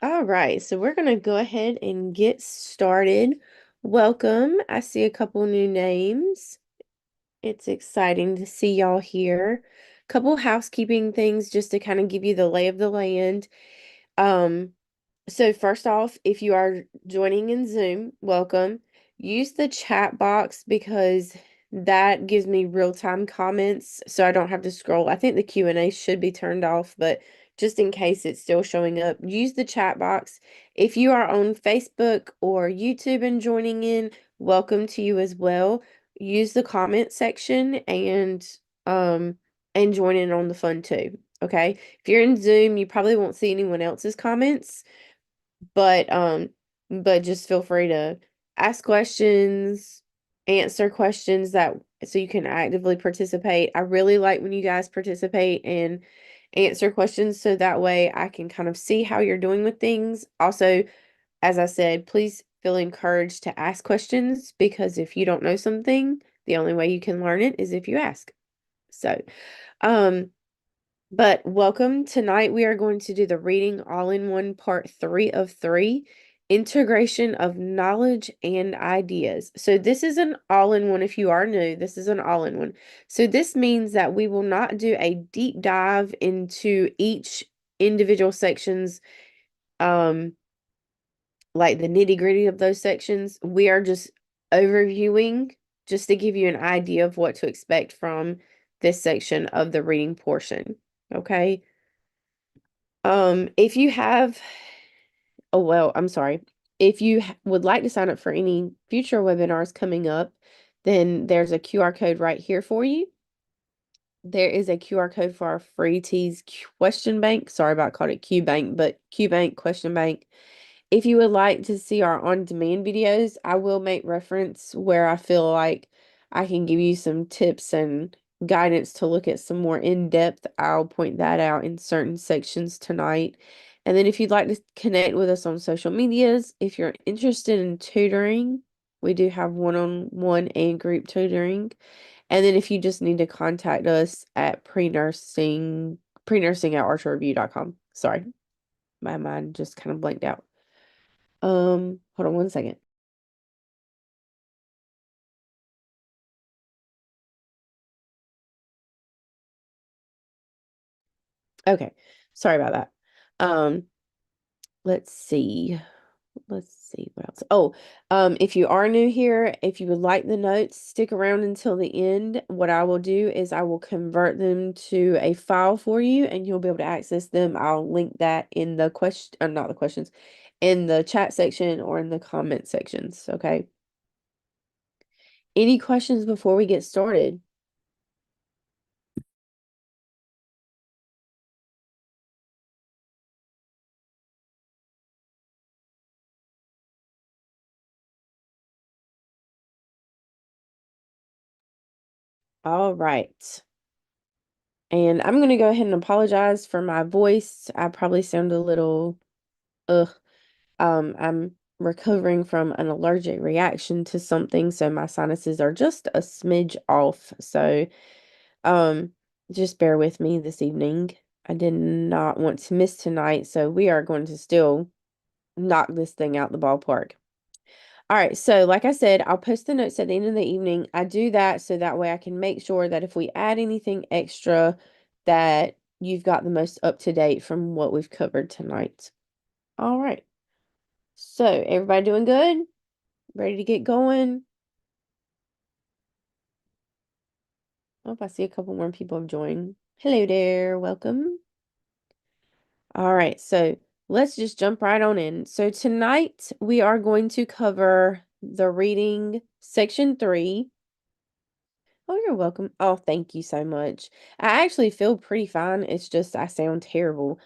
All right, so we're going to go ahead and get started. Welcome. I see a couple new names. It's exciting to see y'all here. Couple housekeeping things just to kind of give you the lay of the land. Um, so first off, if you are joining in Zoom, welcome. Use the chat box because that gives me real-time comments so I don't have to scroll. I think the Q&A should be turned off, but just in case it's still showing up, use the chat box. If you are on Facebook or YouTube and joining in, welcome to you as well. Use the comment section um and join in on the fun too. Okay. If you're in Zoom, you probably won't see anyone else's comments, but just feel free to ask questions, answer questions that so you can actively participate. I really like when you guys participate and answer questions so that way I can kind of see how you're doing with things. Also, as I said, please feel encouraged to ask questions because if you don't know something, the only way you can learn it is if you ask. So, um but welcome. Tonight we are going to do the reading all-in-one part 3 of 3, integration of knowledge and ideas. So this is an all-in-one. If you are new, this is an all-in-one. So this means that we will not do a deep dive into each individual sections, um, like the nitty-gritty of those sections. We are just overviewing just to give you an idea of what to expect from this section of the reading portion. Okay. If you have, oh, well, I'm sorry. If you would like to sign up for any future webinars coming up, then there's a QR code right here for you. There is a QR code for our free TEAS question bank. Sorry about calling it Q Bank, but Q Bank question bank. If you would like to see our on-demand videos, I will make reference where I feel like I can give you some tips and guidance to look at some more in-depth. I'll point that out in certain sections tonight. And then if you'd like to connect with us on social medias, if you're interested in tutoring, we do have one-on-one and group tutoring. And then if you just need to contact us at pre-nursing at archerreview.com. Sorry, my mind just kind of blanked out. Hold on one second. Okay. Sorry about that. Um, let's see. Let's see what else. Oh, if you are new here, if you would like the notes, stick around until the end. What I will do is I will convert them to a file for you and you'll be able to access them. I'll link that in the question, not the questions, in the chat section or in the comment sections. Okay. Any questions before we get started? All right. And I'm going to go ahead and apologize for my voice. I probably sound a little, ugh. I'm recovering from an allergic reaction to something, so my sinuses are just a smidge off. So, um, just bear with me this evening. I did not want to miss tonight, so we are going to still knock this thing out the ballpark. All right, so like I said, I'll post the notes at the end of the evening. I do that so that way I can make sure that if we add anything extra, that you've got the most up to date from what we've covered tonight. All right. So, everybody doing good? Ready to get going? Oh, I see a couple more people have joined. Hello there, welcome. All right, so let's just jump right on in. So tonight we are going to cover the reading section 3. Oh, you're welcome. Oh, thank you so much. I actually feel pretty fine. It's just I sound terrible.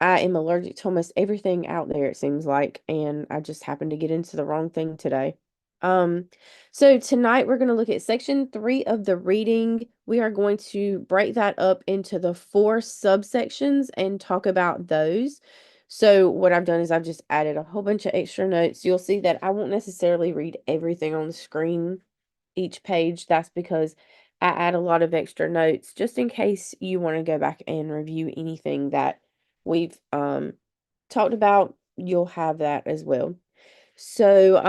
I am allergic to almost everything out there, it seems like, and I just happened to get into the wrong thing today. Um, so tonight we're going to look at section 3 of the reading. We are going to break that up into the 4 subsections and talk about those. So what I've done is I've just added a whole bunch of extra notes. You'll see that I won't necessarily read everything on the screen each page. That's because I add a lot of extra notes just in case you want to go back and review anything that we've talked about, you'll have that as well. So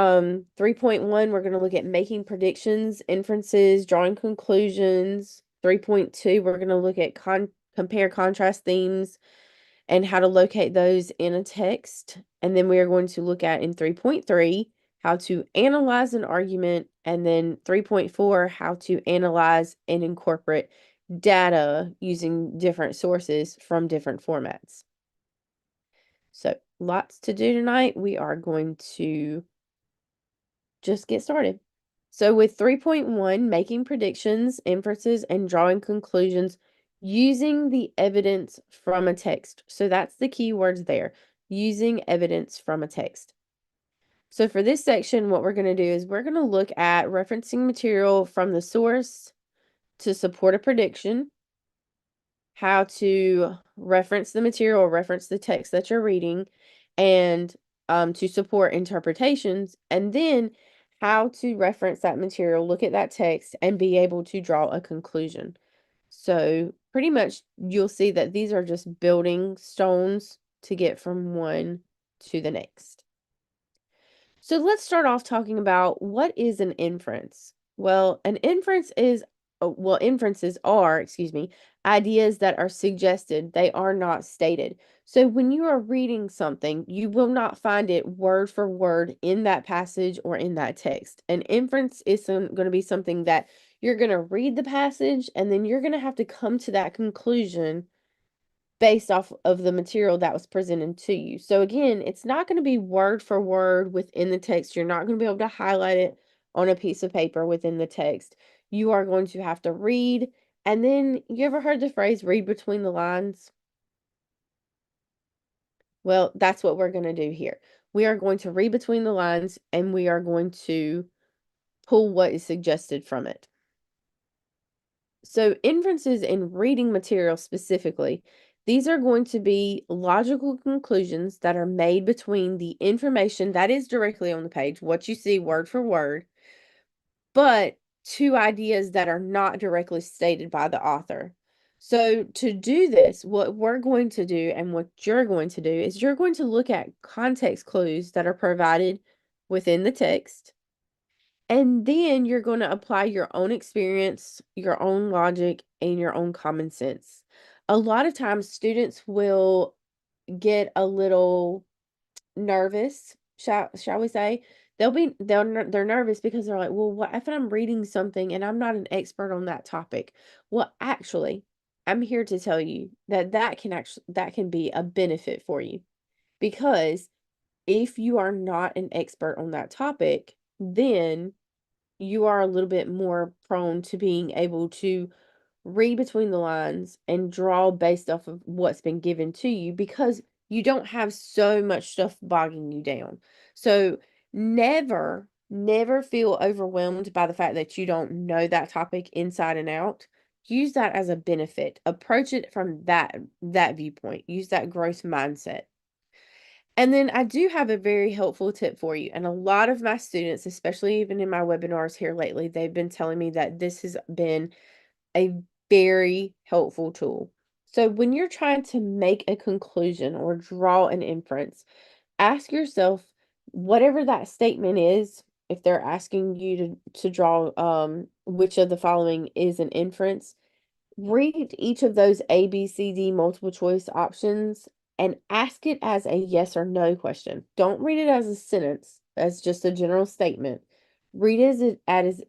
3.1, we're going to look at making predictions, inferences, drawing conclusions. 3.2, we're going to look at compare contrast themes and how to locate those in a text. And then we are going to look at in 3.3 how to analyze an argument, and then 3.4 how to analyze and incorporate data using different sources from different formats. So lots to do tonight. We are going to just get started. So with 3.1, making predictions, inferences, and drawing conclusions using the evidence from a text. So that's the key words there, using evidence from a text. So for this section, what we're going to do is we're going to look at referencing material from the source to support a prediction, how to reference the material or reference the text that you're reading, and to support interpretations, and then how to reference that material, look at that text, and be able to draw a conclusion. So pretty much you'll see that these are just building stones to get from one to the next. So let's start off talking about what is an inference. Well, an inference is, inferences are, ideas that are suggested. They are not stated. So when you are reading something, you will not find it word for word in that passage or in that text. An inference is going to be something that you're going to read the passage and then you're going to have to come to that conclusion based off of the material that was presented to you. So again, it's not going to be word for word within the text. You're not going to be able to highlight it on a piece of paper within the text. You are going to have to read. And then you ever heard the phrase read between the lines? Well, that's what we're going to do here. We are going to read between the lines and we are going to pull what is suggested from it. So inferences in reading material specifically, these are going to be logical conclusions that are made between the information that is directly on the page, what you see word for word, but two ideas that are not directly stated by the author. So to do this, what we're going to do and what you're going to do is you're going to look at context clues that are provided within the text. And then you're going to apply your own experience, your own logic, and your own common sense. A lot of times students will get a little nervous, shall we say? They're nervous because they're like, well, what if I'm reading something and I'm not an expert on that topic? Well, actually, I'm here to tell you that that can be a benefit for you, because if you are not an expert on that topic, then you are a little bit more prone to being able to read between the lines and draw based off of what's been given to you, because you don't have so much stuff bogging you down. So never feel overwhelmed by the fact that you don't know that topic inside and out. Use that as a benefit. Approach it from that viewpoint. Use that growth mindset. And then I do have a very helpful tip for you. And a lot of my students, especially even in my webinars here lately, they've been telling me that this has been a very helpful tool. So when you're trying to make a conclusion or draw an inference, ask yourself, whatever that statement is, if they're asking you to draw which of the following is an inference, read each of those A, B, C, D multiple choice options and ask it as a yes or no question. Don't read it as a sentence, as just a general statement. Read it as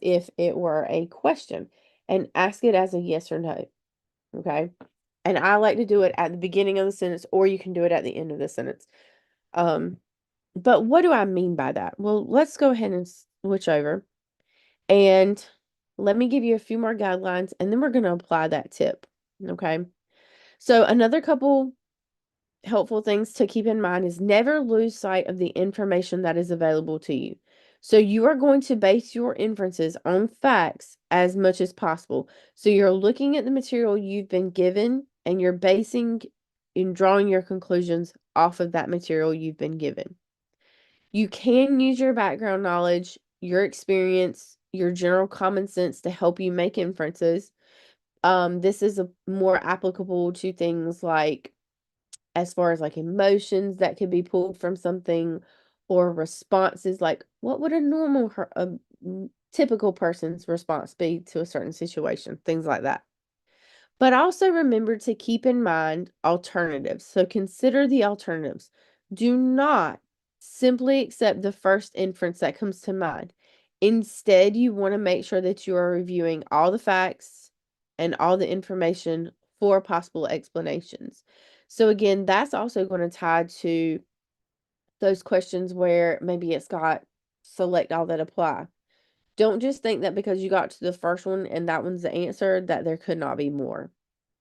if it were a question and ask it as a yes or no. Okay? And I like to do it at the beginning of the sentence, or you can do it at the end of the sentence. But what do I mean by that? Well, let's go ahead and switch over. And let me give you a few more guidelines, and then we're going to apply that tip. Okay. So another couple helpful things to keep in mind is never lose sight of the information that is available to you. So you are going to base your inferences on facts as much as possible. So you're looking at the material you've been given and you're basing and drawing your conclusions off of that material you've been given. You can use your background knowledge, your experience, your general common sense to help you make inferences. This is more applicable to things like as far as like emotions that could be pulled from something or responses, like what would a typical person's response be to a certain situation, things like that. But also remember to keep in mind alternatives. So consider the alternatives. Do not simply accept the first inference that comes to mind. Instead, you want to make sure that you are reviewing all the facts and all the information for possible explanations. So again, that's also going to tie to those questions where maybe it's got select all that apply. Don't just think that because you got to the first one and that one's the answer that there could not be more.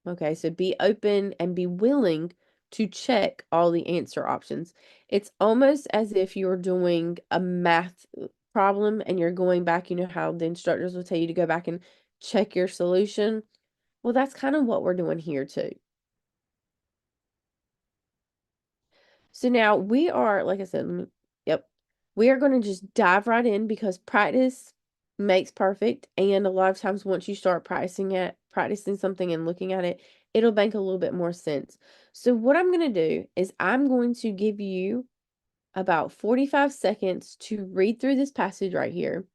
Okay, so be open and be willing to check all the answer options. It's almost as if you're doing a math problem and you're going back, you know how the instructors will tell you to go back and check your solution? Well, that's kind of what we're doing here too. So now we are, like I said, yep, we are going to just dive right in because practice makes perfect. And a lot of times once you start practicing something and looking at it, it'll make a little bit more sense. So what I'm going to do is I'm going to give you about 45 seconds to read through this passage right here.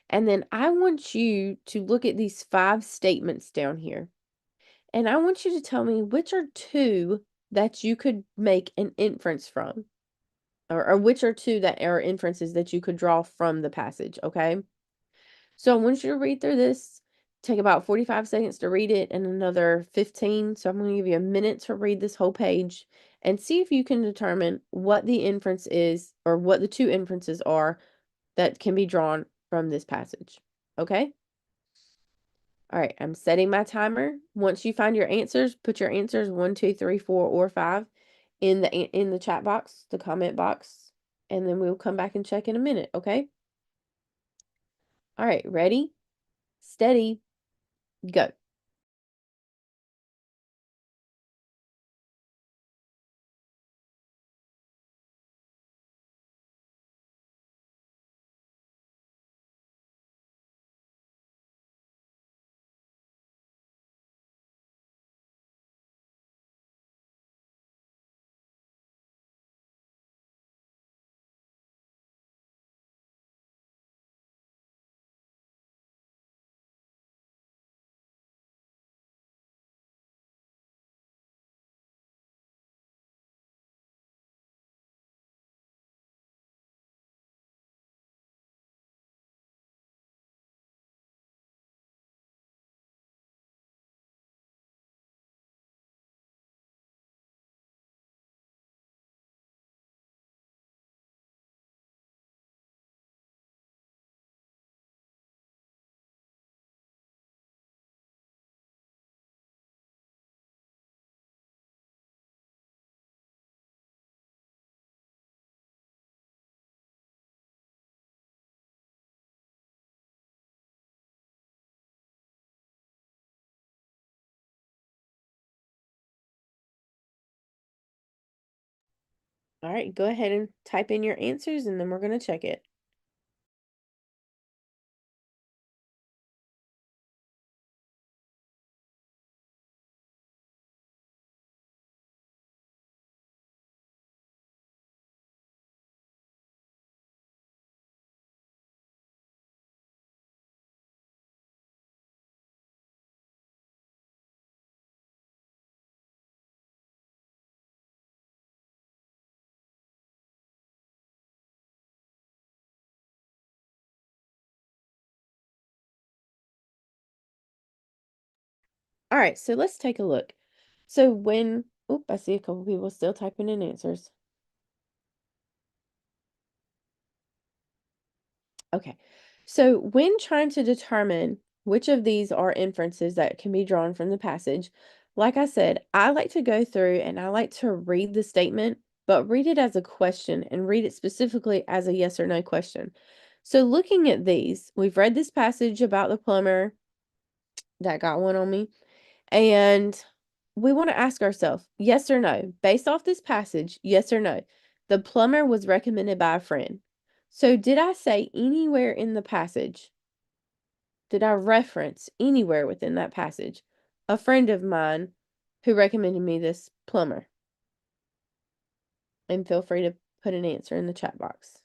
And then I want you to look at these 5 statements down here. And I want you to tell me which are 2 that you could make an inference from. Or which are 2 that are inferences that you could draw from the passage, okay? So I want you to read through this. Take about 45 seconds to read it and another 15. So I'm going to give you a minute to read this whole page and see if you can determine what the inference is or what the 2 inferences are that can be drawn from this passage. Okay? All right, I'm setting my timer. Once you find your answers, put your answers 1, 2, 3, 4, or 5 in the chat box, the comment box, and then we'll come back and check in a minute, okay? All right, ready, steady, go. All right, go ahead and type in your answers and then we're going to check it. All right, so let's take a look. So I see a couple people still typing in answers. Okay, so when trying to determine which of these are inferences that can be drawn from the passage, like I said, I like to go through and I like to read the statement, but read it as a question and read it specifically as a yes or no question. So looking at these, we've read this passage about the plumber that got one on me, and we want to ask ourselves, yes or no, based off this passage, yes or no. The plumber was recommended by a friend. So did I say anywhere in the passage, did I reference anywhere within that passage a friend of mine who recommended me this plumber? And feel free to put an answer in the chat box.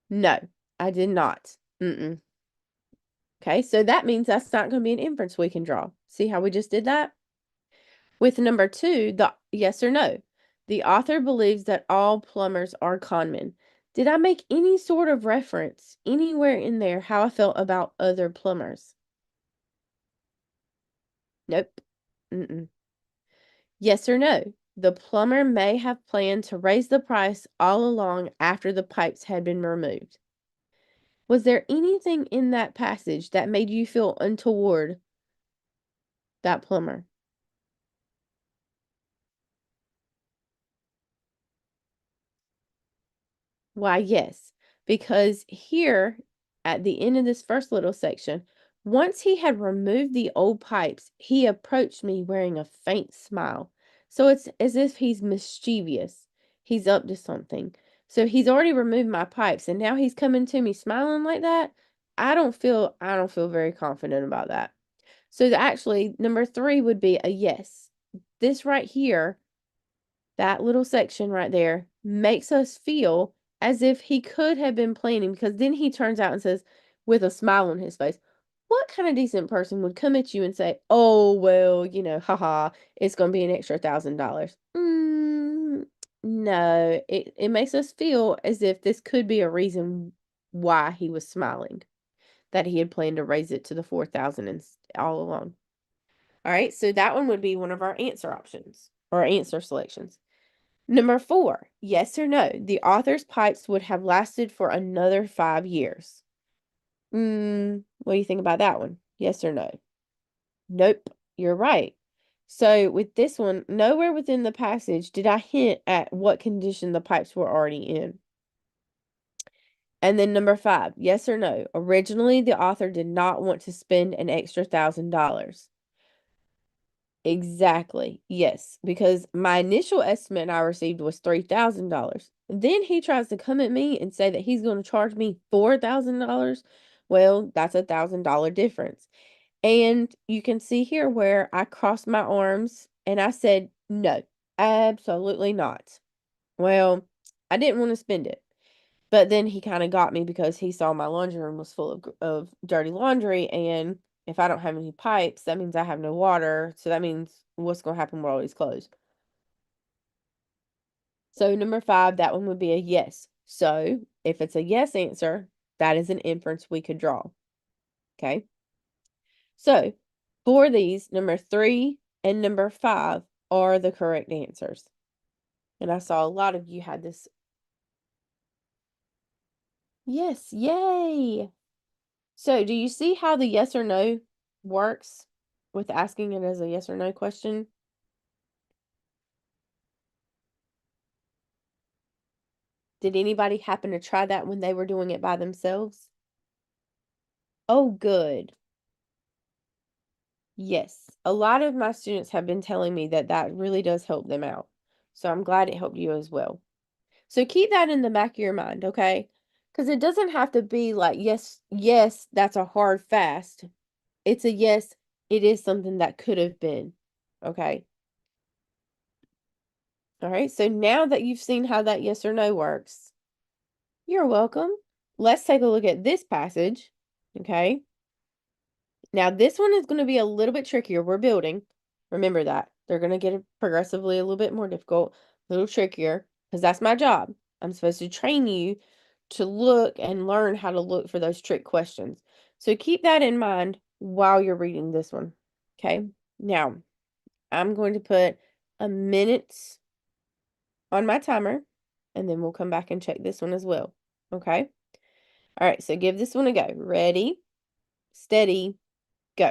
No, I did not. Okay, so that means that's not going to be an inference we can draw. See how we just did that? With number 2, the yes or no. The author believes that all plumbers are conmen. Did I make any sort of reference anywhere in there how I felt about other plumbers? Nope. Yes or no. The plumber may have planned to raise the price all along after the pipes had been removed. Was there anything in that passage that made you feel untoward that plumber? Why, yes, because here at the end of this first little section, once he had removed the old pipes, he approached me wearing a faint smile. So it's as if he's mischievous. He's up to something. So he's already removed my pipes and now he's coming to me smiling like that. I don't feel very confident about that. So actually number 3 would be a yes. This right here, that little section right there, makes us feel as if he could have been planning, because then he turns out and says, with a smile on his face, what kind of decent person would come at you and say, oh, well, haha, it's going to be an extra $1,000? No, it makes us feel as if this could be a reason why he was smiling, that he had planned to raise it to the 4,000 and all along. All right, so that one would be one of our answer options or answer selections. Number 4, yes or no, the author's pipes would have lasted for another 5 years. What do you think about that one? Yes or no? Nope, you're right. So with this one, nowhere within the passage did I hint at what condition the pipes were already in. And then number 5, yes or no, originally the author did not want to spend an extra $1,000. Exactly. Yes, because my initial estimate I received was $3,000. Then he tries to come at me and say that he's going to charge me $4,000. Well, that's $1,000 difference. And you can see here where I crossed my arms and I said, no, absolutely not. Well, I didn't want to spend it. But then he kind of got me because he saw my laundry room was full of dirty laundry, and if I don't have any pipes, that means I have no water. So that means what's going to happen with all these clothes? So number 5, that one would be a yes. So if it's a yes answer, that is an inference we could draw. Okay. So for these, number 3 and number 5 are the correct answers. And I saw a lot of you had this. Yes, yay. So, do you see how the yes or no works with asking it as a yes or no question? Did anybody happen to try that when they were doing it by themselves? Oh, good. Yes. A lot of my students have been telling me that that really does help them out. So, I'm glad it helped you as well. So, keep that in the back of your mind, okay? Because it doesn't have to be like, yes, yes, that's a hard fast. It's a yes, it is something that could have been, okay? All right, so now that you've seen how that yes or no works, you're welcome. Let's take a look at this passage, okay? Now, this one is going to be a little bit trickier. We're building. Remember that. They're going to get progressively a little bit more difficult, a little trickier, because that's my job. I'm supposed to train you to look and learn how to look for those trick questions. So keep that in mind while you're reading this one, okay? Now, I'm going to put a minute on my timer, and then we'll come back and check this one as well. Okay? All right, so give this one a go. Ready, steady, go.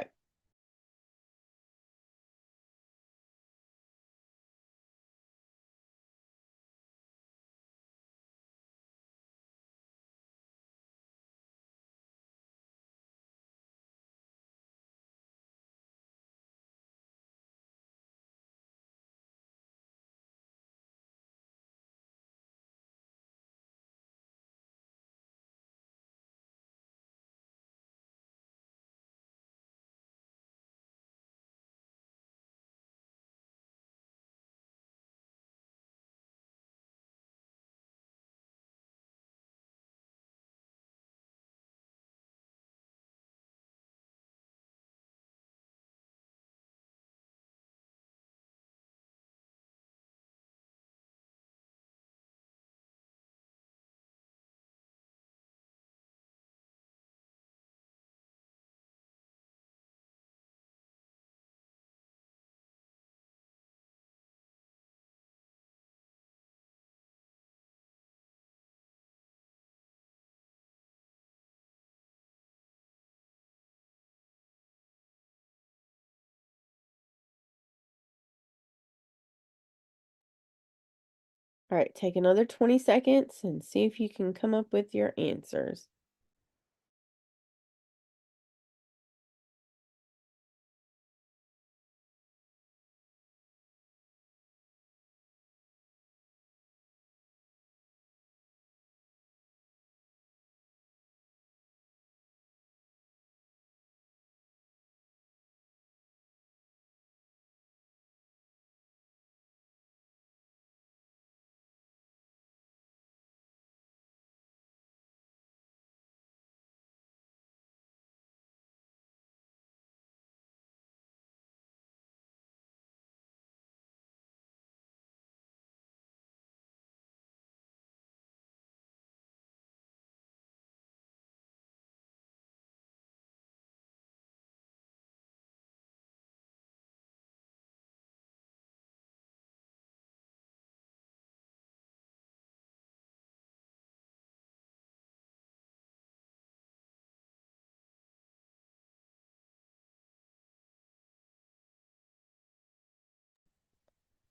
All right, take another 20 seconds and see if you can come up with your answers.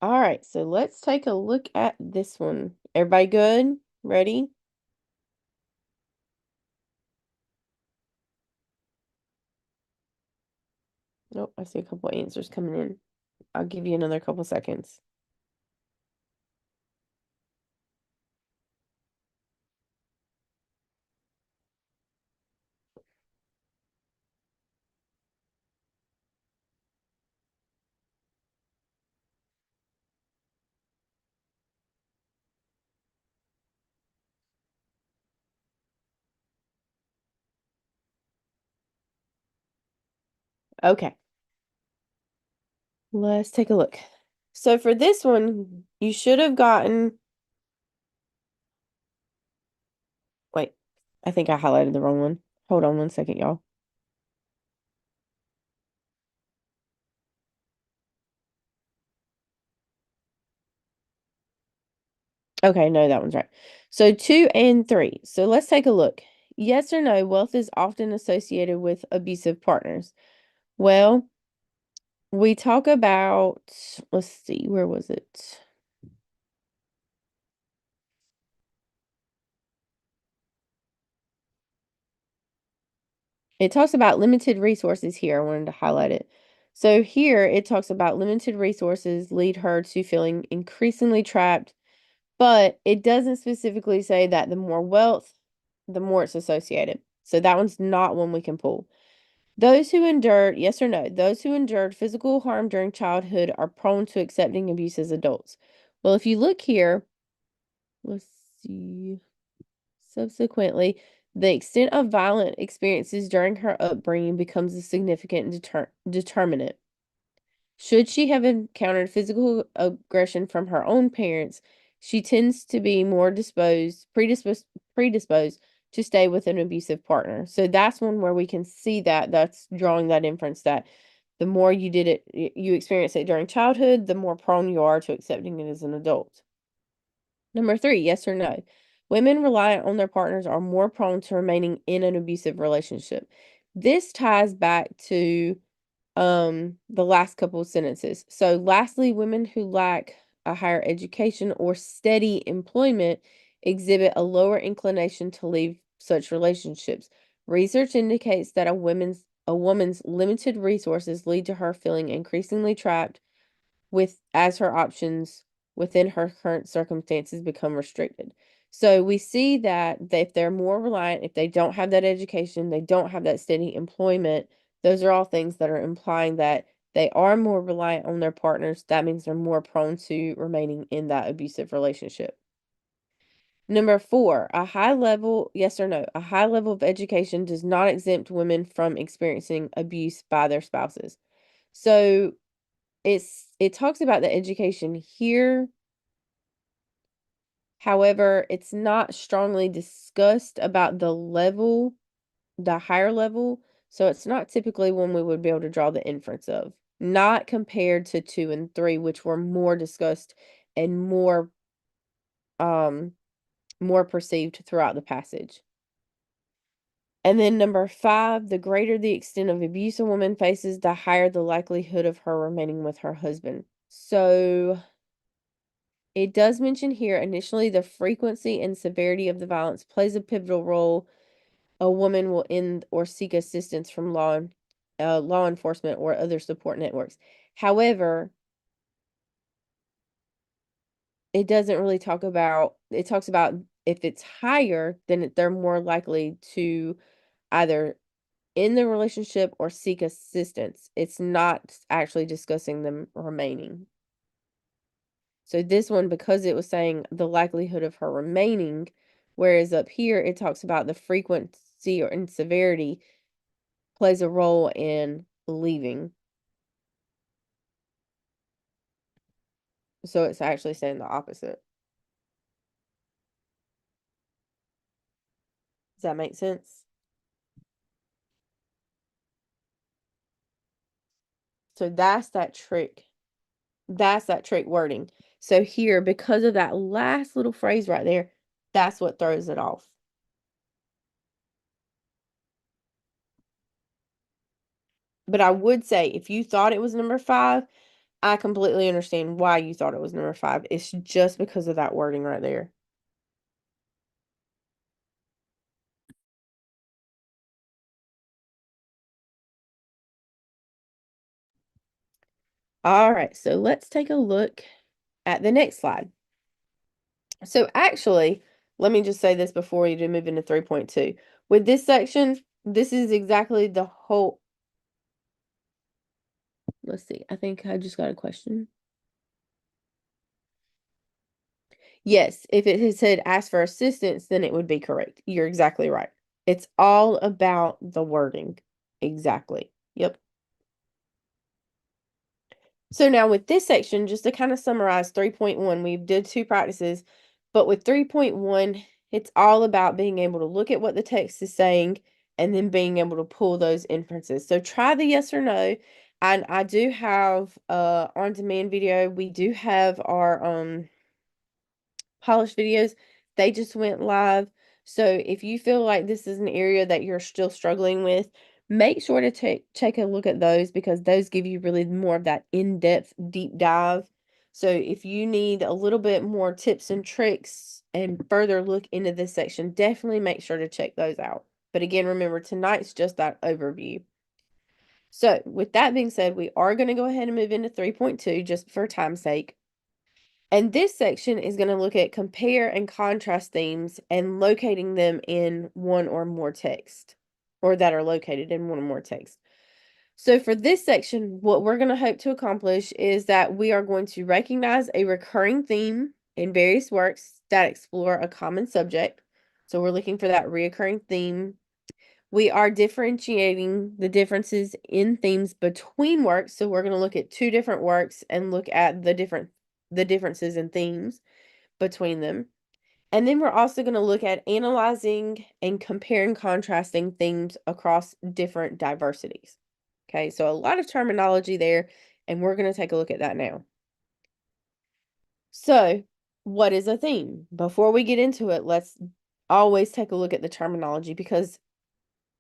All right, so let's take a look at this one. Everybody good? Ready? Nope, I see a couple answers coming in. I'll give you another couple seconds. Okay, let's take a look. So for this one, you should have gotten, wait, I think I highlighted the wrong one. Hold on one second, y'all. Okay, no, that one's right. So 2 and 3. So let's take a look. Yes or no, wealth is often associated with abusive partners. Well, we talk about, let's see, where was it? It talks about limited resources here. I wanted to highlight it. So here it talks about limited resources lead her to feeling increasingly trapped, but it doesn't specifically say that the more wealth, the more it's associated. So that one's not one we can pull. Those who endured, yes or no, those who endured physical harm during childhood are prone to accepting abuse as adults. Well, if you look here, let's see. Subsequently, the extent of violent experiences during her upbringing becomes a significant determinant. Should she have encountered physical aggression from her own parents, she tends to be more predisposed to stay with an abusive partner. So that's one where we can see that that's drawing that inference that the more you did it, you experience it during childhood, the more prone you are to accepting it as an adult. Number 3, yes or no? Women reliant on their partners are more prone to remaining in an abusive relationship. This ties back to the last couple of sentences. So lastly, women who lack a higher education or steady employment exhibit a lower inclination to leave such relationships. Research indicates that a woman's limited resources lead to her feeling increasingly trapped with as her options within her current circumstances become restricted. So we see that if they're more reliant, if they don't have that education, they don't have that steady employment, those are all things that are implying that they are more reliant on their partners. That means they're more prone to remaining in that abusive relationship. Number 4, a high level, yes or no, a high level of education does not exempt women from experiencing abuse by their spouses. So it talks about the education here. However, it's not strongly discussed about the level, the higher level. So it's not typically one we would be able to draw the inference of. Not compared to 2 and 3, which were more discussed and um more perceived throughout the passage. And then number 5, the greater the extent of abuse a woman faces, the higher the likelihood of her remaining with her husband. So it does mention here initially the frequency and severity of the violence plays a pivotal role. A woman will end or seek assistance from law enforcement or other support networks. However, it doesn't really talk about, it talks about if it's higher, then they're more likely to either end the relationship or seek assistance. It's not actually discussing them remaining. So this one, because it was saying the likelihood of her remaining, whereas up here it talks about the frequency or and severity plays a role in leaving. So it's actually saying the opposite. Does that make sense? So that's that trick. That's that trick wording. So here, because of that last little phrase right there, that's what throws it off. But I would say if you thought it was number 5, I completely understand why you thought it was number 5. It's just because of that wording right there. All right, so let's take a look at the next slide. So actually, let me just say this before we do move into 3.2. With this section, this is exactly the whole. Let's see. I think I just got a question. Yes, if it had said ask for assistance, then it would be correct. You're exactly right. It's all about the wording. Exactly. Yep. So now with this section, just to kind of summarize 3.1, we did 2 practices, but with 3.1, it's all about being able to look at what the text is saying and then being able to pull those inferences. So try the yes or no. And I do have on-demand video. We do have our polished videos. They just went live. So if you feel like this is an area that you're still struggling with, make sure to take a look at those because those give you really more of that in-depth deep dive. So if you need a little bit more tips and tricks and further look into this section, definitely make sure to check those out. But again, remember tonight's just that overview. So with that being said, we are going to go ahead and move into 3.2 just for time's sake. And this section is going to look at compare and contrast themes and locating them in one or more text, or that are located in one or more text. So for this section, what we're going to hope to accomplish is that we are going to recognize a recurring theme in various works that explore a common subject. So we're looking for that reoccurring theme. We are differentiating the differences in themes between works. So we're going to look at 2 different works and look at the differences in themes between them. And then we're also going to look at analyzing and comparing contrasting themes across different diversities. Okay, so a lot of terminology there, and we're going to take a look at that now. So, what is a theme? Before we get into it, let's always take a look at the terminology because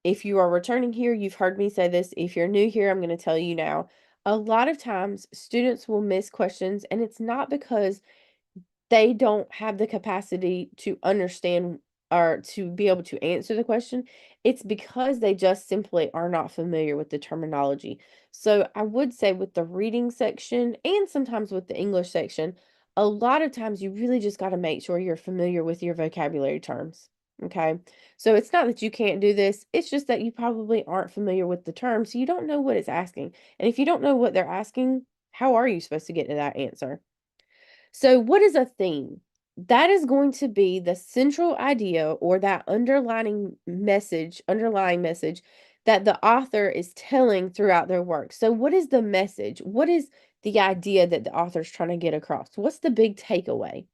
if you are returning here, you've heard me say this. If you're new here, I'm going to tell you now. A lot of times, students will miss questions, and it's not because they don't have the capacity to understand or to be able to answer the question. It's because they just simply are not familiar with the terminology. So I would say with the reading section and sometimes with the English section, a lot of times you really just got to make sure you're familiar with your vocabulary terms. Okay. So it's not that you can't do this. It's just that you probably aren't familiar with the term. So you don't know what it's asking. And if you don't know what they're asking, how are you supposed to get to that answer? So, what is a theme? That is going to be the central idea or that underlying message that the author is telling throughout their work. So, what is the message? What is the idea that the author is trying to get across? What's the big takeaway?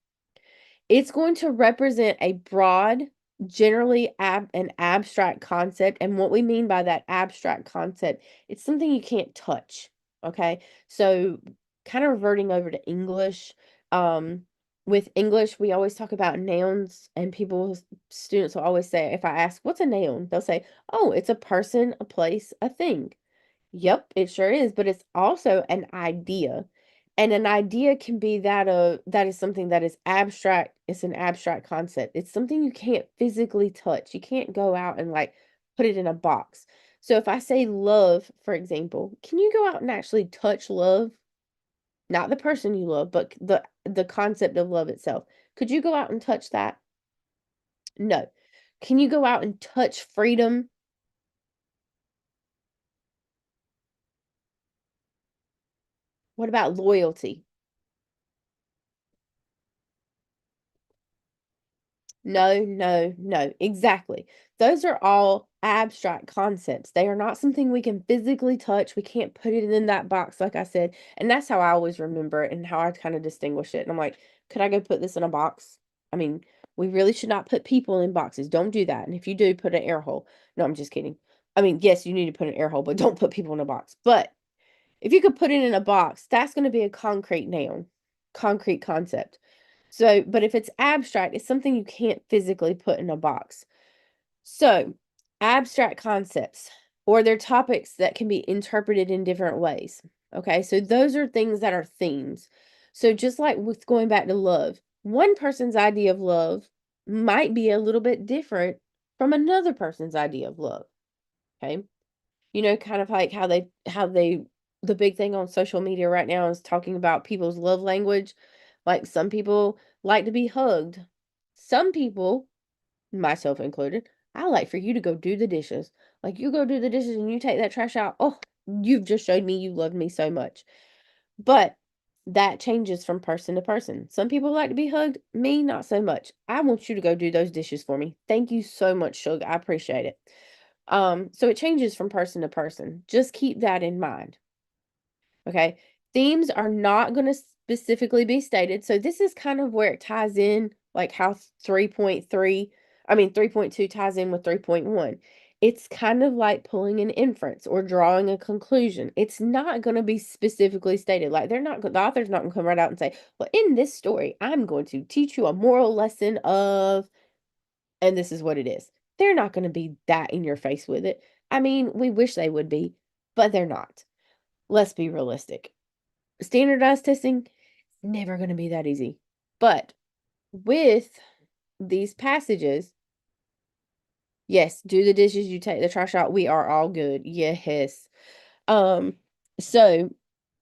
It's going to represent a broad, generally an abstract concept. And what we mean by that abstract concept, it's something you can't touch. Okay. So, kind of reverting over to English. With English, we always talk about nouns, and students will always say, if I ask, what's a noun? They'll say, oh, it's a person, a place, a thing. Yep, it sure is, but it's also an idea. And an idea can be that is something that is abstract. It's an abstract concept. It's something you can't physically touch. You can't go out and like put it in a box. So if I say love, for example, can you go out and actually touch love? Not the person you love, but the concept of love itself. Could you go out and touch that? No. Can you go out and touch freedom? What about loyalty? No, no, no. Exactly. Those are all abstract concepts. They are not something we can physically touch. We can't put it in that box, like I said. And that's how I always remember it and how I kind of distinguish it. And I'm like, could I go put this in a box? I mean, we really should not put people in boxes. Don't do that. And if you do, put an air hole. No, I'm just kidding. I mean, yes, you need to put an air hole, but don't put people in a box. But if you could put it in a box, that's going to be a concrete noun, concrete concept. So, but if it's abstract, it's something you can't physically put in a box. So, abstract concepts or they're topics that can be interpreted in different ways. Okay, so those are things that are themes. So, just like with going back to love, one person's idea of love might be a little bit different from another person's idea of love. Okay, kind of like the big thing on social media right now is talking about people's love language. Like some people like to be hugged. Some people, myself included, I like for you to go do the dishes. Like you go do the dishes and you take that trash out. Oh, you've just showed me you love me so much. But that changes from person to person. Some people like to be hugged, me not so much. I want you to go do those dishes for me. Thank you so much, Shug. I appreciate it. So it changes from person to person. Just keep that in mind. Okay. Themes are not going to specifically be stated. So this is kind of where it ties in, like how 3.2 ties in with 3.1. It's kind of like pulling an inference or drawing a conclusion. It's not going to be specifically stated. Like the author's not going to come right out and say, well, in this story, I'm going to teach you a moral lesson of, and this is what it is. They're not going to be that in your face with it. I mean, we wish they would be, but they're not. Let's be realistic. Standardized testing, never going to be that easy. But with these passages, yes, do the dishes, you take the trash out, we are all good. Yes. Um, so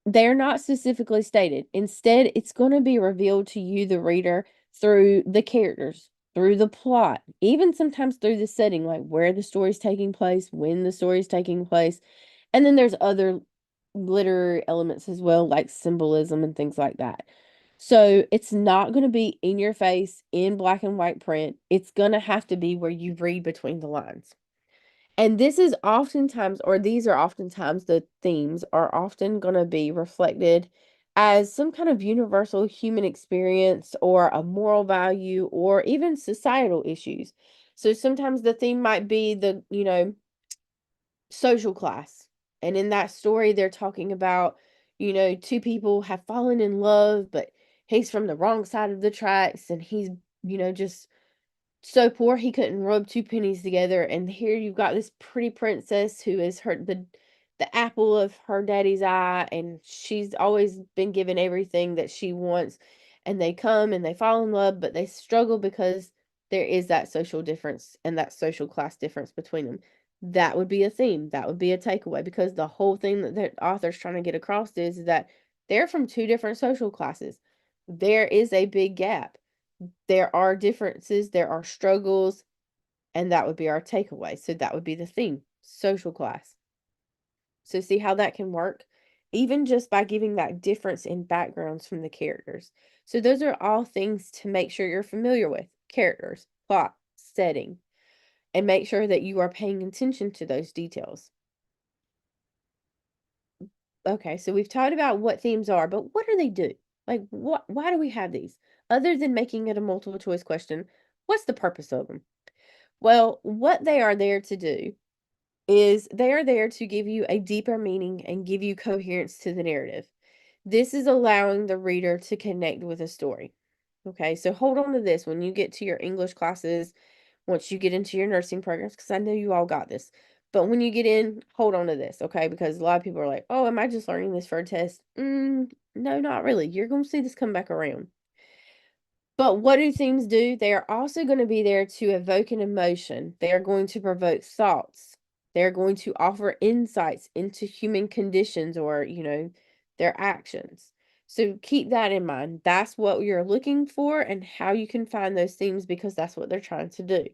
they're not specifically stated. Instead, it's going to be revealed to you, the reader, through the characters, through the plot, even sometimes through the setting, like where the story's taking place, when the story's taking place. And then there's other literary elements as well, like symbolism and things like that. So it's not going to be in your face in black and white print. It's going to have to be where you read between the lines. And this is oftentimes, or these are oftentimes, the themes are often going to be reflected as some kind of universal human experience or a moral value or even societal issues. So sometimes the theme might be social class. And in that story, they're talking about, two people have fallen in love, but he's from the wrong side of the tracks and he's, just so poor he couldn't rub two pennies together. And here you've got this pretty princess who is the apple of her daddy's eye, and she's always been given everything that she wants. And they come and they fall in love, but they struggle because there is that social difference and that social class difference between them. That would be a theme. That would be a takeaway, because the whole thing that the author's trying to get across is that they're from two different social classes. There is a big gap. There are differences, there are struggles, and that would be our takeaway. So that would be the theme, social class. So see how that can work? Even just by giving that difference in backgrounds from the characters. So those are all things to make sure you're familiar with: characters, plot, setting, and make sure that you are paying attention to those details. Okay, so we've talked about what themes are, but what do they do? Like, why do we have these? Other than making it a multiple choice question, what's the purpose of them? Well, what they are there to do is they are there to give you a deeper meaning and give you coherence to the narrative. This is allowing the reader to connect with a story. Okay, so hold on to this when you get to your English classes, once you get into your nursing programs, because I know you all got this. But when you get in, hold on to this, okay? Because a lot of people are like, oh, am I just learning this for a test? No, not really. You're going to see this come back around. But what do themes do? They are also going to be there to evoke an emotion. They are going to provoke thoughts. They're going to offer insights into human conditions or, their actions. So keep that in mind. That's what you're looking for and how you can find those themes because that's what they're trying to do.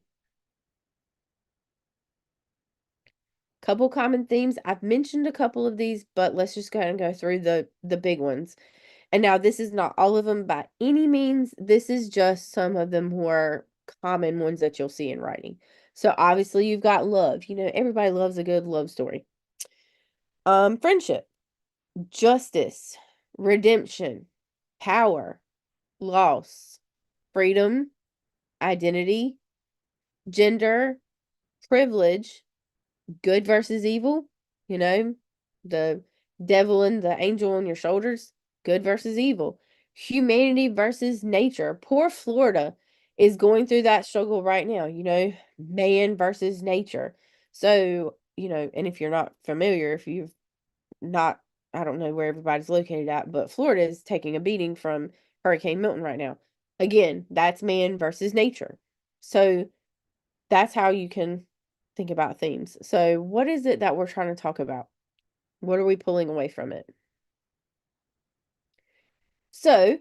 Couple common themes. I've mentioned a couple of these, but let's just go ahead and go through the big ones. And now this is not all of them by any means. This is just some of the more common ones that you'll see in writing. So obviously you've got love. Everybody loves a good love story. Friendship, justice, redemption, power, loss, freedom, identity, gender, privilege, good versus evil, you know, the devil and the angel on your shoulders, good versus evil, humanity versus nature. Poor Florida is going through that struggle right now, man versus nature. So, and if you're not familiar, if you've not, I don't know where everybody's located at, but Florida is taking a beating from Hurricane Milton right now. Again, that's man versus nature. So that's how you can think about themes. So, what is it that we're trying to talk about? What are we pulling away from it? So,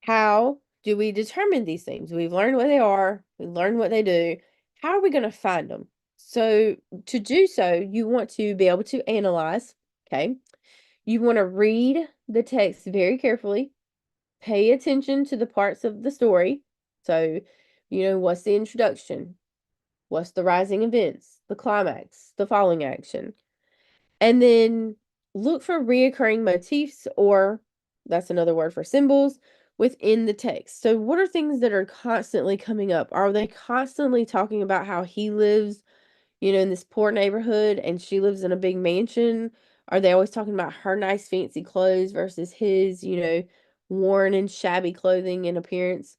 how do we determine these things? We've learned what they are, we learned what they do. How are we going to find them? So, to do so, you want to be able to analyze, okay? You want to read the text very carefully, pay attention to the parts of the story. So, what's the introduction? What's the rising events, the climax, the falling action? And then look for reoccurring motifs, or that's another word for symbols, within the text. So, what are things that are constantly coming up? Are they constantly talking about how he lives, in this poor neighborhood and she lives in a big mansion? Are they always talking about her nice fancy clothes versus his, worn and shabby clothing and appearance?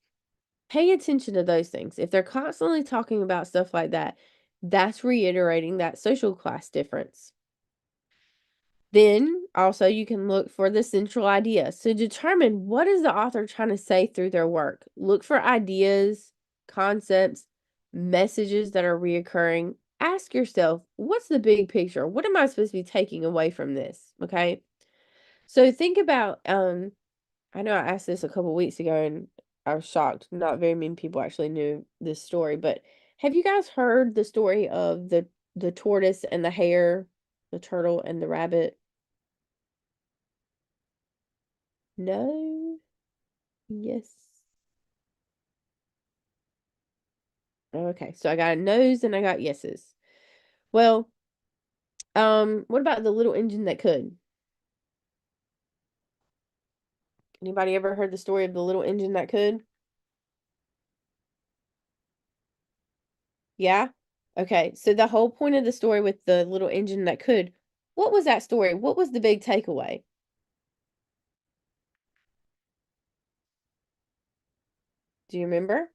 Pay attention to those things. If they're constantly talking about stuff like that, that's reiterating that social class difference. Then also you can look for the central idea. So determine what is the author trying to say through their work. Look for ideas, concepts, messages that are reoccurring. Ask yourself, what's the big picture? What am I supposed to be taking away from this? Okay. So think about I know I asked this a couple weeks ago and I was shocked. Not very many people actually knew this story, but have you guys heard the story of the tortoise and the hare, the turtle and the rabbit? No? Yes. Okay, so I got a no's and I got yeses. Well, what about the little engine that could? Anybody ever heard the story of the little engine that could? Yeah? Okay, so the whole point of the story with the little engine that could, what was that story? What was the big takeaway? Do you remember?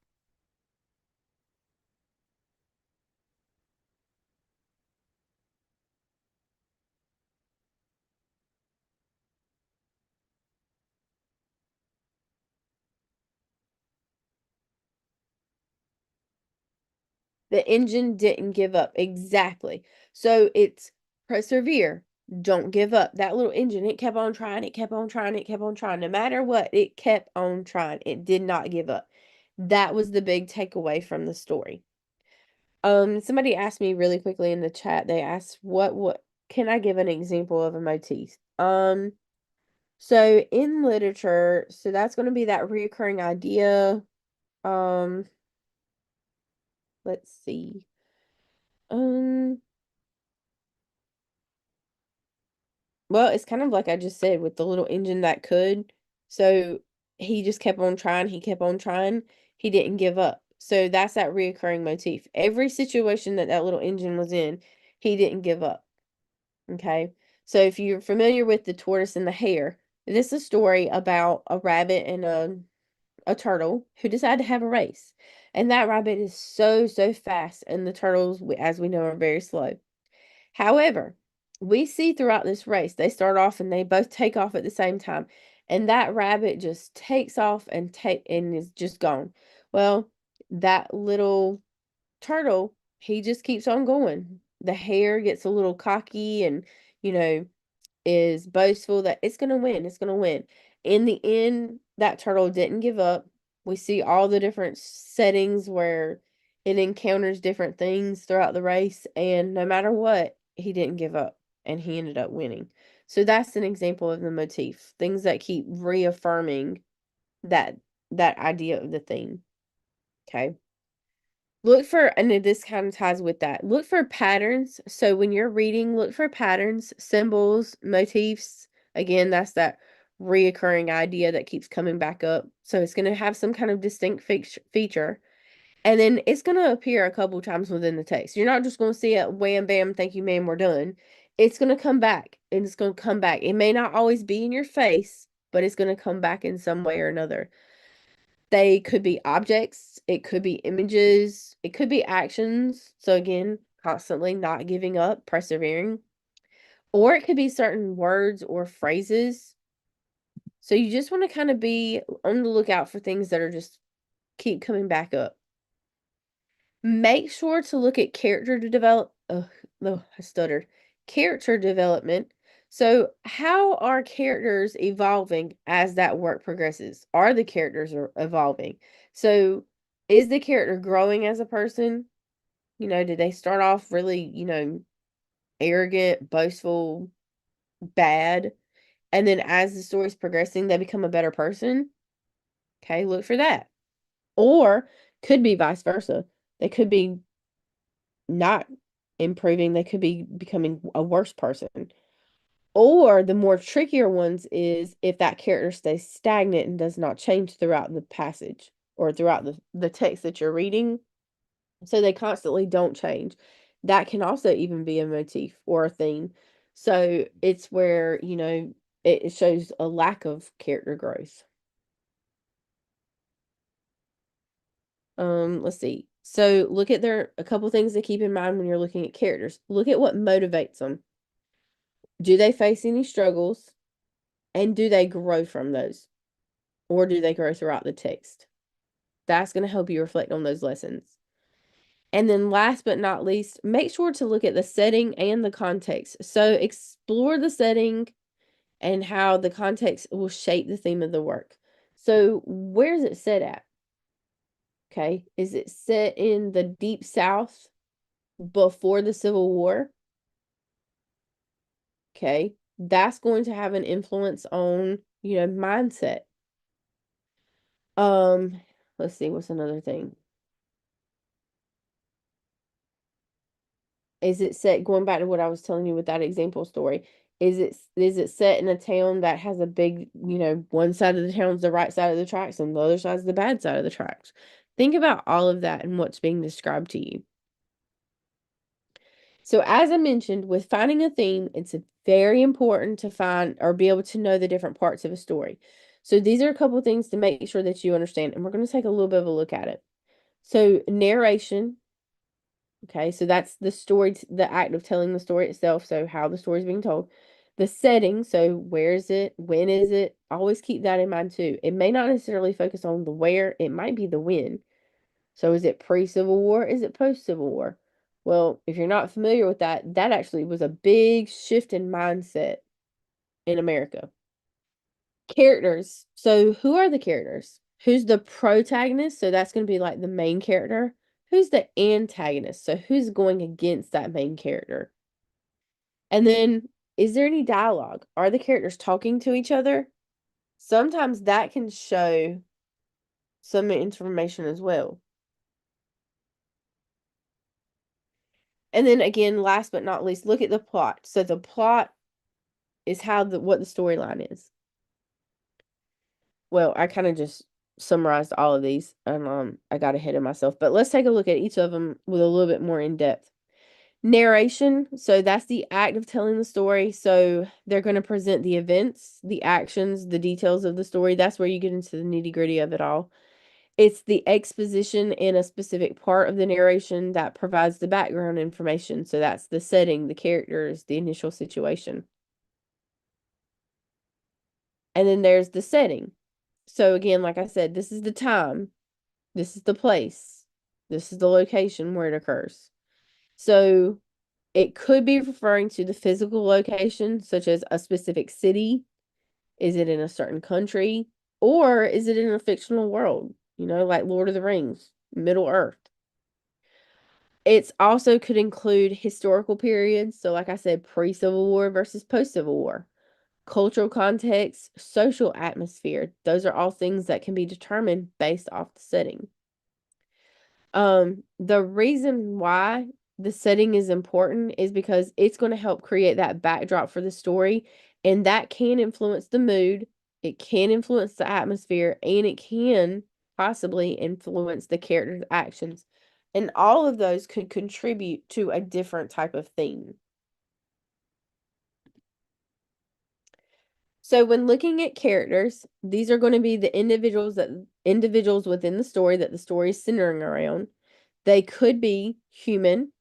The engine didn't give up. Exactly. So it's persevere. Don't give up. That little engine, it kept on trying, it kept on trying, it kept on trying. No matter what, it kept on trying. It did not give up. That was the big takeaway from the story. Somebody asked me really quickly in the chat, they asked what can I give an example of a motif? So in literature, so that's going to be that reoccurring idea. Um, let's see. Um, Well, it's kind of like I just said with the little engine that could. So he just kept on trying, he kept on trying, he didn't give up. So that's that reoccurring motif. Every situation that that little engine was in, he didn't give up. Okay. So if you're familiar with the tortoise and the hare, this is a story about a rabbit and a turtle who decide to have a race. And that rabbit is so fast, and the turtles, as we know, are very slow. However, we see throughout this race, they start off and they both take off at the same time. and that rabbit just takes off and is just gone. Well, that little turtle, he just keeps on going. The hare gets a little cocky and, you know, is boastful that it's going to win, it's going to win. In the end, that turtle didn't give up. We see all the different settings where it encounters different things throughout the race, and no matter what, he didn't give up and he ended up winning. So that's an example of the motif, things that keep reaffirming that idea of the theme. Okay. Look for, and this kind of ties with that. Look for patterns. So when you're reading, look for patterns, symbols, motifs. Again, that's that reoccurring idea that keeps coming back up. So it's going to have some kind of distinct feature. And then it's going to appear a couple times within the text. You're not just going to see it, wham, bam, thank you, ma'am, we're done. It's going to come back, and it's going to come back. It may not always be in your face, but it's going to come back in some way or another. They could be objects, it could be images, it could be actions. So again, constantly not giving up, persevering. Or it could be certain words or phrases. So you just want to kind of be on the lookout for things that are just keep coming back up. Make sure to look at character to develop. Oh, I stuttered. Character development. So, how are characters evolving as that work progresses? Are the characters evolving? So, is the character growing as a person? You know, did they start off really, arrogant, boastful, bad? And then as the story's progressing, they become a better person? Okay, look for that. Or could be vice versa. They could be not improving, they could be becoming a worse person. Or the more trickier ones is if that character stays stagnant and does not change throughout the passage or throughout the text that you're reading. So they constantly don't change. That can also even be a motif or a theme. So it's where, it shows a lack of character growth. Let's see. So look at a couple things to keep in mind when you're looking at characters. Look at what motivates them. Do they face any struggles? And do they grow from those? Or do they grow throughout the text? That's going to help you reflect on those lessons. And then last but not least, make sure to look at the setting and the context. So explore the setting and how the context will shape the theme of the work. So where is it set at? Okay. Is it set in the Deep South before the Civil War? Okay. That's going to have an influence on, mindset. Let's see, what's another thing? Is it set, going back to what I was telling you with that example story, is it set in a town that has a big, one side of the town's the right side of the tracks and the other side's the bad side of the tracks? Think about all of that and what's being described to you. So as I mentioned, with finding a theme, it's very important to find or be able to know the different parts of a story. So these are a couple things to make sure that you understand, and we're going to take a little bit of a look at it. So narration. Okay, so that's the story, the act of telling the story itself. So how the story is being told. The setting, so where is it? When is it? Always keep that in mind too. It may not necessarily focus on the where, it might be the when. So is it pre-Civil War? Is it post-Civil War? Well, if you're not familiar with that, that actually was a big shift in mindset in America. Characters. So who are the characters? Who's the protagonist? So that's going to be like the main character. Who's the antagonist? So who's going against that main character? And then, is there any dialogue? Are the characters talking to each other? Sometimes that can show some information as well. And then again, last but not least, look at the plot. So the plot is what the storyline is. Well, I kind of just summarized all of these, and I got ahead of myself. But let's take a look at each of them with a little bit more in depth. Narration, so that's the act of telling the story. So they're going to present the events, the actions, the details of the story. That's where you get into the nitty-gritty of it all. It's the exposition in a specific part of the narration that provides the background information. So that's the setting, the characters, the initial situation. And then there's the setting. So again, like I said, this is the time, this is the place, this is the location where it occurs. So it could be referring to the physical location, such as a specific city. Is it in a certain country? Or is it in a fictional world? Like Lord of the Rings, Middle Earth. It's also could include historical periods. So, like I said, pre-Civil War versus post-Civil War. Cultural context, social atmosphere. Those are all things that can be determined based off the setting. The reason why the setting is important is because it's going to help create that backdrop for the story, and that can influence the mood, it can influence the atmosphere, and it can possibly influence the character's actions. And all of those could contribute to a different type of theme. So when looking at characters, these are going to be the individuals within the story that the story is centering around. They could be human.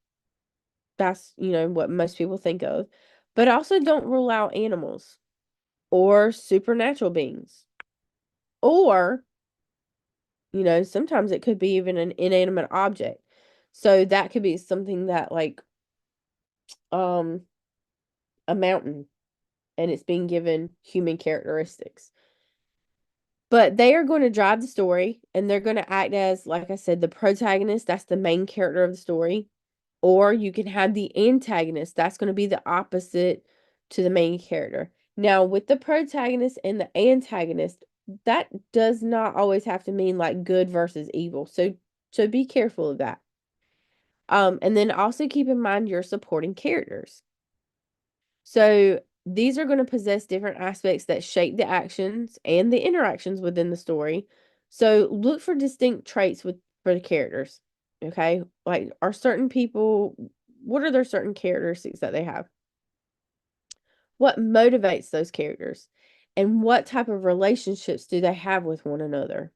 That's, what most people think of. But also don't rule out animals or supernatural beings. Or, sometimes it could be even an inanimate object. So that could be something that like um a mountain, and it's being given human characteristics. But they are going to drive the story, and they're going to act as, like I said, the protagonist. That's the main character of the story. Or you can have the antagonist. That's going to be the opposite to the main character. Now, with the protagonist and the antagonist, that does not always have to mean like good versus evil. So be careful of that. And then also keep in mind your supporting characters. So these are going to possess different aspects that shape the actions and the interactions within the story. So look for distinct traits for the characters. Okay? Like, are certain people, what are their certain characteristics that they have? What motivates those characters? And what type of relationships do they have with one another?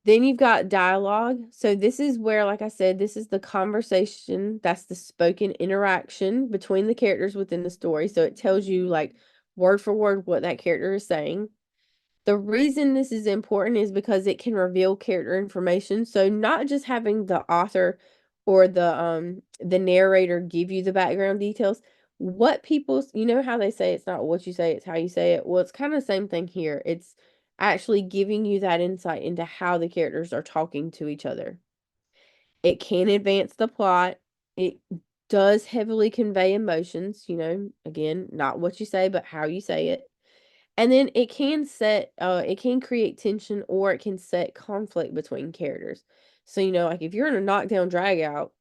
Then you've got dialogue. So this is where, like I said, this is the conversation. That's the spoken interaction between the characters within the story. So it tells you like word for word what that character is saying. The reason this is important is because it can reveal character information. So not just having the author or the narrator give you the background details. What people's, how they say it's not what you say, it's how you say it. Well, it's kind of the same thing here. It's actually giving you that insight into how the characters are talking to each other. It can advance the plot. It does heavily convey emotions, again, not what you say, but how you say it. And then it can create tension, or it can set conflict between characters. So, like if you're in a knockdown drag out,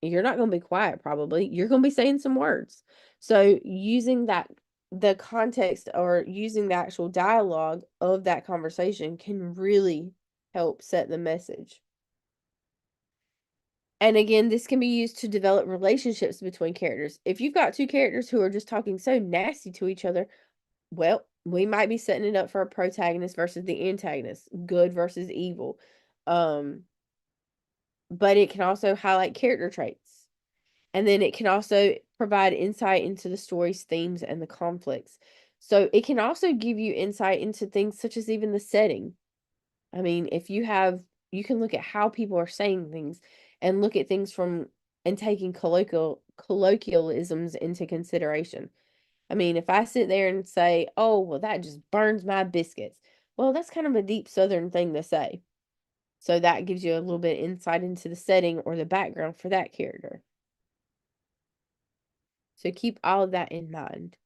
you're not going to be quiet probably. You're going to be saying some words. So, using the context or using the actual dialogue of that conversation can really help set the message. And again, this can be used to develop relationships between characters. If you've got two characters who are just talking so nasty to each other, well, we might be setting it up for a protagonist versus the antagonist, good versus evil. Um, but it can also highlight character traits. And then it can also provide insight into the story's themes and the conflicts. So it can also give you insight into things such as even the setting. I mean, you can look at how people are saying things and look at things and taking colloquialisms into consideration. I mean, if I sit there and say, "Oh, well, that just burns my biscuits." Well, that's kind of a deep Southern thing to say. So that gives you a little bit of insight into the setting or the background for that character. So keep all of that in mind.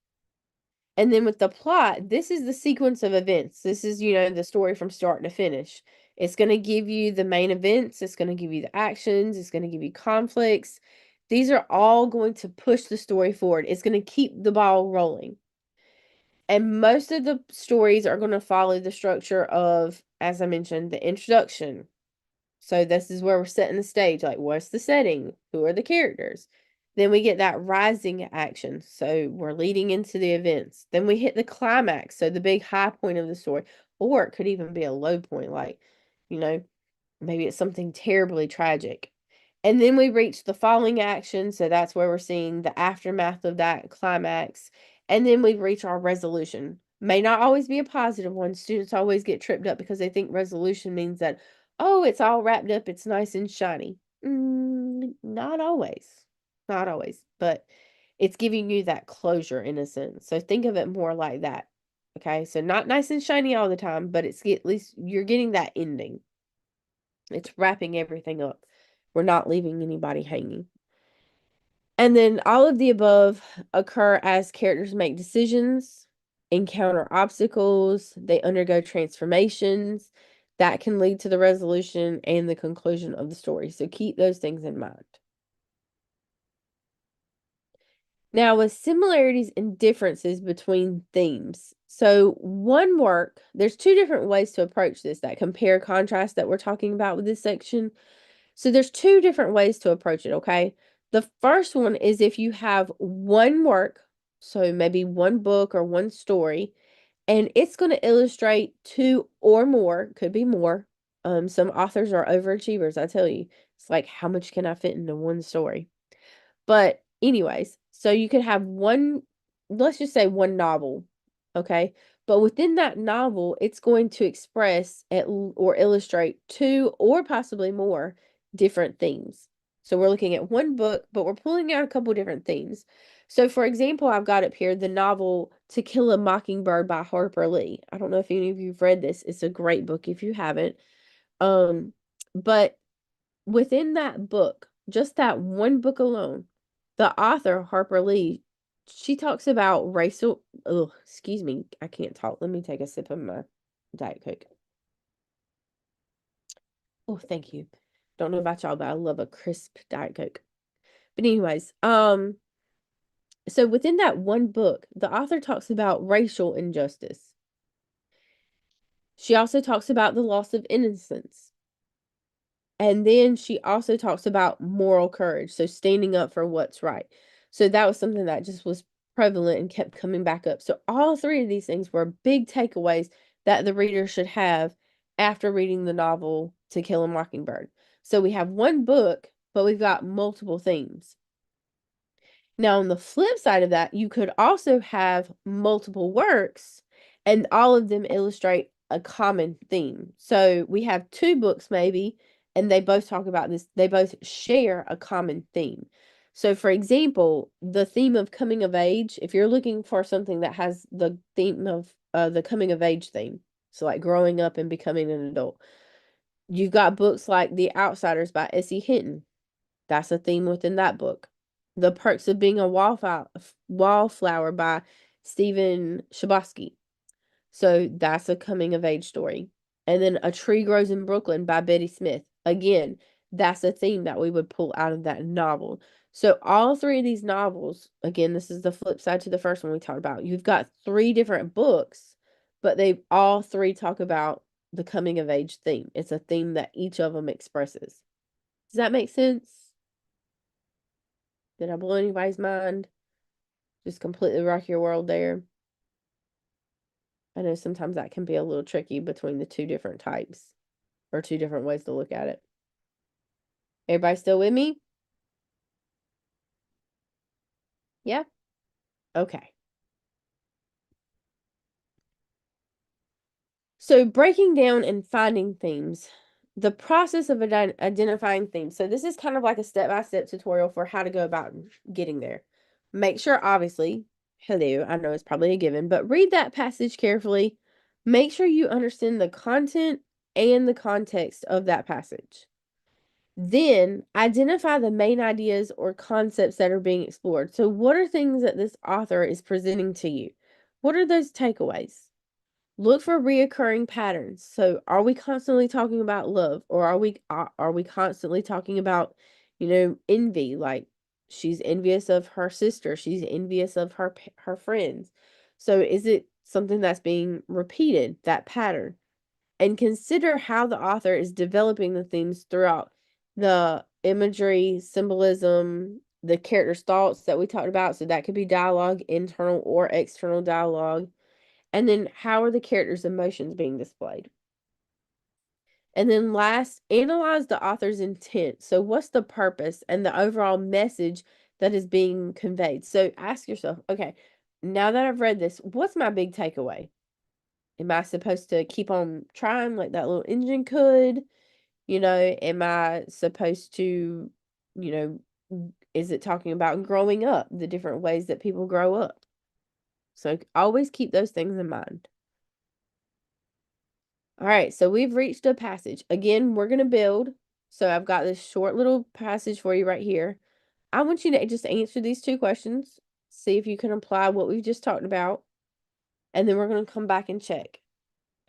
And then with the plot, this is the sequence of events. This is, the story from start to finish. It's going to give you the main events, it's going to give you the actions, it's going to give you conflicts. These are all going to push the story forward. It's going to keep the ball rolling. And most of the stories are going to follow the structure of, as I mentioned, the introduction. So this is where we're setting the stage. Like, what's the setting? Who are the characters? Then we get that rising action. So we're leading into the events. Then we hit the climax. So the big high point of the story. Or it could even be a low point. Like, you know, maybe it's something terribly tragic. And then we reach the falling action. So that's where we're seeing the aftermath of that climax. And then we reach our resolution. May not always be a positive one. Students always get tripped up because they think resolution means that, oh, it's all wrapped up, it's nice and shiny. Not always. Not always. But it's giving you that closure in a sense. So think of it more like that. Okay. So not nice and shiny all the time, but it's at least you're getting that ending. It's wrapping everything up. We're not leaving anybody hanging. And then all of the above occur as characters make decisions, encounter obstacles, they undergo transformations that can lead to the resolution and the conclusion of the story. So keep those things in mind. Now, with similarities and differences between themes. So, one work, there's two different ways to approach this, that compare contrast that we're talking about with this section. So there's two different ways to approach it, okay? The first one is if you have one work, so maybe one book or one story, and it's going to illustrate two or more, could be more. Some authors are overachievers, I tell you. It's like, how much can I fit into one story? But anyways, so you could have one, let's just say one novel, okay? But within that novel, it's going to express or illustrate two or possibly more different themes. So we're looking at one book, but we're pulling out a couple different themes. So for example, I've got up here the novel To Kill a Mockingbird by Harper Lee. I don't know if any of you've read this. It's a great book if you haven't. But within that book, just that one book alone, the author, Harper Lee, she talks about racial, oh, excuse me, I can't talk. Let me take a sip of my Diet Coke. Oh, thank you. Don't know about y'all, but I love a crisp Diet Coke. But anyways, so within that one book, the author talks about racial injustice. She also talks about the loss of innocence. And then she also talks about moral courage, so standing up for what's right. So that was something that just was prevalent and kept coming back up. So all three of these things were big takeaways that the reader should have after reading the novel To Kill a Mockingbird. So we have one book, but we've got multiple themes. Now, on the flip side of that, you could also have multiple works and all of them illustrate a common theme. So we have two books, maybe, and they both talk about this, they both share a common theme. So, for example, the theme of coming of age, if you're looking for something that has the theme of the coming of age theme, so like growing up and becoming an adult, you've got books like The Outsiders by S.E. Hinton. That's a theme within that book. The Perks of Being a Wallflower by Stephen Chbosky. So that's a coming of age story. And then A Tree Grows in Brooklyn by Betty Smith. Again, that's a theme that we would pull out of that novel. So all three of these novels, again, this is the flip side to the first one we talked about. You've got three different books, but they all three talk about the coming of age theme. It's a theme that each of them expresses. Does that make sense? Did I blow anybody's mind? Just completely rock your world there? I know sometimes that can be a little tricky between the two different types or two different ways to look at it. Everybody still with me? Yeah? Okay. So breaking down and finding themes, the process of identifying themes. So this is kind of like a step-by-step tutorial for how to go about getting there. Make sure, obviously, hello, I know it's probably a given, but read that passage carefully. Make sure you understand the content and the context of that passage. Then identify the main ideas or concepts that are being explored. So what are things that this author is presenting to you? What are those takeaways? Look for reoccurring patterns. So are we constantly talking about love, or are we constantly talking about, envy, like she's envious of her sister, she's envious of her friends. So is it something that's being repeated, that pattern? And consider how the author is developing the themes throughout the imagery, symbolism, the character's thoughts that we talked about. So that could be dialogue, internal or external dialogue. And then how are the characters' emotions being displayed? And then last, analyze the author's intent. So, what's the purpose and the overall message that is being conveyed? So, ask yourself, okay, now that I've read this, what's my big takeaway? Am I supposed to keep on trying like that little engine could? Am I supposed to, is it talking about growing up, the different ways that people grow up? So, always keep those things in mind. All right, so we've reached a passage. Again, we're going to build. So I've got this short little passage for you right here. I want you to just answer these two questions, see if you can apply what we've just talked about, and then we're going to come back and check.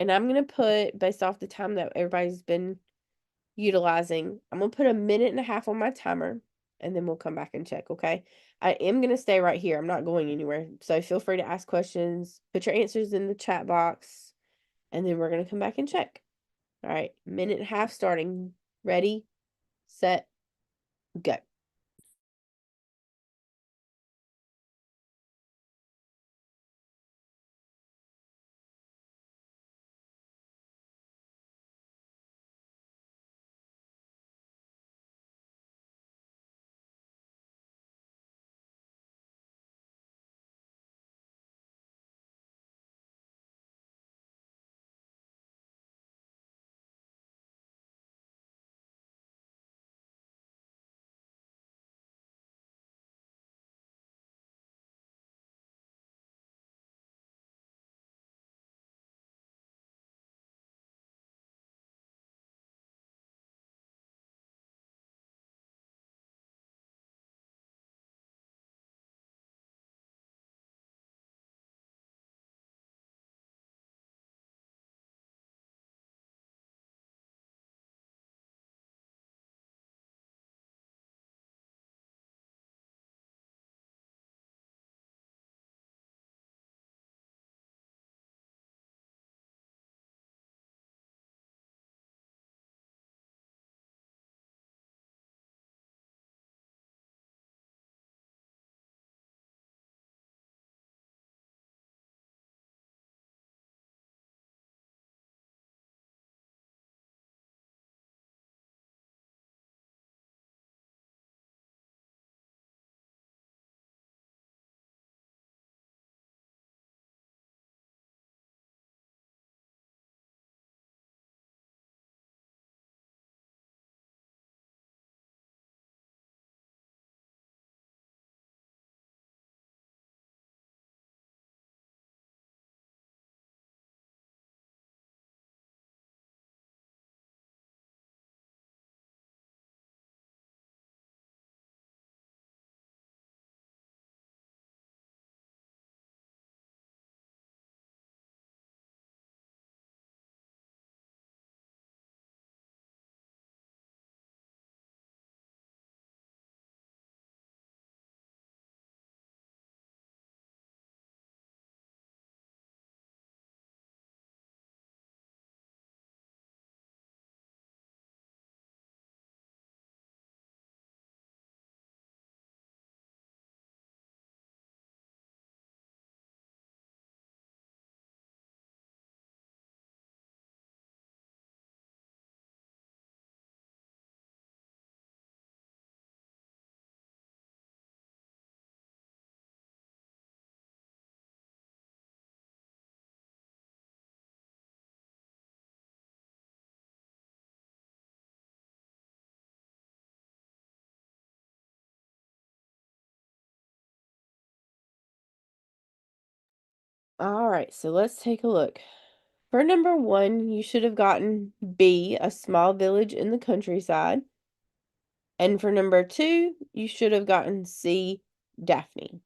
And I'm going to put, based off the time that everybody's been utilizing, I'm going to put 1.5 minutes on my timer, and then we'll come back and check, okay? I am going to stay right here. I'm not going anywhere. So feel free to ask questions, put your answers in the chat box, and then we're going to come back and check. All right, 1.5 minutes starting. Ready, set, go. All right, so let's take a look. For number 1, you should have gotten B, a small village in the countryside. And for number 2, you should have gotten C, Daphne.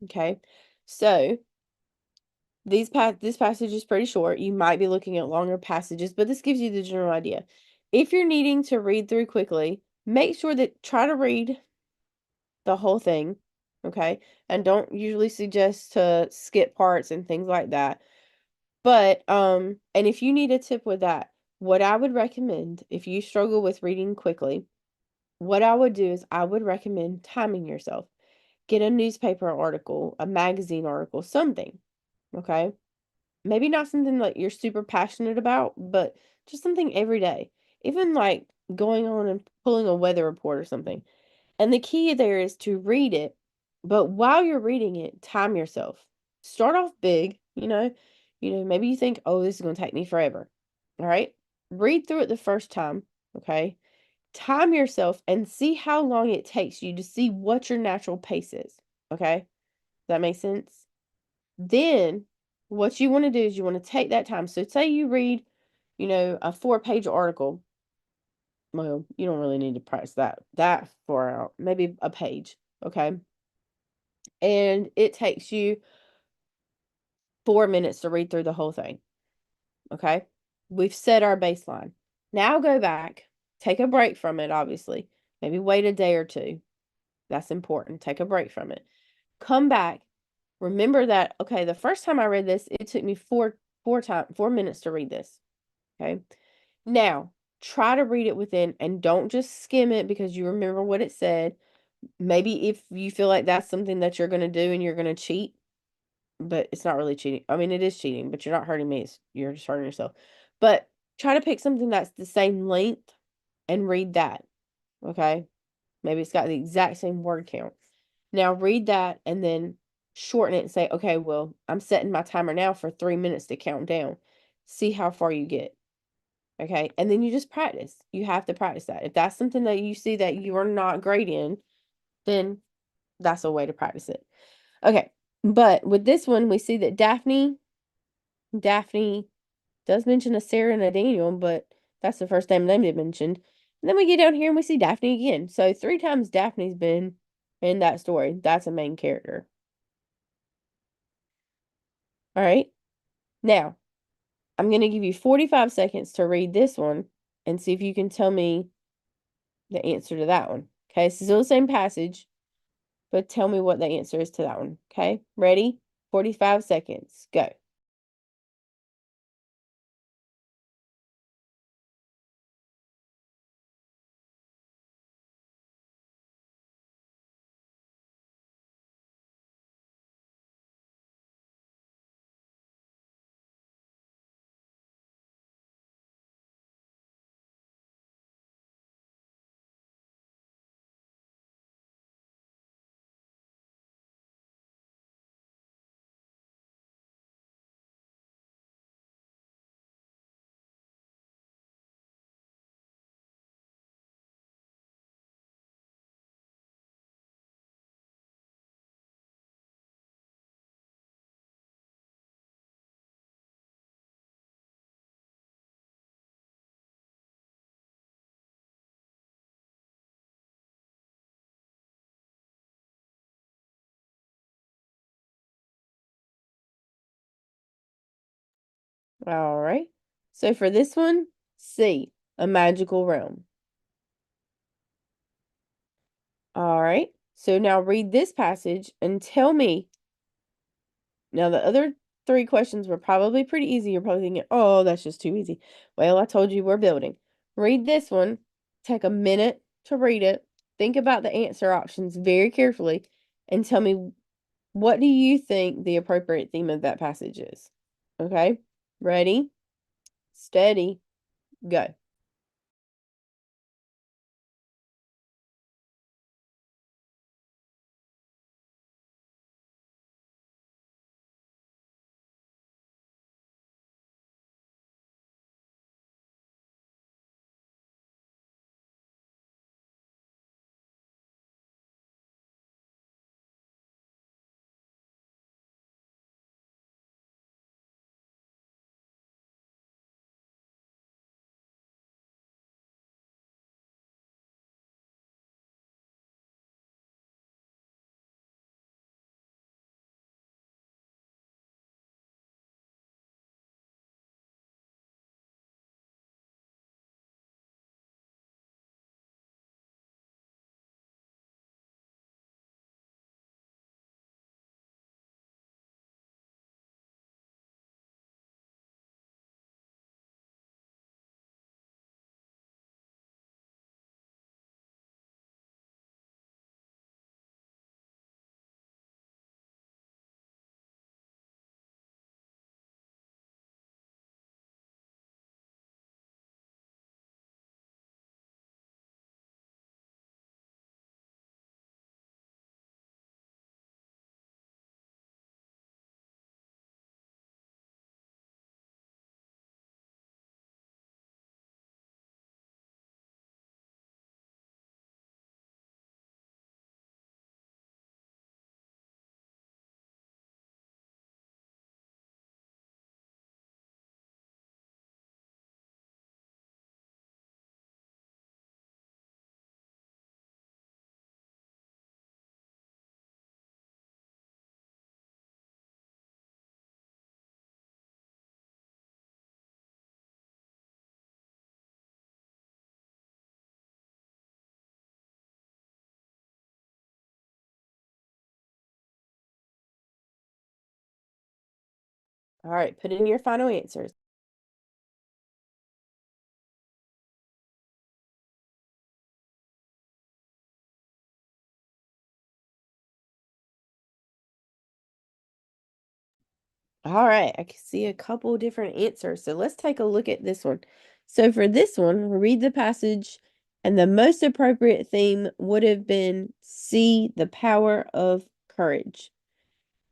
Okay, so this passage is pretty short. You might be looking at longer passages, but this gives you the general idea. If you're needing to read through quickly, make sure that try to read the whole thing, okay? And don't usually suggest to skip parts and things like that. But and if you need a tip with that, what I would recommend if you struggle with reading quickly, what I would do is I would recommend timing yourself. Get a newspaper article, a magazine article, something, okay? Maybe not something that you're super passionate about, but Just something every day. Even like going on and pulling a weather report or something. And the key there is to read it, but while you're reading it, time yourself. Start off big, maybe you think, oh, this is going to take me forever. All right. Read through it the first time. Okay. Time yourself and see how long it takes you to see what your natural pace is. Okay. Does that make sense? Then what you want to do is you want to take that time. So say you read, a 4-page article. Well, you don't really need to practice that far out. Maybe a page. Okay. And it takes you 4 minutes to read through the whole thing. Okay. We've set our baseline. Now go back, take a break from it, obviously. Maybe wait a day or two. That's important. Take a break from it. Come back. Remember that, okay, the first time I read this, it took me 4 minutes to read this. Okay. Now, try to read it within and don't just skim it because you remember what it said. Maybe if you feel like that's something that you're going to do and you're going to cheat, but it's not really cheating. I mean, it is cheating, but you're not hurting me. You're just hurting yourself. But try to pick something that's the same length and read that. Okay. Maybe it's got the exact same word count. Now read that and then shorten it and say, okay, well, I'm setting my timer now for 3 minutes to count down. See how far you get. Okay. And then you just practice. You have to practice that. If that's something that you see that you are not great in, then that's a way to practice it. Okay. But with this one, we see that Daphne does mention a Sarah and a Daniel, but that's the first name they mentioned. And then we get down here and we see Daphne again. So 3 times Daphne's been in that story. That's a main character. All right. Now, I'm going to give you 45 seconds to read this one and see if you can tell me the answer to that one. Okay. It's still the same passage, but tell me what the answer is to that one. Okay. Ready? 45 seconds. Go. All right. So for this one, C, a magical realm. All right. So now read this passage and tell me. Now, the other 3 questions were probably pretty easy. You're probably thinking, oh, that's just too easy. Well, I told you we're building. Read this one. Take a minute to read it. Think about the answer options very carefully and tell me, what do you think the appropriate theme of that passage is? Okay. Ready, steady, go. All right, put in your final answers. All right, I can see a couple different answers. So let's take a look at this one. So for this one, read the passage, and the most appropriate theme would have been see the power of courage.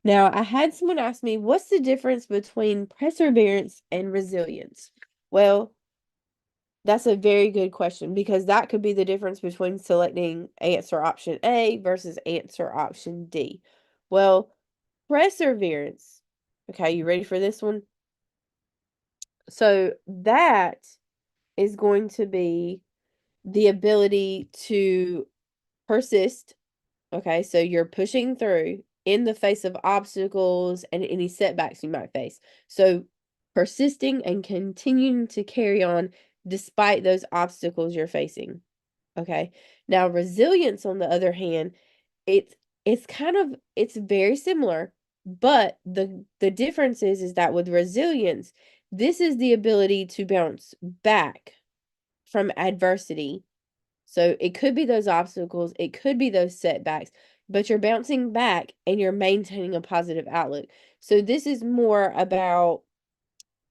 Now, I had someone ask me, what's the difference between perseverance and resilience? Well, that's a very good question because that could be the difference between selecting answer option A versus answer option D. Well, perseverance. Okay, you ready for this one? So that is going to be the ability to persist. Okay, so you're pushing through in the face of obstacles and any setbacks you might face. So persisting and continuing to carry on despite those obstacles you're facing. Okay. Now resilience on the other hand, it's it's very similar, but the difference is that with resilience, this is the ability to bounce back from adversity. So it could be those obstacles, it could be those setbacks, but you're bouncing back and you're maintaining a positive outlook. So this is more about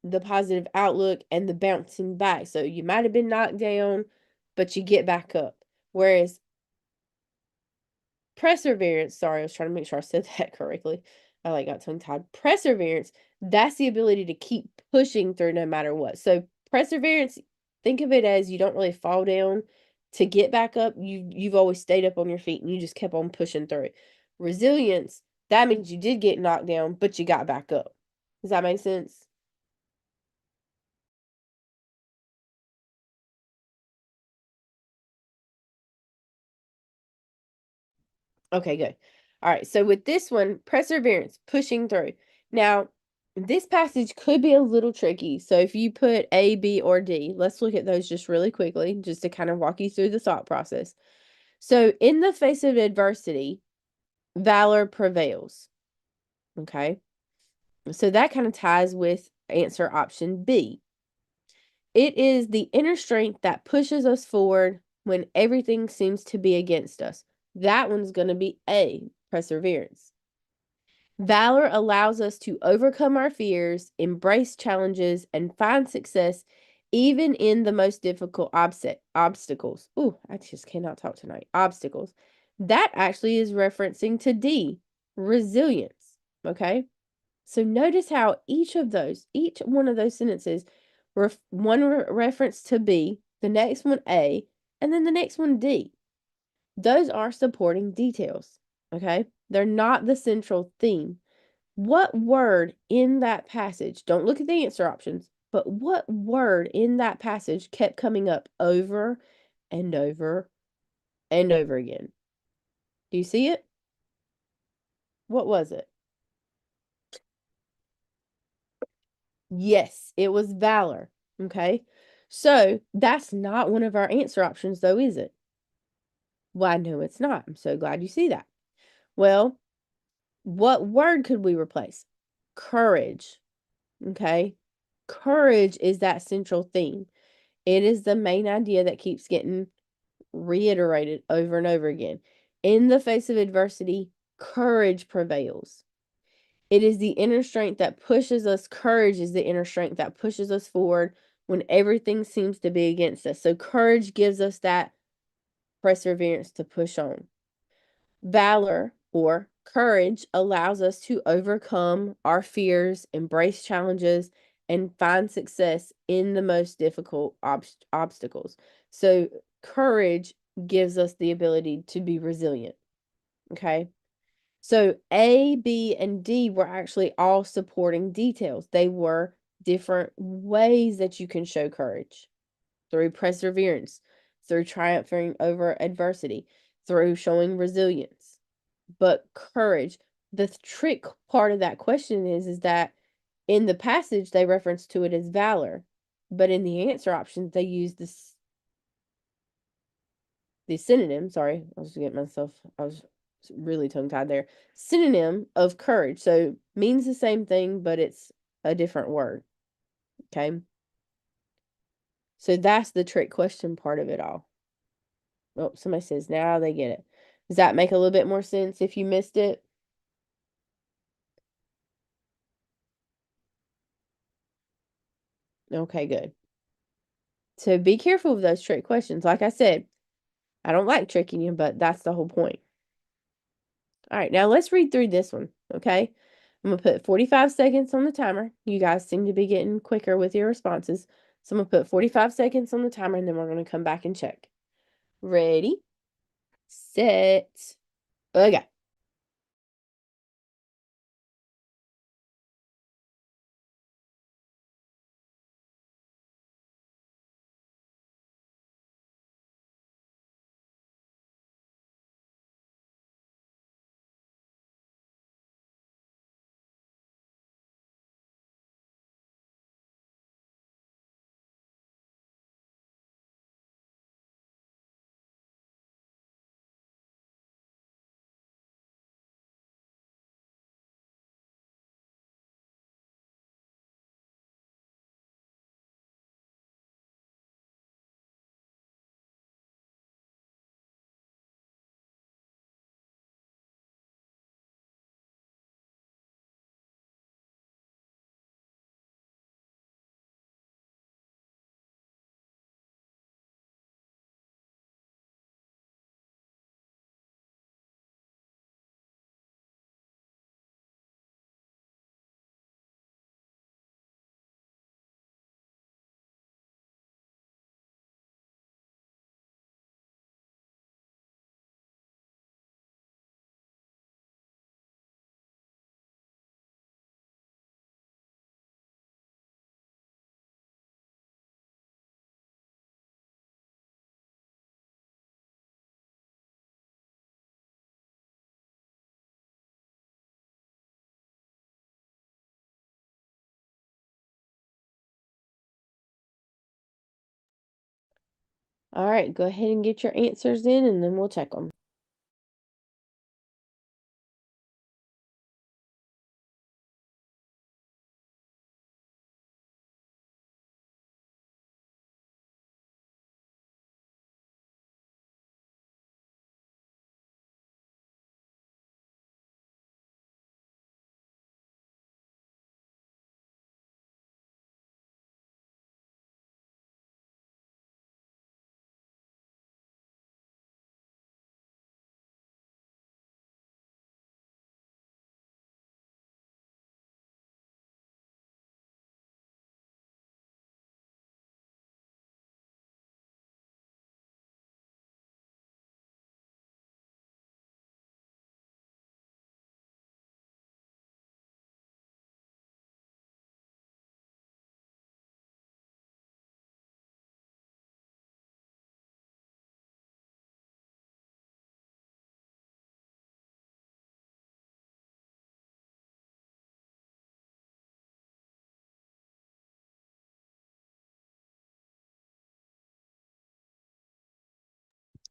the positive outlook and the bouncing back. So you might have been knocked down, but you get back up. Whereas perseverance, sorry, I was trying to make sure I said that correctly. I got tongue tied. Perseverance, that's the ability to keep pushing through no matter what. So perseverance, think of it as you don't really fall down to get back up. You've always stayed up on your feet and you just kept on pushing through. Resilience, that means you did get knocked down, but you got back up. Does that make sense? Okay, good. All right, so with this one, perseverance, pushing through. Now, this passage could be a little tricky. So if you put A, B, or D, let's look at those just really quickly, just to kind of walk you through the thought process. So in the face of adversity, valor prevails. Okay. So that kind of ties with answer option B. It is the inner strength that pushes us forward when everything seems to be against us. That one's going to be A, perseverance. Valor allows us to overcome our fears, embrace challenges, and find success even in the most difficult obstacles. Ooh, I just cannot talk tonight. Obstacles. That actually is referencing to D, resilience. Okay. So notice how each one of those sentences, one reference to B, the next one A, and then the next one D. Those are supporting details. Okay. They're not the central theme. What word in that passage, don't look at the answer options, but what word in that passage kept coming up over and over and over again? Do you see it? What was it? Yes, it was valor. Okay. So that's not one of our answer options, though, is it? Well, no, it's not. I'm so glad you see that. Well, what word could we replace? Courage. Okay. Courage is that central theme. It is the main idea that keeps getting reiterated over and over again. In the face of adversity, courage prevails. It is the inner strength that pushes us. Courage is the inner strength that pushes us forward when everything seems to be against us. So, courage gives us that perseverance to push on. Valor or courage allows us to overcome our fears, embrace challenges, and find success in the most difficult obstacles. So, courage gives us the ability to be resilient. Okay. So, A, B, and D were actually all supporting details. They were different ways that you can show courage through perseverance, through triumphing over adversity, through showing resilience. But courage, the trick part of that question is that in the passage they reference to it as valor, but in the answer options they use the synonym. Sorry, I was really tongue tied there. Synonym of courage. So means the same thing, but it's a different word. Okay. So that's the trick question part of it all. Oh, somebody says now they get it. Does that make a little bit more sense if you missed it? Okay, good. So be careful of those trick questions. Like I said, I don't like tricking you, but that's the whole point. All right, now let's read through this one, okay? I'm going to put 45 seconds on the timer. You guys seem to be getting quicker with your responses. So I'm going to put 45 seconds on the timer, and then we're going to come back and check. Ready, set, okay. All right, go ahead and get your answers in, and then we'll check them.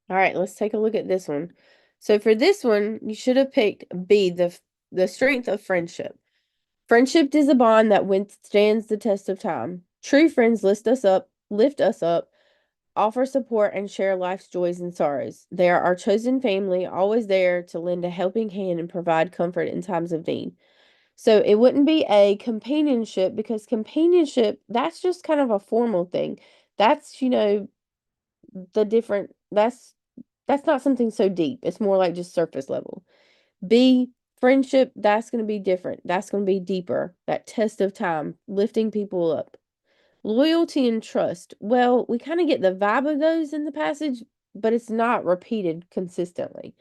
All right, let's take a look at this one. So for this one, you should have picked B, the strength of friendship. Friendship is a bond that withstands the test of time. True friends lift us up, offer support, and share life's joys and sorrows. They are our chosen family, always there to lend a helping hand and provide comfort in times of need. So it wouldn't be a companionship because companionship, that's just kind of a formal thing. That's, the different that's not something so deep. It's more like just surface level. B, friendship, that's going to be different. That's going to be deeper. That test of time, lifting people up. Loyalty and trust. Well, we kind of get the vibe of those in the passage, but it's not repeated consistently.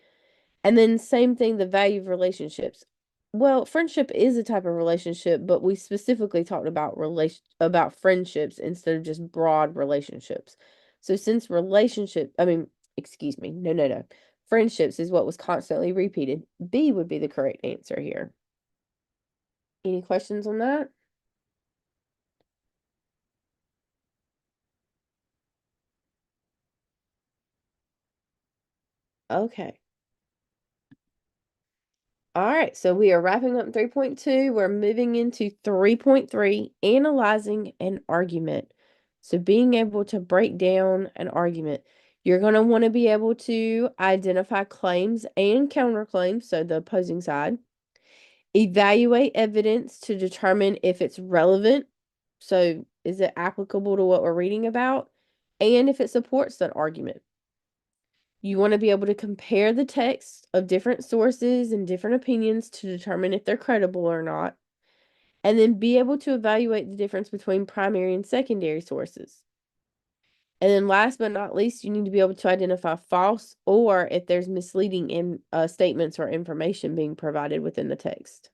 And then same thing, the value of relationships. Well, friendship is a type of relationship, but we specifically talked about friendships instead of just broad relationships. So since excuse me, no. Friendships is what was constantly repeated. B would be the correct answer here. Any questions on that? Okay. All right, so we are wrapping up 3.2. We're moving into 3.3, analyzing an argument. So being able to break down an argument. You're going to want to be able to identify claims and counterclaims, so the opposing side. Evaluate evidence to determine if it's relevant. So is it applicable to what we're reading about? And if it supports that argument. You want to be able to compare the text of different sources and different opinions to determine if they're credible or not, and then be able to evaluate the difference between primary and secondary sources. And then last but not least, you need to be able to identify false or if there's misleading statements or information being provided within the text.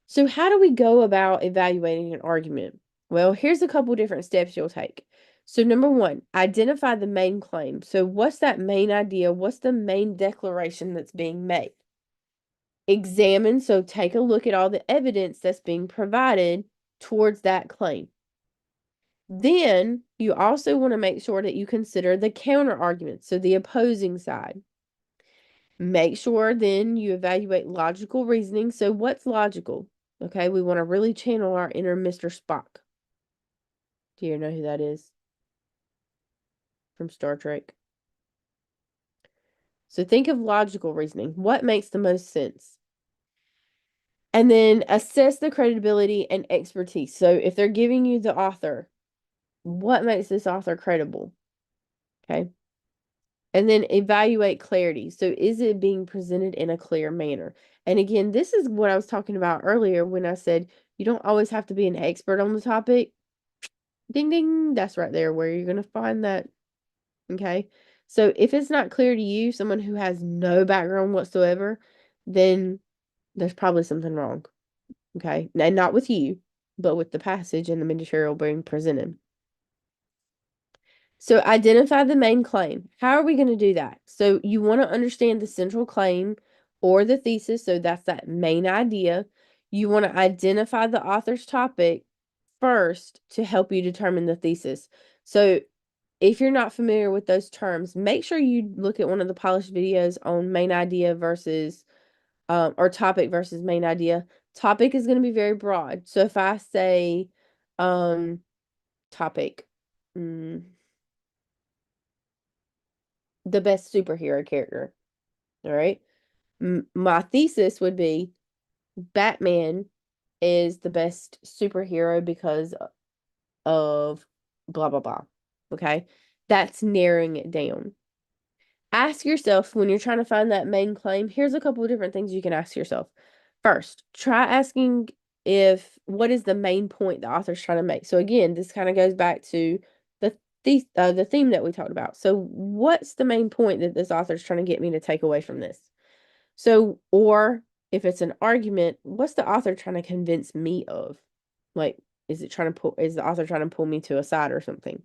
So how do we go about evaluating an argument? Well, here's a couple different steps you'll take. So number one, identify the main claim. So what's that main idea? What's the main declaration that's being made? Examine, so take a look at all the evidence that's being provided towards that claim. Then you also want to make sure that you consider the counter argument, so the opposing side. Make sure then you evaluate logical reasoning. So what's logical? Okay, we want to really channel our inner Mr. Spock. Do you know who that is? From Star Trek. So think of logical reasoning. What makes the most sense? And then assess the credibility and expertise. So if they're giving you the author, what makes this author credible? Okay. And then evaluate clarity. So is it being presented in a clear manner? And again, this is what I was talking about earlier when I said you don't always have to be an expert on the topic. Ding, ding. That's right there where you're going to find that. Okay. So if it's not clear to you, someone who has no background whatsoever, then there's probably something wrong. Okay. And not with you, but with the passage and the material being presented. So identify the main claim. How are we going to do that? So you want to understand the central claim or the thesis. So that's that main idea. You want to identify the author's topic first to help you determine the thesis. So if you're not familiar with those terms, make sure you look at one of the polished videos on main idea versus or topic versus main idea. Topic is going to be very broad. So if I say topic, the best superhero character. All right. My thesis would be Batman is the best superhero because of blah, blah, blah. Okay. That's narrowing it down. Ask yourself when you're trying to find that main claim, here's a couple of different things you can ask yourself. First, try asking what is the main point the author's trying to make. So again, this kind of goes back to the theme that we talked about. So what's the main point that this author's trying to get me to take away from this? So, or if it's an argument, what's the author trying to convince me of? Like, is the author trying to pull me to a side or something?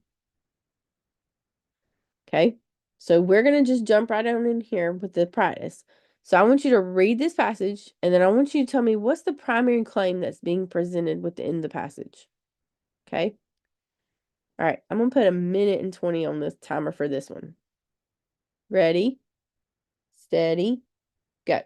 Okay. So we're going to just jump right on in here with the practice. So I want you to read this passage, and then I want you to tell me what's the primary claim that's being presented within the passage. Okay. All right. I'm going to put 1:20 on the timer for this one. Ready, steady, go.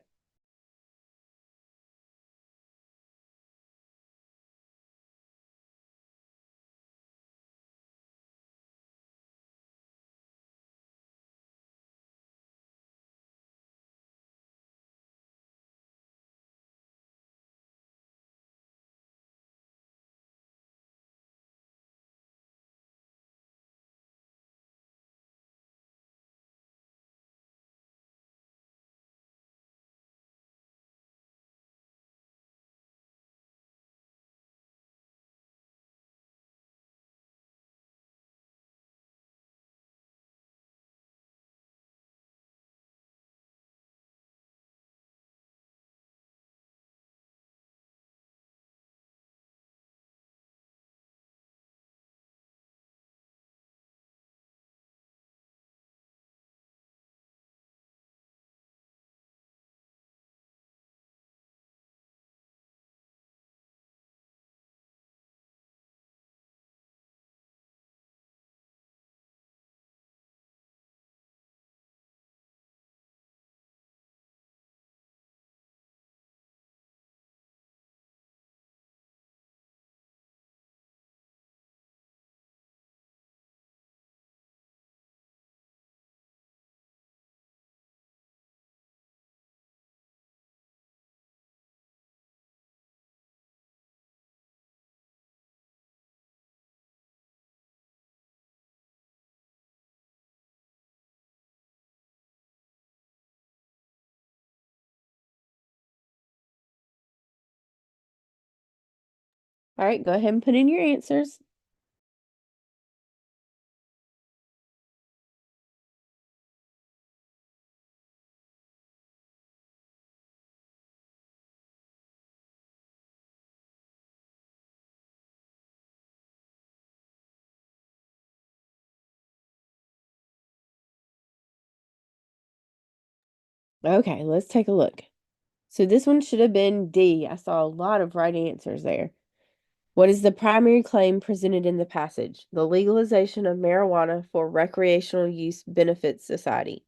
All right, go ahead and put in your answers. Okay, let's take a look. So this one should have been D. I saw a lot of right answers there. What is the primary claim presented in the passage? The legalization of marijuana for recreational use benefits society.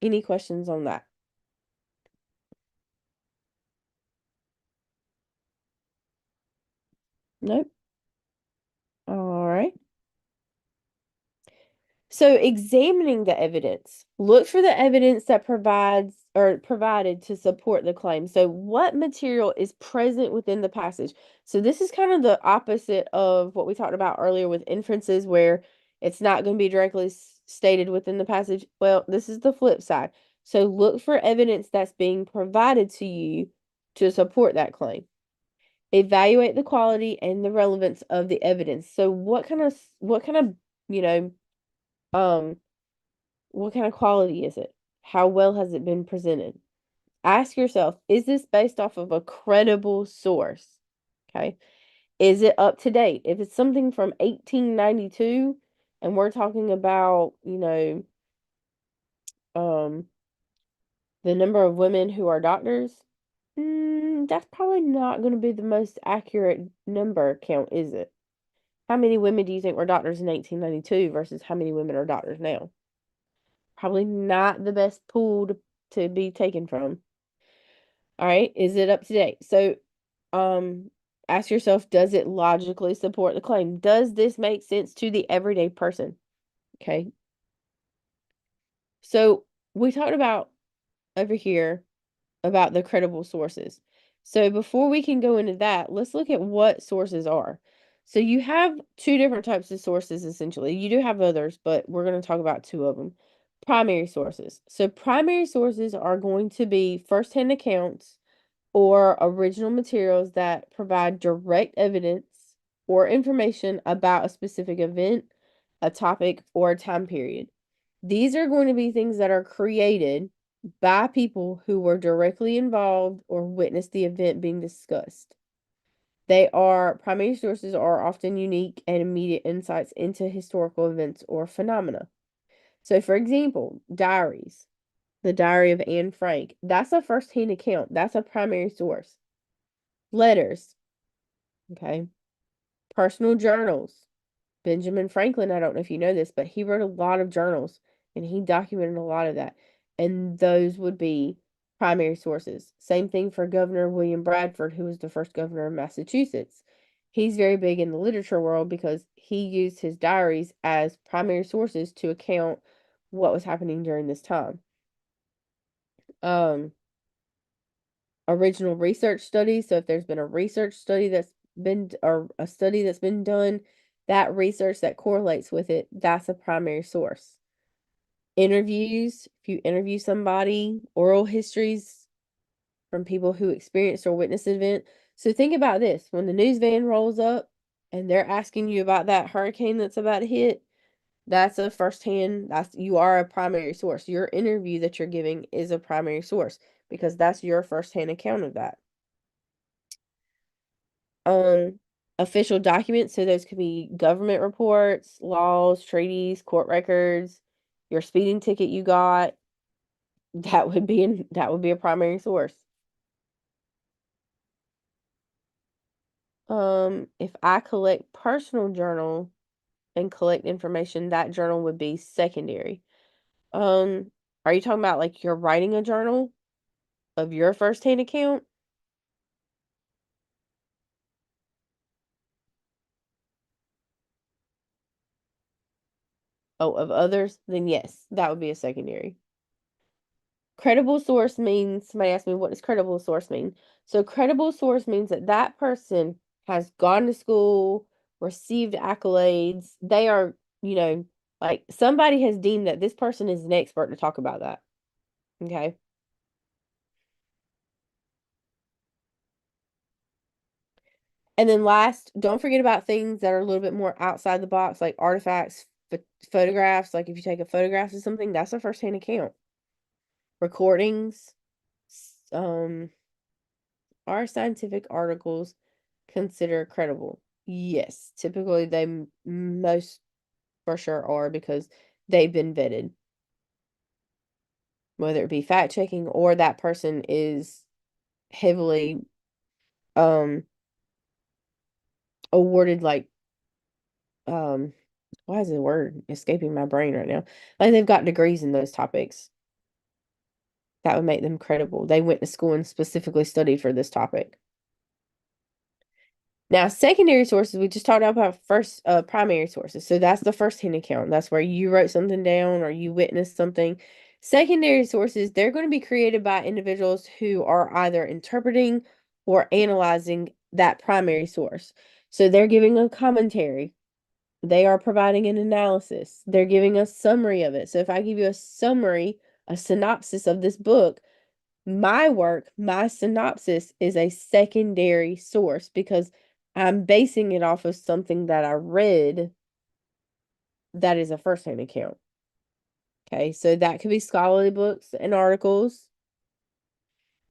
Any questions on that? Nope. All right. So examining the evidence, look for the evidence that provides or provided to support the claim. So what material is present within the passage? So this is kind of the opposite of what we talked about earlier with inferences, where it's not going to be directly stated within the passage. Well, this is the flip side. So look for evidence that's being provided to you to support that claim. Evaluate the quality and the relevance of the evidence. So what kind of, you know, um what kind of quality is it? How well has it been presented? Ask yourself, is this based off of a credible source? Okay. Is it up to date? If it's something from 1892 and we're talking about, um, the number of women who are doctors, that's probably not going to be the most accurate number count, is it? How many women do you think were doctors in 1892 versus how many women are doctors now? Probably not the best pool to be taken from. All right, is it up to date? So, um, ask yourself, does it logically support the claim? Does this make sense to the everyday person? Okay. So, we talked about over here about the credible sources. So, before we can go into that, let's look at what sources are. So, you have two different types of sources essentially. You do have others, but we're going to talk about two of them. Primary sources. So, primary sources are going to be firsthand accounts or original materials that provide direct evidence or information about a specific event, a topic, or a time period. These are going to be things that are created by people who were directly involved or witnessed the event being discussed. Primary sources are often unique and immediate insights into historical events or phenomena. So, for example, diaries, the diary of Anne Frank, that's a first-hand account. That's a primary source. Letters, okay? Personal journals. Benjamin Franklin, I don't know if you know this, but he wrote a lot of journals and he documented a lot of that. And those would be primary sources. Same thing for Governor William Bradford, who was the first governor of Massachusetts. He's very big in the literature world because he used his diaries as primary sources to account what was happening during this time. Um, Original research studies. So if there's been a research study or a study that's been done, that research that correlates with it, that's a primary source. Interviews, if you interview somebody, oral histories from people who experienced or witnessed an event. So think about this, when the news van rolls up and they're asking you about that hurricane that's about to hit, that's a firsthand, you are a primary source. Your interview that you're giving is a primary source because that's your firsthand account of that. um Official documents, so those could be government reports, laws, treaties, court records, your speeding ticket you got, that would be a primary source. If I collect personal journal and collect information, that journal would be secondary. Are you talking about like you're writing a journal of your first-hand account? Oh, of others? Then yes, that would be a secondary. Credible source means, somebody asked me, what does credible source mean? So credible source means that that person has gone to school, received accolades. They are, like somebody has deemed that this person is an expert to talk about that. Okay. And then last, don't forget about things that are a little bit more outside the box, like artifacts, photographs. Like if you take a photograph of something, that's a first-hand account. Recordings, um, are scientific articles considered credible? Yes, typically they most for sure are because they've been vetted, whether it be fact checking or that person is heavily awarded like why is the word escaping my brain right now? Like they've got degrees in those topics. That would make them credible. They went to school and specifically studied for this topic. Now, secondary sources, we just talked about first primary sources. So that's the first-hand account. That's where you wrote something down or you witnessed something. Secondary sources, they're going to be created by individuals who are either interpreting or analyzing that primary source. So they're giving a commentary. They are providing an analysis. They're giving a summary of it. So if I give you a summary, a synopsis of this book, my work, my synopsis is a secondary source because I'm basing it off of something that I read that is a first-hand account. Okay, so that could be scholarly books and articles,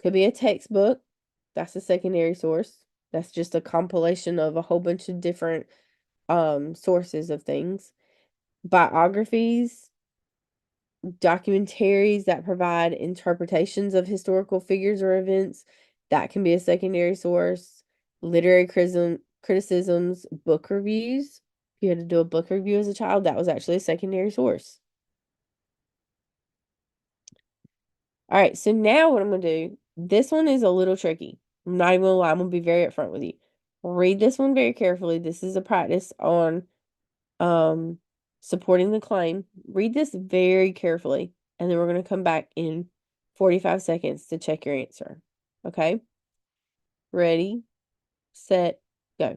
could be a textbook. That's a secondary source. That's just a compilation of a whole bunch of different sources of things. Biographies, documentaries that provide interpretations of historical figures or events, that can be a secondary source. Literary criticisms, book reviews. If you had to do a book review as a child, that was actually a secondary source. All right, so now what I'm going to do, this one is a little tricky. I'm not even going to lie, I'm going to be very upfront with you. Read this one very carefully. This is a practice on supporting the claim. Read this very carefully, and then we're going to come back in 45 seconds to check your answer. Okay? Ready, set, go.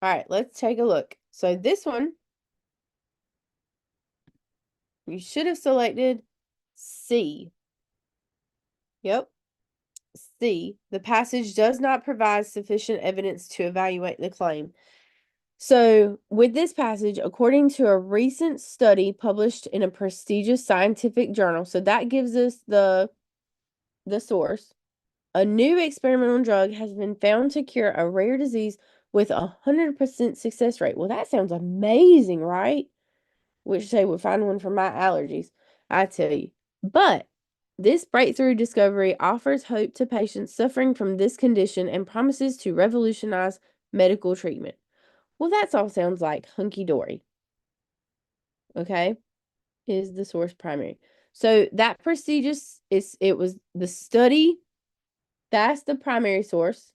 All right, let's take a look. So this one, you should have selected C. Yep, C. The passage does not provide sufficient evidence to evaluate the claim. So, with this passage, according to a recent study published in a prestigious scientific journal, so that gives us the source. A new experimental drug has been found to cure a rare disease with 100% success rate. Well, that sounds amazing, right? Wish they would find one for my allergies, I tell you. But this breakthrough discovery offers hope to patients suffering from this condition and promises to revolutionize medical treatment. Well, that's all sounds like hunky dory. Okay, is the source primary? So that prestigious it was the study. That's the primary source.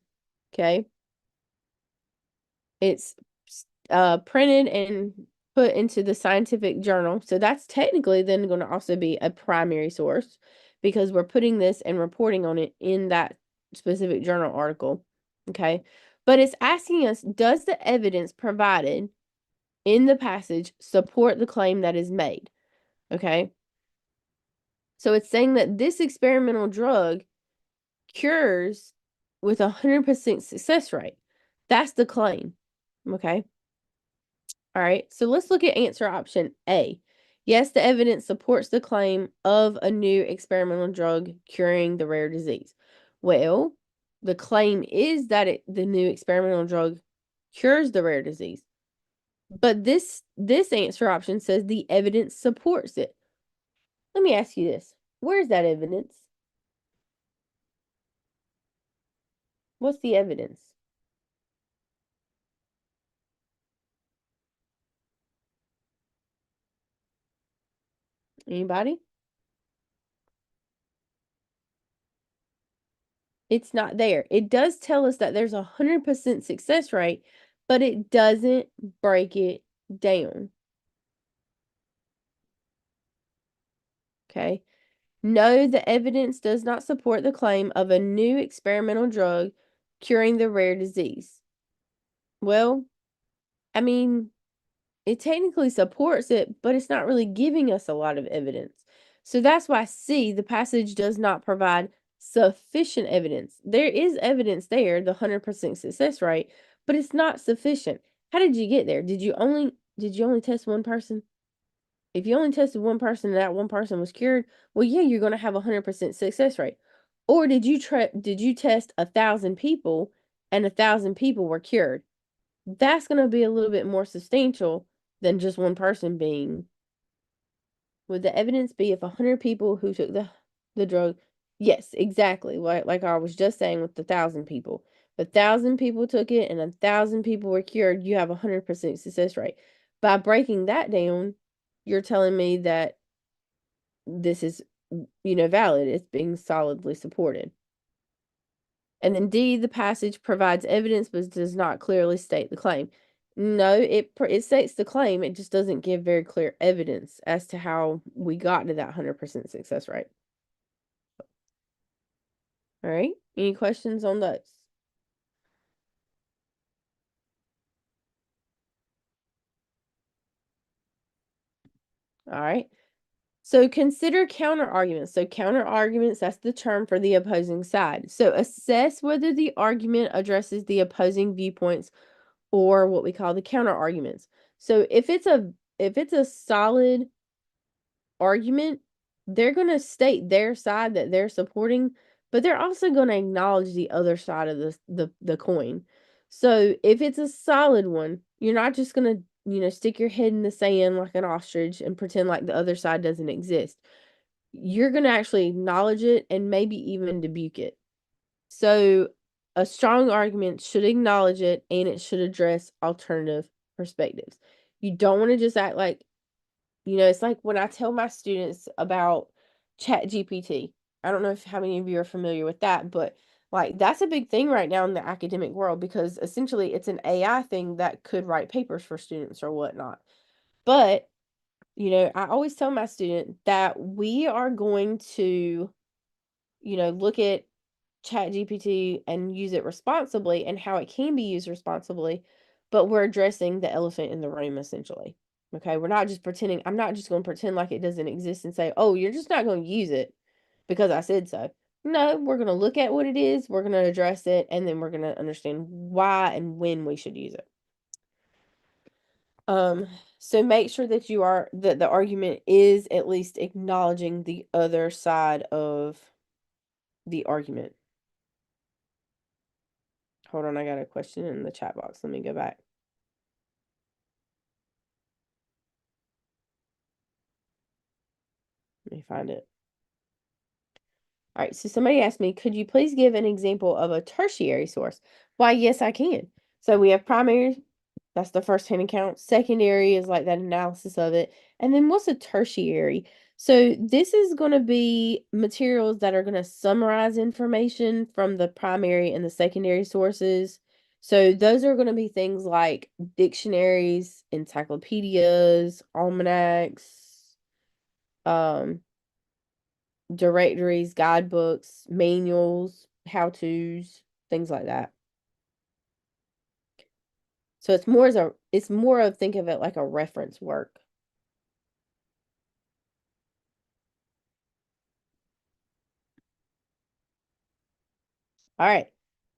Okay, it's printed and put into the scientific journal. So that's technically then going to also be a primary source because we're putting this and reporting on it in that specific journal article. Okay. But it's asking us, does the evidence provided in the passage support the claim that is made? Okay. So it's saying that this experimental drug cures with 100% success rate. That's the claim. Okay. All right. So let's look at answer option A. Yes, the evidence supports the claim of a new experimental drug curing the rare disease. Well, the claim is that the new experimental drug cures the rare disease. But this answer option says the evidence supports it. Let me ask you this. Where's that evidence? What's the evidence? Anybody? It's not there. It does tell us that there's 100% success rate, but it doesn't break it down. Okay. No, the evidence does not support the claim of a new experimental drug curing the rare disease. Well, I mean, it technically supports it, but it's not really giving us a lot of evidence. So that's why C, the passage does not provide sufficient evidence. There is evidence there, the 100% success rate, but it's not sufficient. How did you get there? Did you only test one person? If you only tested one person and that one person was cured, well, yeah, you're going to have a 100% success rate. Or did you test 1,000 people and 1,000 people were cured? That's going to be a little bit more substantial than just one person being. Would the evidence be if 100 people who took the drug? Yes, exactly. Like I was just saying with the 1,000 people. If 1,000 people took it and 1,000 people were cured, you have a 100% success rate. By breaking that down, you're telling me that this is, valid. It's being solidly supported. And then D, the passage provides evidence but does not clearly state the claim. No, it states the claim. It just doesn't give very clear evidence as to how we got to that 100% success rate. All right. Any questions on those? All right. So consider counter arguments. So counter arguments, that's the term for the opposing side. So assess whether the argument addresses the opposing viewpoints or what we call the counter arguments. So if it's a solid argument, they're going to state their side that they're supporting, but they're also going to acknowledge the other side of the coin. So if it's a solid one, you're not just going to, stick your head in the sand like an ostrich and pretend like the other side doesn't exist. You're going to actually acknowledge it and maybe even debunk it. So a strong argument should acknowledge it and it should address alternative perspectives. You don't want to just act like, it's like when I tell my students about ChatGPT. I don't know how many of you are familiar with that, but like that's a big thing right now in the academic world because essentially it's an AI thing that could write papers for students or whatnot. But, I always tell my student that we are going to, look at ChatGPT and use it responsibly and how it can be used responsibly, but we're addressing the elephant in the room essentially. Okay, we're not just pretending. I'm not just going to pretend like it doesn't exist and say, "Oh, you're just not going to use it because I said so." No, we're going to look at what it is, we're going to address it, and then we're going to understand why and when we should use it. So make sure that that the argument is at least acknowledging the other side of the argument. Hold on, I got a question in the chat box. Let me go back. Let me find it. All right, so somebody asked me, could you please give an example of a tertiary source? Why, yes, I can. So we have primary, that's the first-hand account. Secondary is like that analysis of it. And then what's a tertiary? So this is going to be materials that are going to summarize information from the primary and the secondary sources So those are going to be things like dictionaries, encyclopedias, almanacs, um, directories, guidebooks, manuals, how-tos, things like that. So it's more of think of it like a reference work. All right.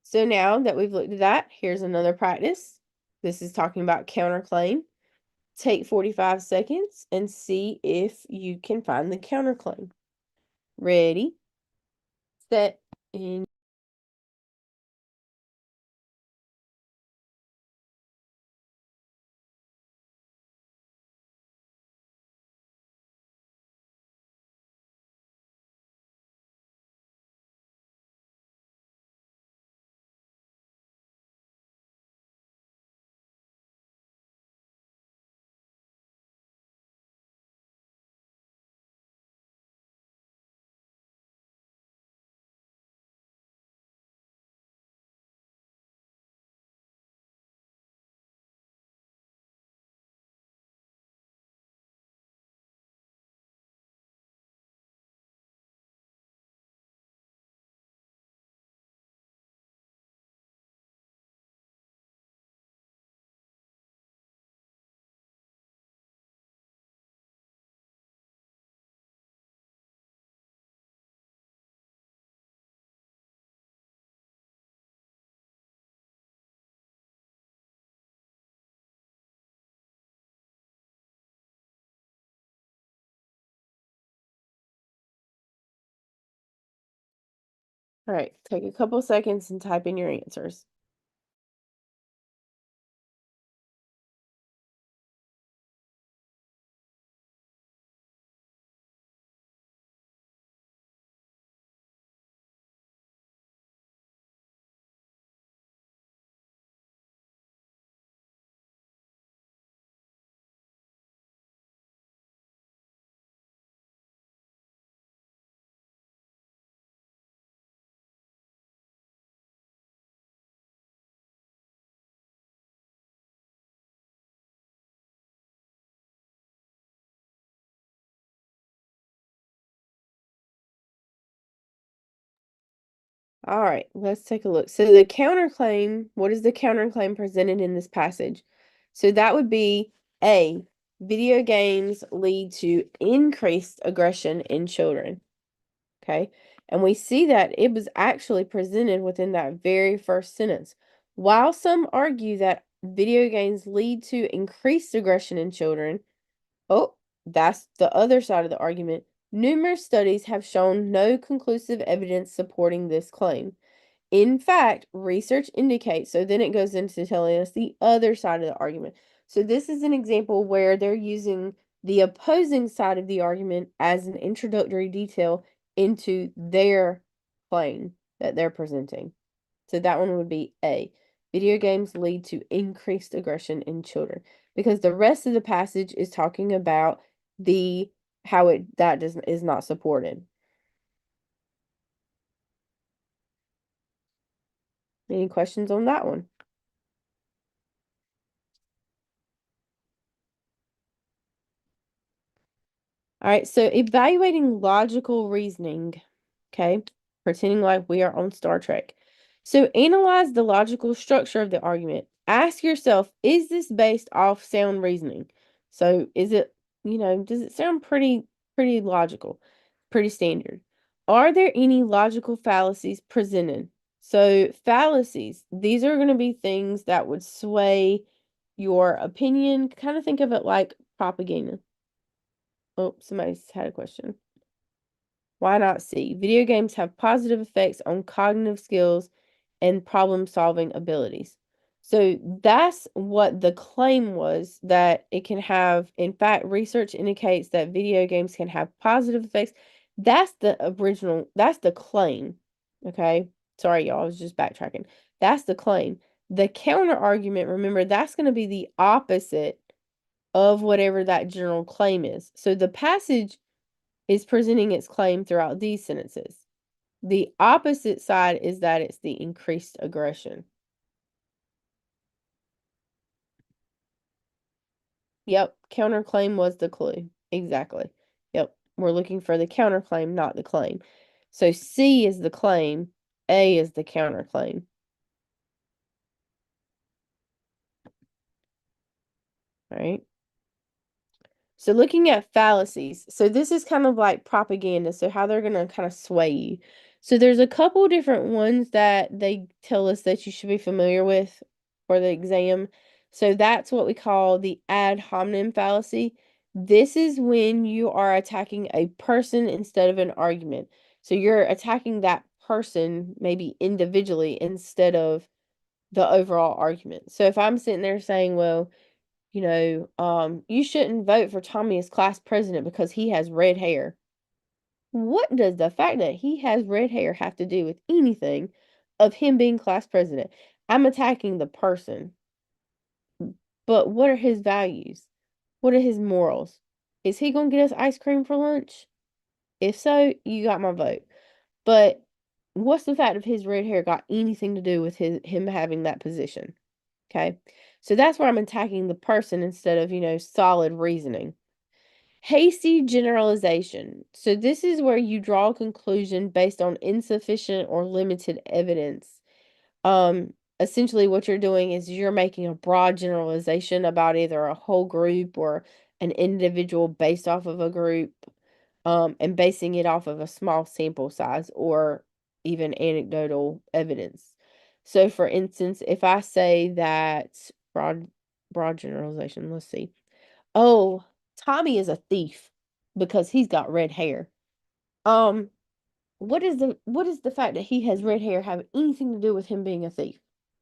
So now that we've looked at that, here's another practice. This is talking about counterclaim. Take 45 seconds and see if you can find the counterclaim. Ready, set, and all right, take a couple seconds and type in your answers. All right, let's take a look. So the counterclaim, what is the counterclaim presented in this passage? So that would be A, video games lead to increased aggression in children. Okay. And we see that it was actually presented within that very first sentence. While some argue that video games lead to increased aggression in children, oh, that's the other side of the argument. Numerous studies have shown no conclusive evidence supporting this claim. In fact, research indicates, so then it goes into telling us the other side of the argument. So this is an example where they're using the opposing side of the argument as an introductory detail into their claim that they're presenting. So that one would be A. Video games lead to increased aggression in children, because the rest of the passage is talking about the how it that is not supported. Any questions on that one? All right, so evaluating logical reasoning, okay? Pretending like we are on Star Trek. So analyze the logical structure of the argument. Ask yourself, is this based off sound reasoning? So is it, does it sound pretty logical, pretty standard? Are there any logical fallacies presented? So fallacies, these are going to be things that would sway your opinion. Kind of think of it like propaganda. Oh, somebody's had a question. Why not C? Video games have positive effects on cognitive skills and problem-solving abilities. So that's what the claim was, that it can have, in fact, research indicates that video games can have positive effects. That's the claim. Okay. Sorry, y'all, I was just backtracking. That's the claim. The counter argument, remember, that's going to be the opposite of whatever that general claim is. So the passage is presenting its claim throughout these sentences. The opposite side is that it's the increased aggression. Yep, counterclaim was the clue. Exactly. Yep, we're looking for the counterclaim, not the claim. So C is the claim, A is the counterclaim. All right. So looking at fallacies. So this is kind of like propaganda. So how they're going to kind of sway you. So there's a couple different ones that they tell us that you should be familiar with for the exam. So that's what we call the ad hominem fallacy. This is when you are attacking a person instead of an argument. So you're attacking that person maybe individually instead of the overall argument. So if I'm sitting there saying, well, you shouldn't vote for Tommy as class president because he has red hair. What does the fact that he has red hair have to do with anything of him being class president? I'm attacking the person, but what are his values? What are his morals? Is he going to get us ice cream for lunch? If so, you got my vote. But what's the fact of his red hair got anything to do with him having that position? Okay. So that's where I'm attacking the person instead of, solid reasoning. Hasty generalization. So this is where you draw a conclusion based on insufficient or limited evidence. Essentially what you're doing is you're making a broad generalization about either a whole group or an individual based off of a group, and basing it off of a small sample size or even anecdotal evidence. So for instance, if I say that broad generalization, let's see. Oh, Tommy is a thief because he's got red hair. Um, what is the fact that he has red hair have anything to do with him being a thief?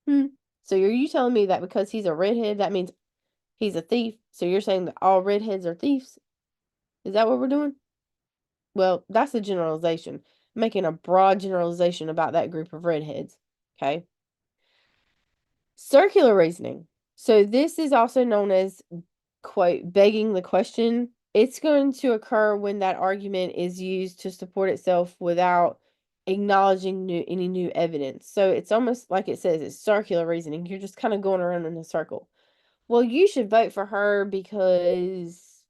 Hmm. So are you telling me that because he's a redhead, that means he's a thief? So you're saying that all redheads are thieves? Is that what we're doing? Well, that's a generalization. Making a broad generalization about that group of redheads. Okay. Circular reasoning. So this is also known as, quote, begging the question. It's going to occur when that argument is used to support itself without acknowledging any new evidence. So it's almost like it says it's circular reasoning. You're just kind of going around in a circle. Well, you should vote for her because,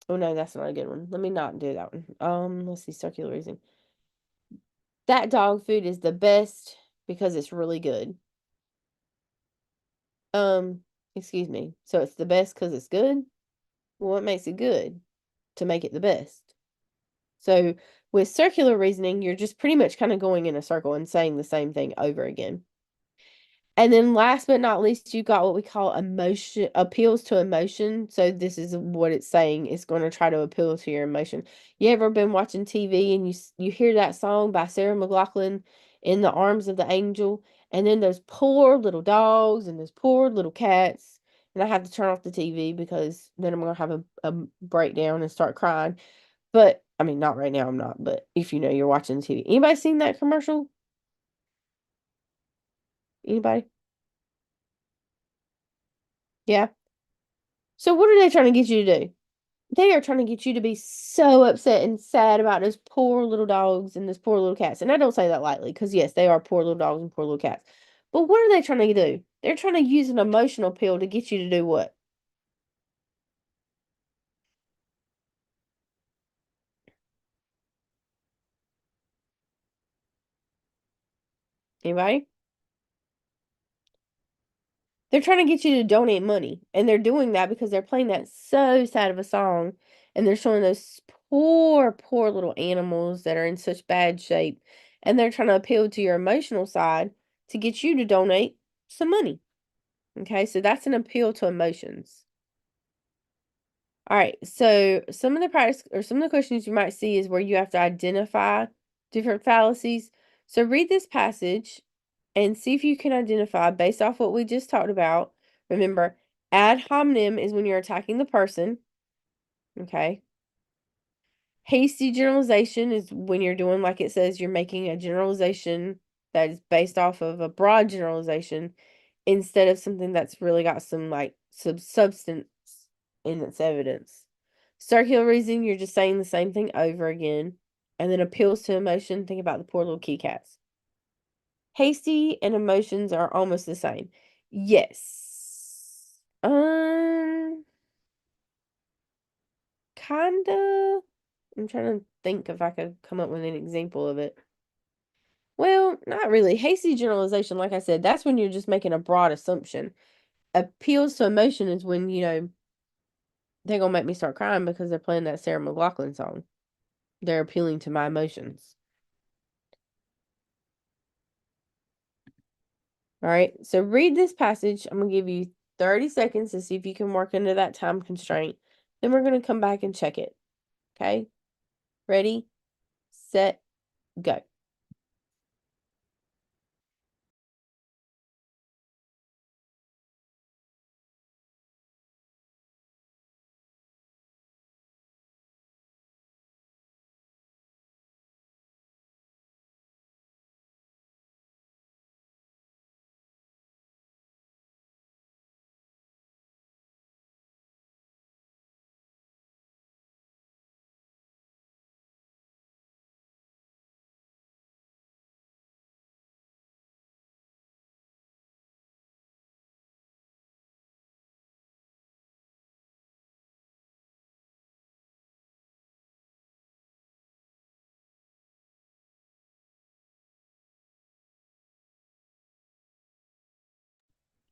oh no, that's not a good one. Let me not do that one. Let's see, circular reasoning. That dog food is the best because it's really good. Um, excuse me. So it's the best because it's good? Well, what makes it good to make it the best? So with circular reasoning, you're just pretty much kind of going in a circle and saying the same thing over again. And then last but not least, you got what we call emotion appeals to emotion. So this is what it's saying. It's going to try to appeal to your emotion. You ever been watching TV and you hear that song by Sarah McLachlan, In the Arms of the Angel, and then those poor little dogs and those poor little cats, and I have to turn off the TV because then I'm going to have a breakdown and start crying. But I mean, not right now, I'm not, but if you're watching TV. Anybody seen that commercial? Anybody? Yeah. So what are they trying to get you to do? They are trying to get you to be so upset and sad about those poor little dogs and those poor little cats. And I don't say that lightly because, yes, they are poor little dogs and poor little cats. But what are they trying to do? They're trying to use an emotional pill to get you to do what? Anybody? They're trying to get you to donate money. And they're doing that because they're playing that so sad of a song. And they're showing those poor, poor little animals that are in such bad shape. And they're trying to appeal to your emotional side to get you to donate some money. Okay, so that's an appeal to emotions. All right, so some of the practice or some of the questions you might see is where you have to identify different fallacies. So read this passage and see if you can identify based off what we just talked about. Remember, ad hominem is when you're attacking the person. Okay. Hasty generalization is when you're doing, like it says, you're making a generalization that is based off of a broad generalization instead of something that's really got some like substance in its evidence. Circular reasoning, you're just saying the same thing over again. And then appeals to emotion, think about the poor little kitty cats. Hasty and emotions are almost the same. Yes. kinda, I'm trying to think if I could come up with an example of it. Well, not really. Hasty generalization, like I said, that's when you're just making a broad assumption. Appeals to emotion is when, they're gonna make me start crying because they're playing that Sarah McLachlan song. They're appealing to my emotions. All right, so read this passage. I'm gonna give you 30 seconds to see if you can work into that time constraint. Then we're gonna come back and check it. Okay? Ready, set, go.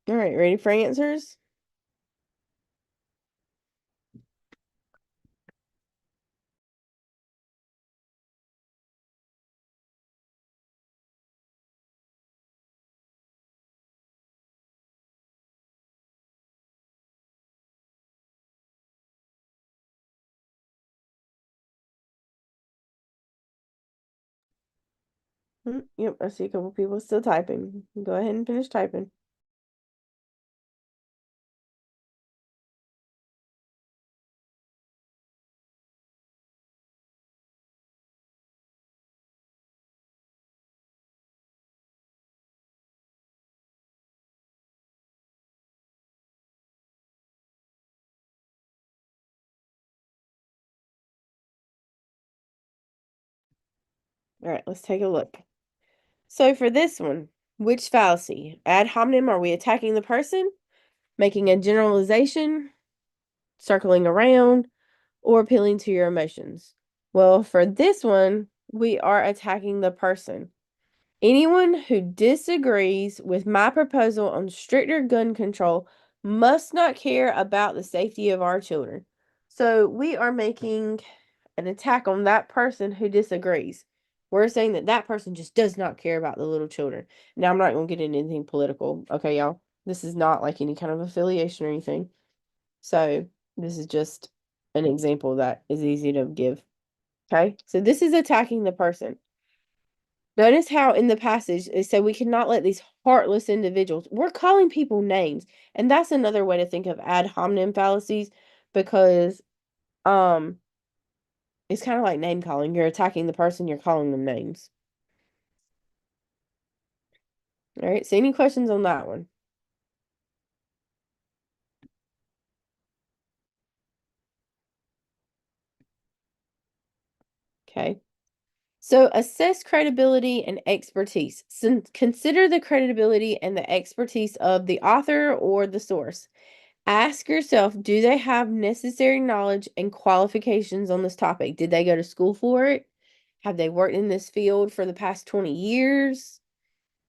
All right, ready for answers? Yep, I see a couple people still typing. Go ahead and finish typing. All right, let's take a look. So for this one, which fallacy? Ad hominem, are we attacking the person, making a generalization, circling around, or appealing to your emotions? Well, for this one, we are attacking the person. Anyone who disagrees with my proposal on stricter gun control must not care about the safety of our children. So we are making an attack on that person who disagrees. We're saying that that person just does not care about the little children. Now, I'm not going to get into anything political. Okay, y'all? This is not like any kind of affiliation or anything. So this is just an example that is easy to give. Okay, so this is attacking the person. Notice how in the passage it said we cannot let these heartless individuals, we're calling people names. And that's another way to think of ad hominem fallacies because it's kind of like name calling. You're attacking the person, you're calling them names. All right, so any questions on that one? Okay. So assess credibility and expertise. Consider the credibility and the expertise of the author or the source. Ask yourself, do they have necessary knowledge and qualifications on this topic? Did they go to school for it? Have they worked in this field for the past 20 years?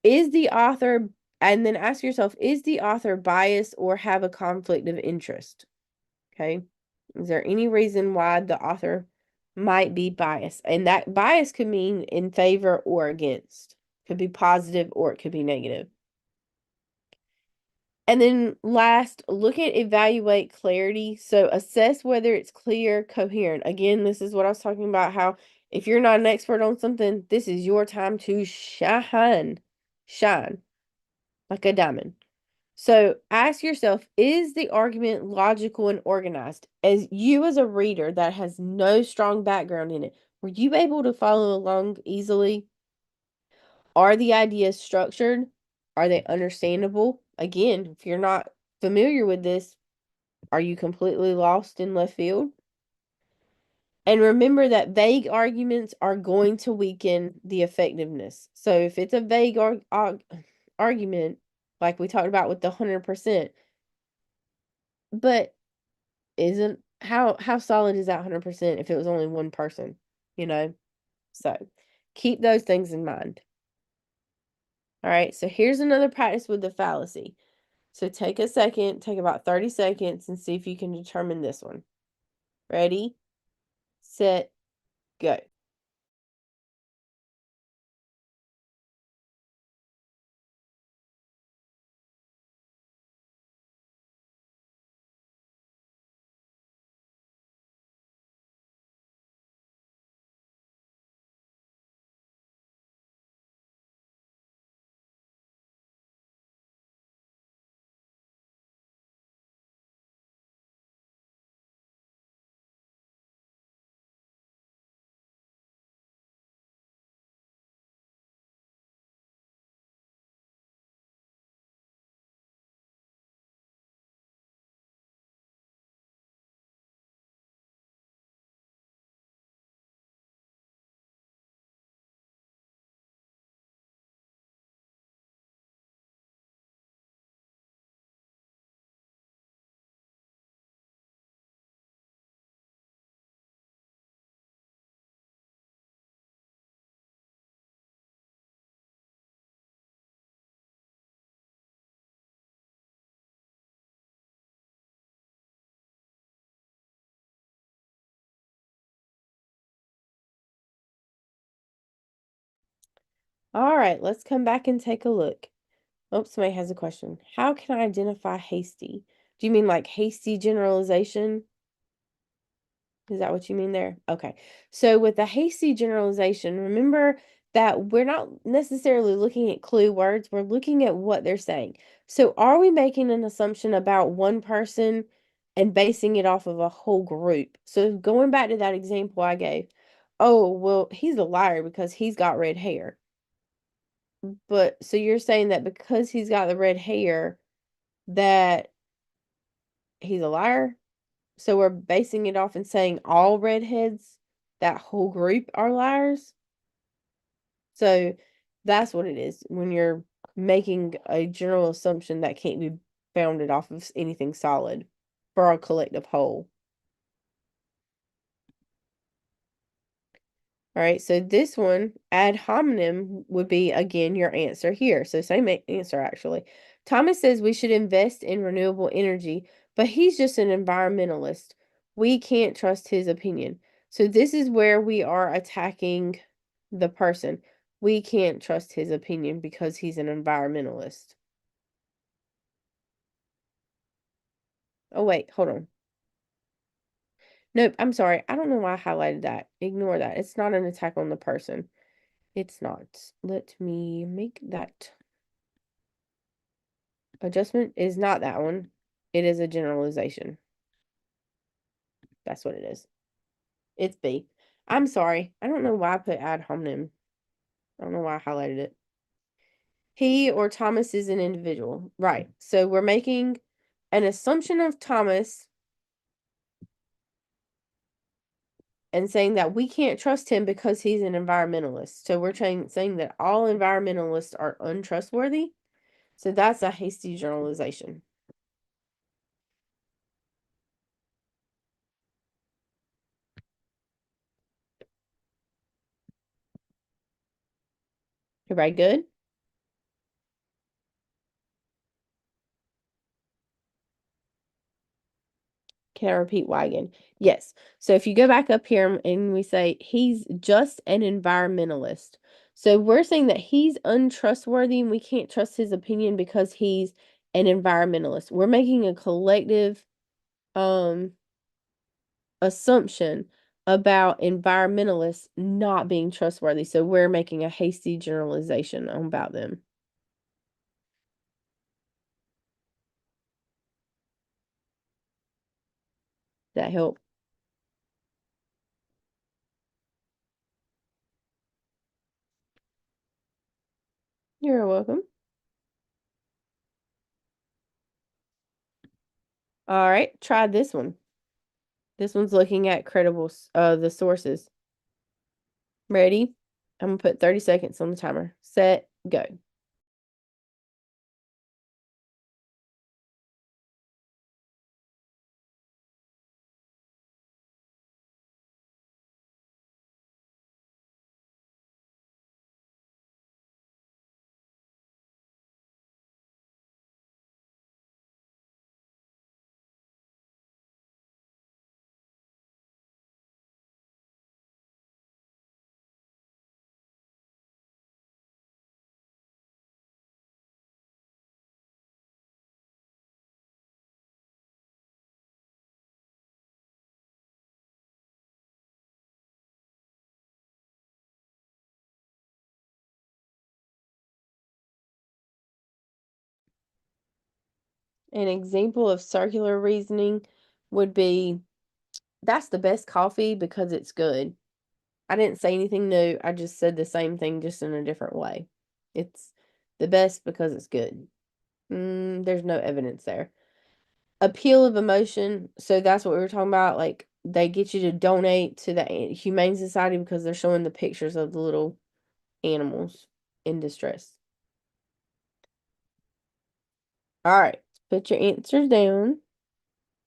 Is the author, and then ask yourself, is the author biased or have a conflict of interest? Okay. Is there any reason why the author might be biased? And that bias could mean in favor or against. Could be positive or it could be negative. And then last, look at evaluate clarity. So assess whether it's clear, coherent. Again, this is what I was talking about, how if you're not an expert on something, this is your time to shine. Shine like a diamond. So ask yourself, is the argument logical and organized? As you as a reader that has no strong background in it, were you able to follow along easily? Are the ideas structured? Are they understandable? Again, if you're not familiar with this, are you completely lost in left field? And remember that vague arguments are going to weaken the effectiveness. So if it's a vague argument, like we talked about with the 100%, but isn't how solid is that 100% if it was only one person, you know? So keep those things in mind. All right, so here's another practice with the fallacy. So take a second, take about 30 seconds, and see if you can determine this one. Ready, set, go. All right, let's come back and take a look. Oh, somebody has a question. How can I identify hasty? Do you mean like hasty generalization? Is that what you mean there? Okay. So with the hasty generalization, remember that we're not necessarily looking at clue words, we're looking at what they're saying. So are we making an assumption about one person and basing it off of a whole group? So going back to that example I gave, oh, well, he's a liar because he's got red hair. But so you're saying that because he's got the red hair, that he's a liar? So we're basing it off and saying all redheads, that whole group are liars? So that's what it is when you're making a general assumption that can't be founded off of anything solid for our collective whole. All right, so this one, ad hominem, would be again your answer here. So same answer actually. Thomas says we should invest in renewable energy, but he's just an environmentalist. We can't trust his opinion. So this is where we are attacking the person. We can't trust his opinion because he's an environmentalist. Oh, wait, hold on. Nope, I'm sorry. I don't know why I highlighted that. Ignore that. It's not an attack on the person. It's not. Let me make that adjustment. Is not that one. It is a generalization. That's what it is. It's B. I'm sorry. I don't know why I put ad hominem. I don't know why I highlighted it. He or Thomas is an individual. Right. So we're making an assumption of Thomas and saying that we can't trust him because he's an environmentalist. So we're saying that all environmentalists are untrustworthy. So that's a hasty generalization. Everybody good? Can I repeat why again? Yes. So if you go back up here and we say he's just an environmentalist. So we're saying that he's untrustworthy and we can't trust his opinion because he's an environmentalist. We're making a collective assumption about environmentalists not being trustworthy. So we're making a hasty generalization about them. That help? You're welcome. All right, try this one. This one's looking at credible the sources. Ready? I'm gonna put 30 seconds on the timer. Set, go. An example of circular reasoning would be, that's the best coffee because it's good. I didn't say anything new. I just said the same thing just in a different way. It's the best because it's good. There's no evidence there. Appeal of emotion. So that's what we were talking about. Like, they get you to donate to the Humane Society because they're showing the pictures of the little animals in distress. All right. Put your answers down.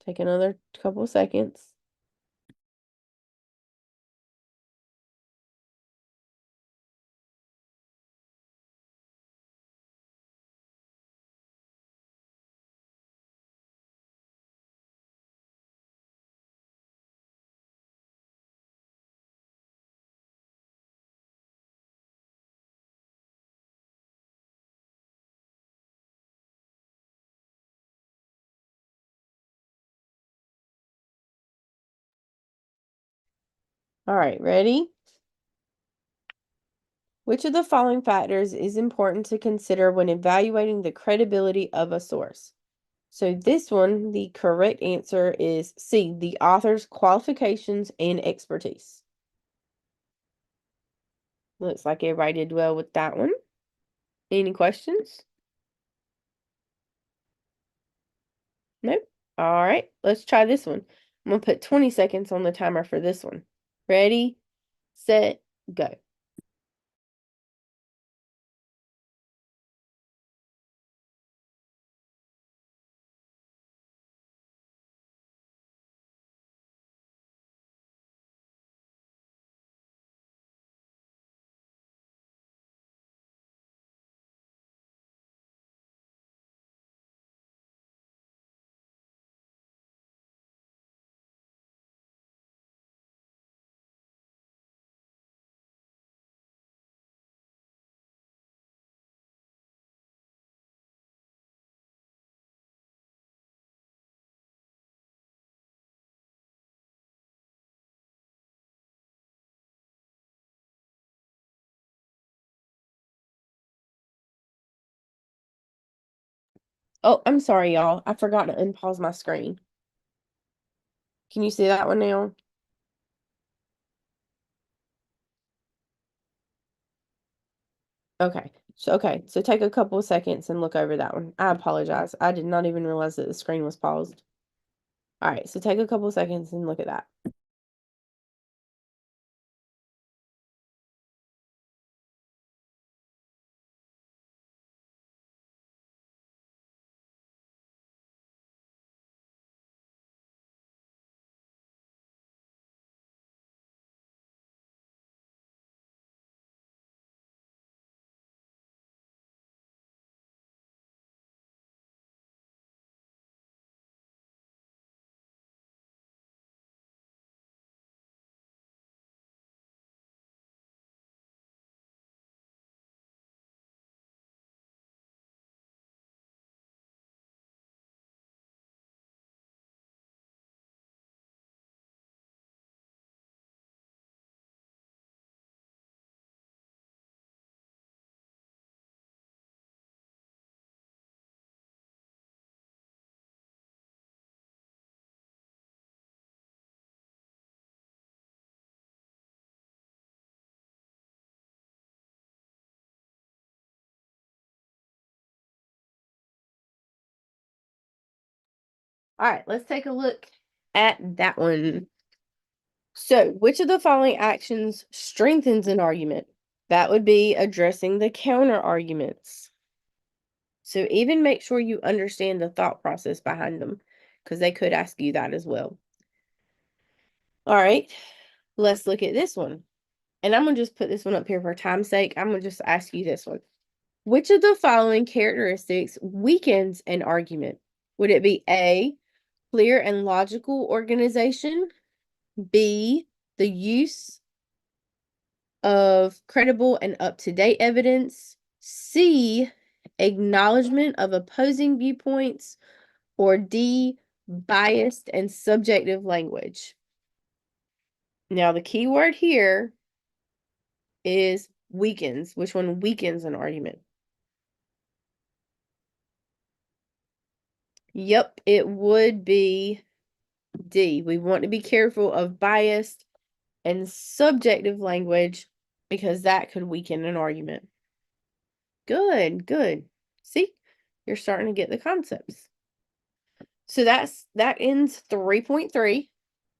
Take another couple seconds. All right, ready? Which of the following factors is important to consider when evaluating the credibility of a source? So this one, the correct answer is C, the author's qualifications and expertise. Looks like everybody did well with that one. Any questions? Nope. All right, let's try this one. I'm going to put 20 seconds on the timer for this one. Ready, set, go. Oh, I'm sorry, y'all. I forgot to unpause my screen. Can you see that one now? Okay, so take a couple of seconds and look over that one. I apologize. I did not even realize that the screen was paused. All right, so take a couple of seconds and look at that. All right, let's take a look at that one. So, which of the following actions strengthens an argument? That would be addressing the counter arguments. So, even make sure you understand the thought process behind them, because they could ask you that as well. All right, let's look at this one. And I'm going to just put this one up here for time's sake. I'm going to just ask you this one. Which of the following characteristics weakens an argument? Would it be A, clear and logical organization, B, the use of credible and up-to-date evidence, C, acknowledgement of opposing viewpoints, or D, biased and subjective language? Now, the key word here is weakens. Which one weakens an argument? Yep, it would be D. We want to be careful of biased and subjective language because that could weaken an argument. Good, good. See, you're starting to get the concepts. So that ends 3.3.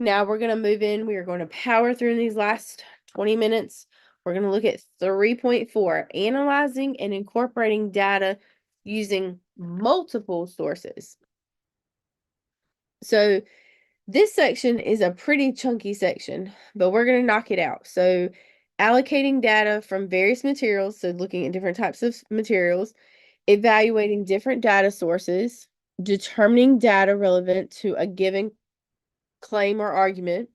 Now we're going to move in. We are going to power through these last 20 minutes. We're going to look at 3.4, analyzing and incorporating data using multiple sources. So this section is a pretty chunky section, but we're going to knock it out. So allocating data from various materials, so looking at different types of materials, evaluating different data sources, determining data relevant to a given claim or argument,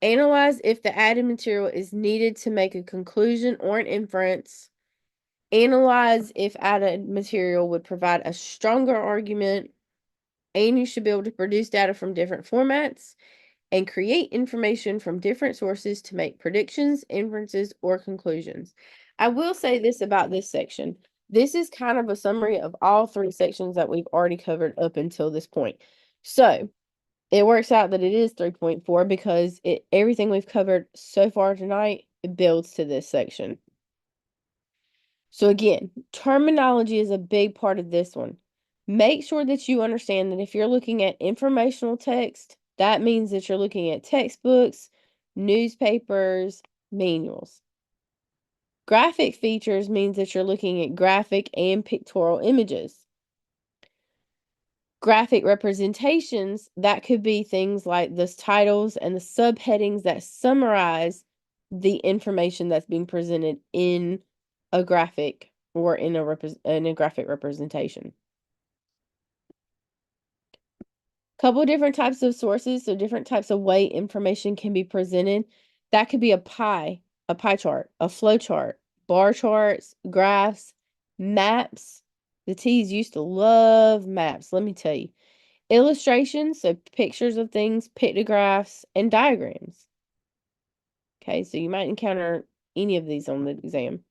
analyze if the added material is needed to make a conclusion or an inference, analyze if added material would provide a stronger argument, and you should be able to produce data from different formats and create information from different sources to make predictions, inferences, or conclusions. I will say this about this section. This is kind of a summary of all three sections that we've already covered up until this point. So it works out that it is 3.4 because everything we've covered so far tonight, it builds to this section. So again, terminology is a big part of this one. Make sure that you understand that if you're looking at informational text, that means that you're looking at textbooks, newspapers, manuals. Graphic features means that you're looking at graphic and pictorial images. Graphic representations, that could be things like the titles and the subheadings that summarize the information that's being presented in a graphic or in a graphic representation. Couple of different types of sources, so different types of way information can be presented. That could be a pie chart, a flow chart, bar charts, graphs, maps. The TEAS used to love maps, let me tell you. Illustrations, so pictures of things, pictographs, and diagrams. Okay, so you might encounter any of these on the exam.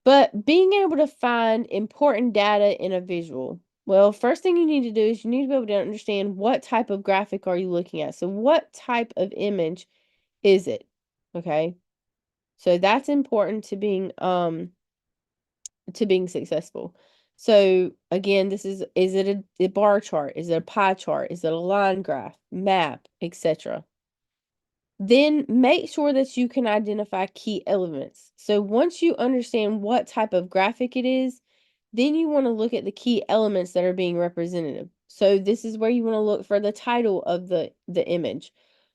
But being able to find important data in a visual. Well, first thing you need to do is you need to be able to understand what type of graphic are you looking at. So what type of image is it? Okay. So that's important to being successful. So again, is it a bar chart? Is it a pie chart? Is it a line graph, map, etc.? Then make sure that you can identify key elements. So once you understand what type of graphic it is, then you want to look at the key elements that are being representative. So this is where you want to look for the title of the image.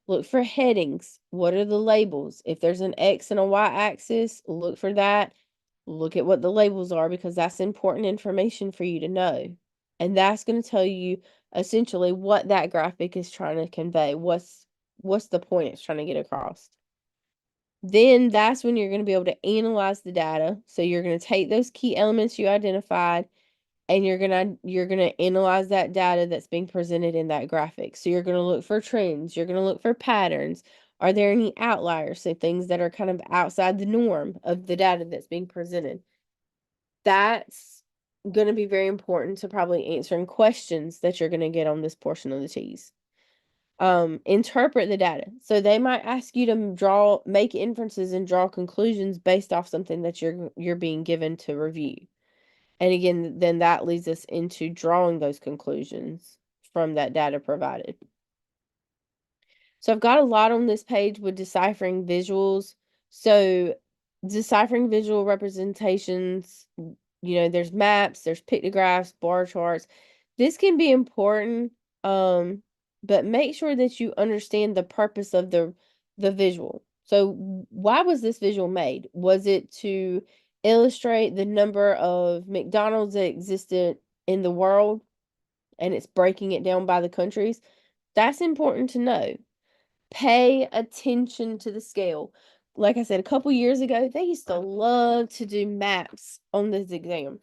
Look for headings. What are the labels? If there's an X and a Y axis, look for that. Look at what the labels are because that's important information for you to know. And that's going to tell you essentially what that graphic is trying to convey. What's the point it's trying to get across? Then that's when you're going to be able to analyze the data. So you're going to take those key elements you identified and you're going to analyze that data that's being presented in that graphic. So you're going to look for trends, you're going to look for patterns. Are there any outliers? So things that are kind of outside the norm of the data that's being presented. That's going to be very important to probably answering questions that you're going to get on this portion of the TEAS. Interpret the data. So they might ask you to make inferences and draw conclusions based off something that you're being given to review. And again, then that leads us into drawing those conclusions from that data provided. So I've got a lot on this page with deciphering visuals. So deciphering visual representations, there's maps, there's pictographs, bar charts. This can be important, but make sure that you understand the purpose of the visual. So why was this visual made? Was it to illustrate the number of McDonald's that existed in the world and it's breaking it down by the countries? That's important to know. Pay attention to the scale. Like I said, a couple years ago, they used to love to do maps on this exam.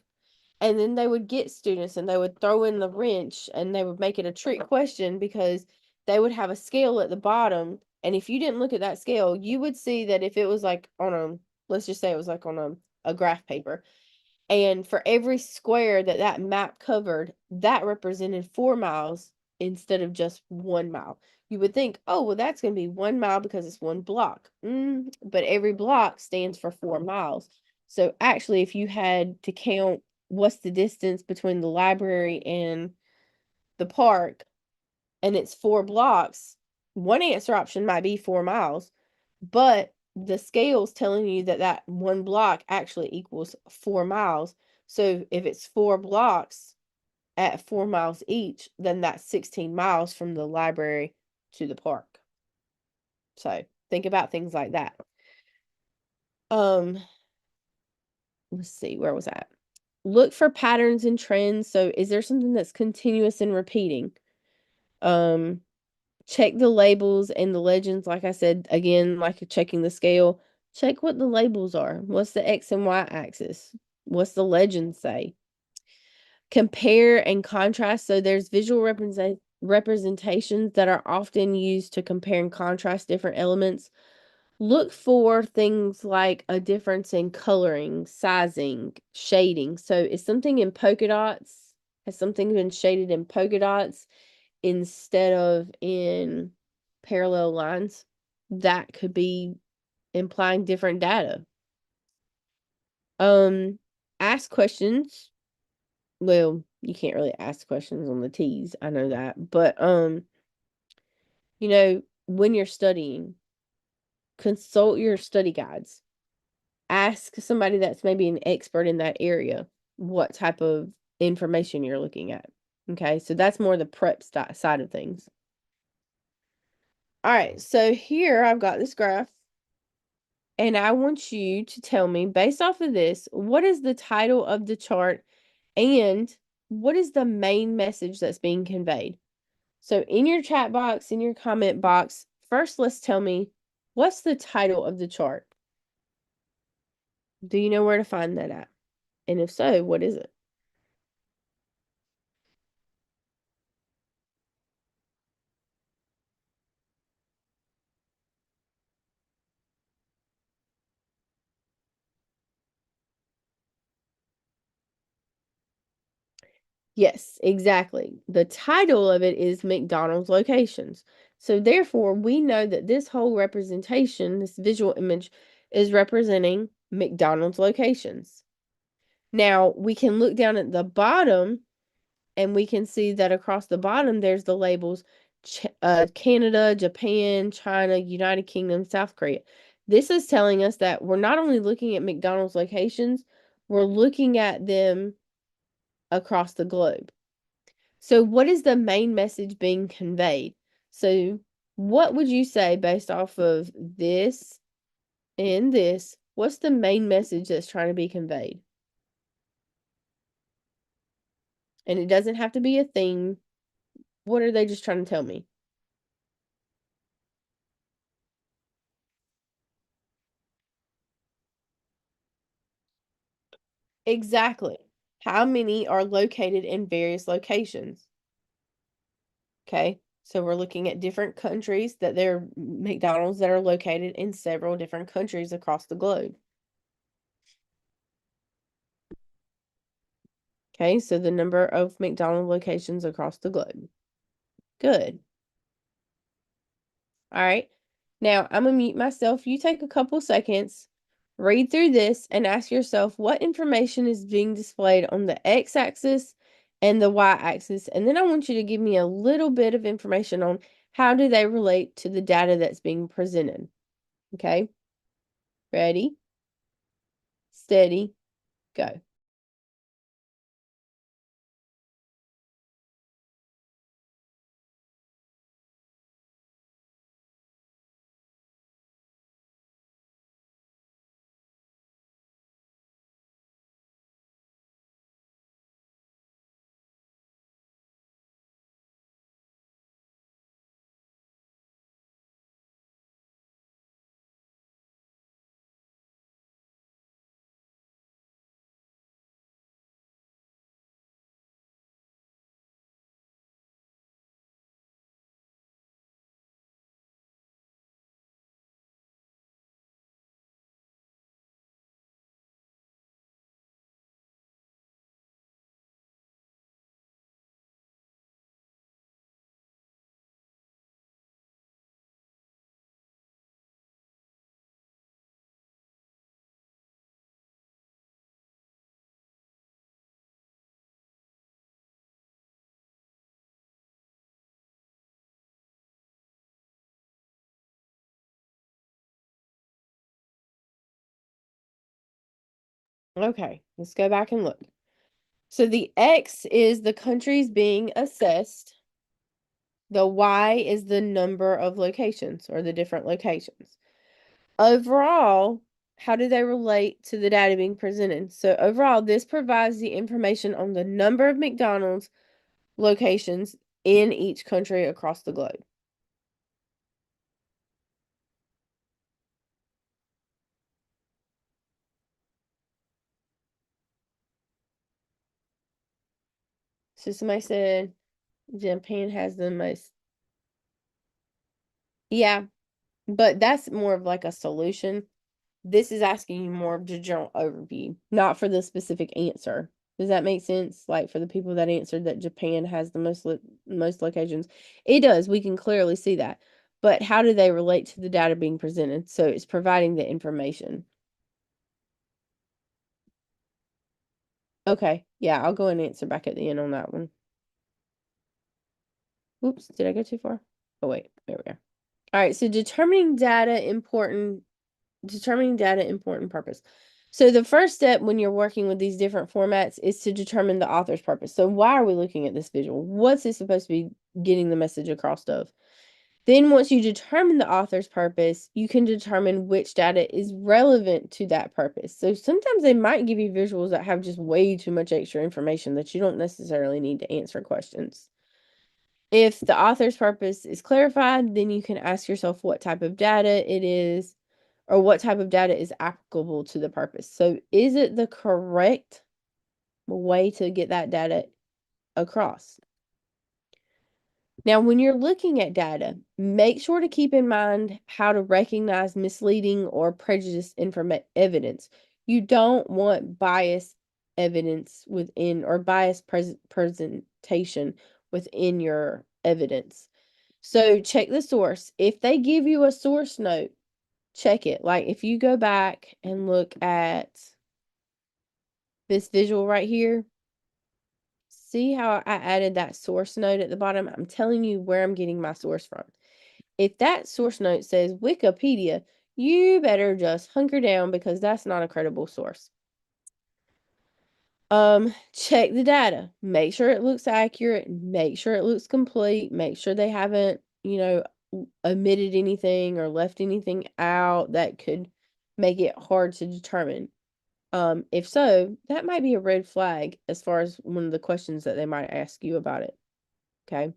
And then they would get students and they would throw in the wrench and they would make it a trick question because they would have a scale at the bottom. And if you didn't look at that scale, you would see that if it was like let's just say it was like on a graph paper. And for every square that map covered, that represented 4 miles instead of just 1 mile. You would think, oh, well, that's going to be 1 mile because it's one block. But every block stands for 4 miles. So actually, if you had to count what's the distance between the library and the park, and it's 4 blocks, one answer option might be 4 miles, but the scale's telling you that one block actually equals 4 miles. So if it's 4 blocks at 4 miles each, then that's 16 miles from the library to the park. So think about things like that. Let's see, where was that? Look for patterns and trends. So is there something that's continuous and repeating? Check the labels and the legends. Like I said, again, like checking the scale, check what the labels are. What's the X and Y axis? What's the legend say? Compare and contrast. So there's visual representations that are often used to compare and contrast different elements. Look for things like a difference in coloring, sizing, shading. So is something in polka dots? Has something been shaded in polka dots instead of in parallel lines? That could be implying different data. Ask questions. Well, you can't really ask questions on the TEAS, I know that. But when you're studying, consult your study guides. Ask somebody that's maybe an expert in that area what type of information you're looking at. Okay, so that's more the prep side of things. All right, so here I've got this graph, and I want you to tell me, based off of this, what is the title of the chart and what is the main message that's being conveyed? So in your chat box, in your comment box, first let's tell me, what's the title of the chart? Do you know where to find that at? And if so, what is it? Yes, exactly. The title of it is McDonald's locations. So therefore, we know that this whole representation, this visual image, is representing McDonald's locations. Now, we can look down at the bottom and we can see that across the bottom, there's the labels Canada, Japan, China, United Kingdom, South Korea. This is telling us that we're not only looking at McDonald's locations, we're looking at them across the globe. So, what is the main message being conveyed? So, what would you say based off of this and this? What's the main message that's trying to be conveyed? And it doesn't have to be a theme. What are they just trying to tell me? Exactly. How many are located in various locations? Okay. So we're looking at different countries that there are McDonald's that are located in several different countries across the globe. Okay. So the number of McDonald's locations across the globe. Good. All right. Now I'm going to mute myself. You take a couple seconds, read through this, and ask yourself what information is being displayed on the x-axis and the y-axis. And then I want you to give me a little bit of information on how do they relate to the data that's being presented. Okay. Ready, steady, go. Okay, let's go back and look. So the X is the countries being assessed. The Y is the number of locations or the different locations. Overall, how do they relate to the data being presented? So overall, this provides the information on the number of McDonald's locations in each country across the globe. So somebody said Japan has the most. Yeah, but that's more of like a solution. This is asking you more of the general overview, not for the specific answer. Does that make sense? Like for the people that answered that Japan has the most locations, it does. We can clearly see that. But how do they relate to the data being presented? So it's providing the information. Okay, yeah, I'll go and answer back at the end on that one. Oops, did I go too far? Oh wait, there we go. All right, so determining data important purpose. So the first step when you're working with these different formats is to determine the author's purpose. So why are we looking at this visual? What's it supposed to be getting the message across of? Then once you determine the author's purpose, you can determine which data is relevant to that purpose. So sometimes they might give you visuals that have just way too much extra information that you don't necessarily need to answer questions. If the author's purpose is clarified, then you can ask yourself what type of data it is or what type of data is applicable to the purpose. So is it the correct way to get that data across? Now, when you're looking at data, make sure to keep in mind how to recognize misleading or prejudiced evidence. You don't want biased evidence within or biased presentation within your evidence. So check the source. If they give you a source note, check it. Like if you go back and look at this visual right here, see how I added that source note at the bottom? I'm telling you where I'm getting my source from. If that source note says Wikipedia, you better just hunker down because that's not a credible source. Check the data. Make sure it looks accurate. Make sure it looks complete. Make sure they haven't, omitted anything or left anything out that could make it hard to determine. If so, that might be a red flag as far as one of the questions that they might ask you about it. Okay.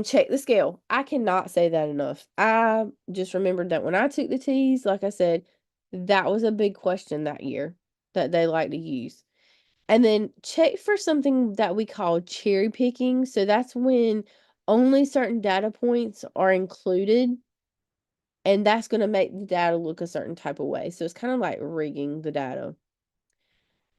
Check the scale. I cannot say that enough. I just remembered that when I took the TEAS, like I said, that was a big question that year that they like to use. And then check for something that we call cherry picking. So that's when only certain data points are included, and that's going to make the data look a certain type of way. So it's kind of like rigging the data.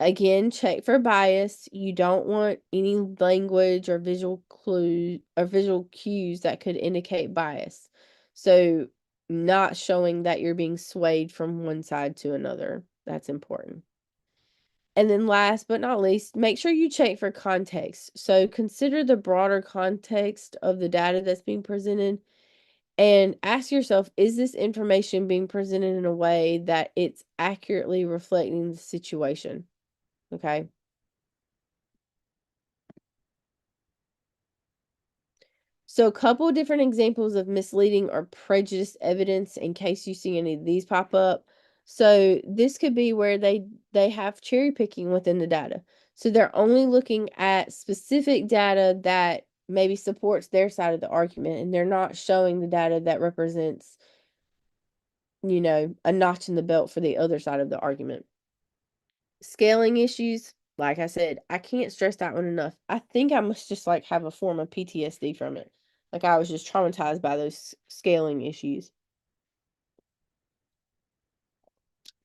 Again, check for bias. You don't want any language or visual clue or visual cues that could indicate bias. So not showing that you're being swayed from one side to another. That's important. And then last but not least, make sure you check for context. So consider the broader context of the data that's being presented and ask yourself, is this information being presented in a way that it's accurately reflecting the situation? Okay. So a couple different examples of misleading or prejudiced evidence in case you see any of these pop up. So this could be where they have cherry picking within the data. So they're only looking at specific data that maybe supports their side of the argument, and they're not showing the data that represents, a notch in the belt for the other side of the argument. Scaling issues, like I said, I can't stress that one enough. I think I must just like have a form of PTSD from it. Like I was just traumatized by those scaling issues.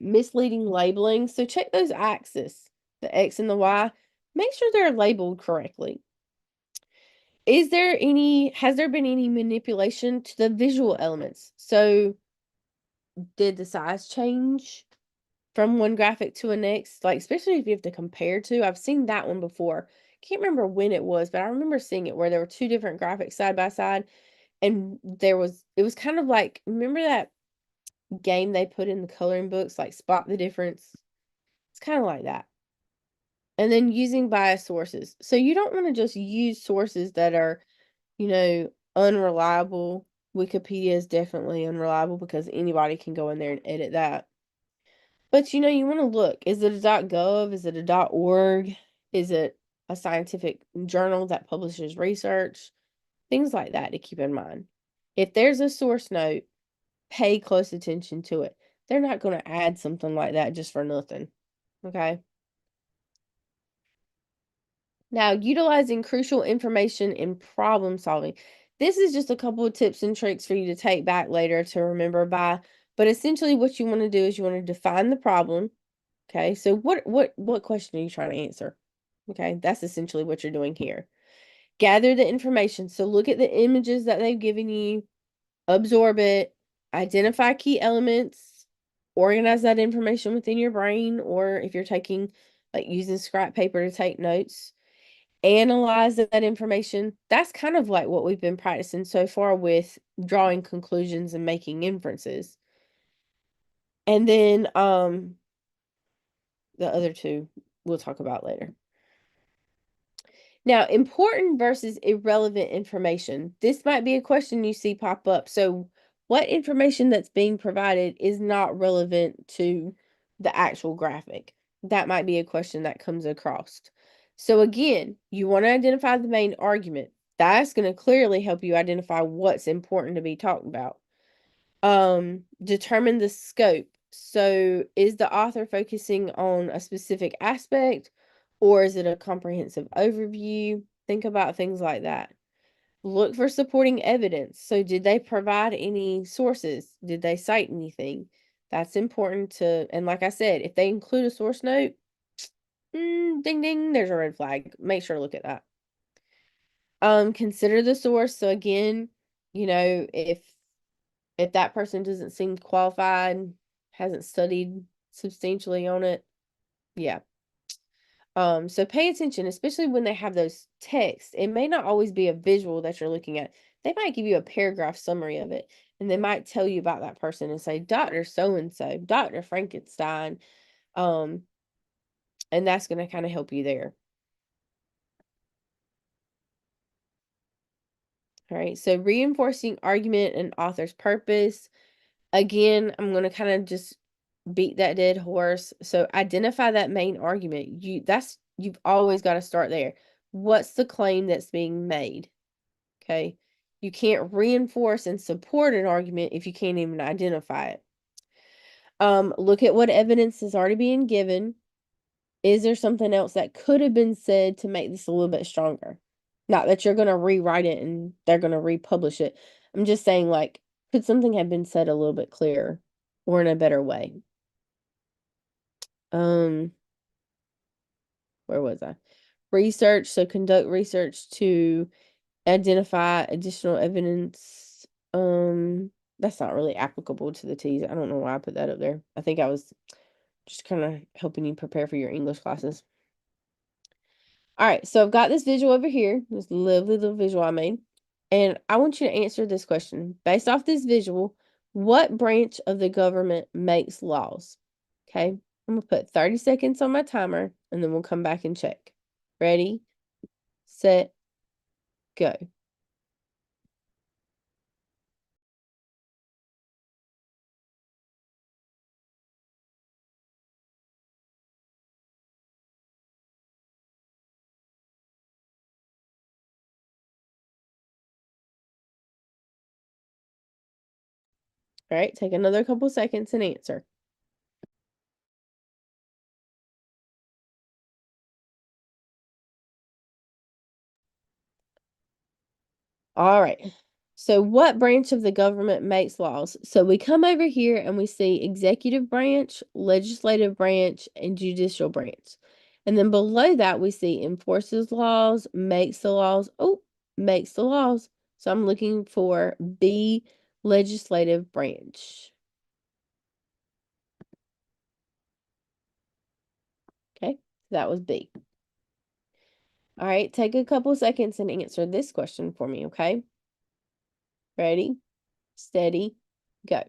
Misleading labeling. So check those axes, the X and the Y. Make sure they're labeled correctly. Has there been any manipulation to the visual elements? So did the size change from one graphic to a next? Like, especially if you have to compare to. I've seen that one before. Can't remember when it was, but I remember seeing it where there were two different graphics side by side, and it was kind of like, remember that game they put in the coloring books, like Spot the Difference? It's kind of like that. And then using biased sources. So you don't want to just use sources that are, unreliable. Wikipedia is definitely unreliable because anybody can go in there and edit that. But you want to look. Is it a .gov? Is it a .org? Is it a scientific journal that publishes research? Things like that to keep in mind. If there's a source note, pay close attention to it. They're not going to add something like that just for nothing. Okay? Now, utilizing crucial information in problem solving. This is just a couple of tips and tricks for you to take back later to remember by. But essentially what you want to do is you want to define the problem. Okay? So what question are you trying to answer? Okay? That's essentially what you're doing here. Gather the information. So look at the images that they've given you, absorb it, identify key elements, organize that information within your brain, or if you're taking, like using scrap paper to take notes, analyze that information. That's kind of like what we've been practicing so far with drawing conclusions and making inferences. And then the other two we'll talk about later. Now, important versus irrelevant information. This might be a question you see pop up. So, what information that's being provided is not relevant to the actual graphic? That might be a question that comes across. So, again, you want to identify the main argument. That's going to clearly help you identify what's important to be talked about. Determine the scope. So, is the author focusing on a specific aspect? Or is it a comprehensive overview? Think about things like that. Look for supporting evidence. So, did they provide any sources? Did they cite anything? That's important to, and like I said, if they include a source note, ding ding, there's a red flag. Make sure to look at that. Consider the source. So again, if that person doesn't seem qualified, hasn't studied substantially on it, yeah. So pay attention, especially when they have those texts. It may not always be a visual that you're looking at. They might give you a paragraph summary of it, and they might tell you about that person and say, Dr. So-and-so, Dr. Frankenstein. And that's going to kind of help you there. All right, so reinforcing argument and author's purpose. Again, I'm going to kind of just beat that dead horse. So identify that main argument. You've always got to start there. What's the claim that's being made? Okay. You can't reinforce and support an argument if you can't even identify it. Look at what evidence is already being given. Is there something else that could have been said to make this a little bit stronger? Not that you're going to rewrite it and they're going to republish it. I'm just saying, like, could something have been said a little bit clearer or in a better way? Where was I? Research. So conduct research to identify additional evidence. That's not really applicable to the TEAS. I don't know why I put that up there. I think I was just kind of helping you prepare for your English classes. All right, so I've got this visual over here, this lovely little visual I made, and I want you to answer this question. Based off this visual, what branch of the government makes laws? Okay, I'm going to put 30 seconds on my timer, and then we'll come back and check. Ready, set, go. All right, take another couple seconds and answer. All right. So what branch of the government makes laws? So we come over here and we see executive branch, legislative branch, and judicial branch. And then below that, we see enforces laws, makes the laws. Oh, makes the laws. So I'm looking for B, legislative branch. Okay, that was B. All right, take a couple seconds and answer this question for me, okay? Ready, steady, go.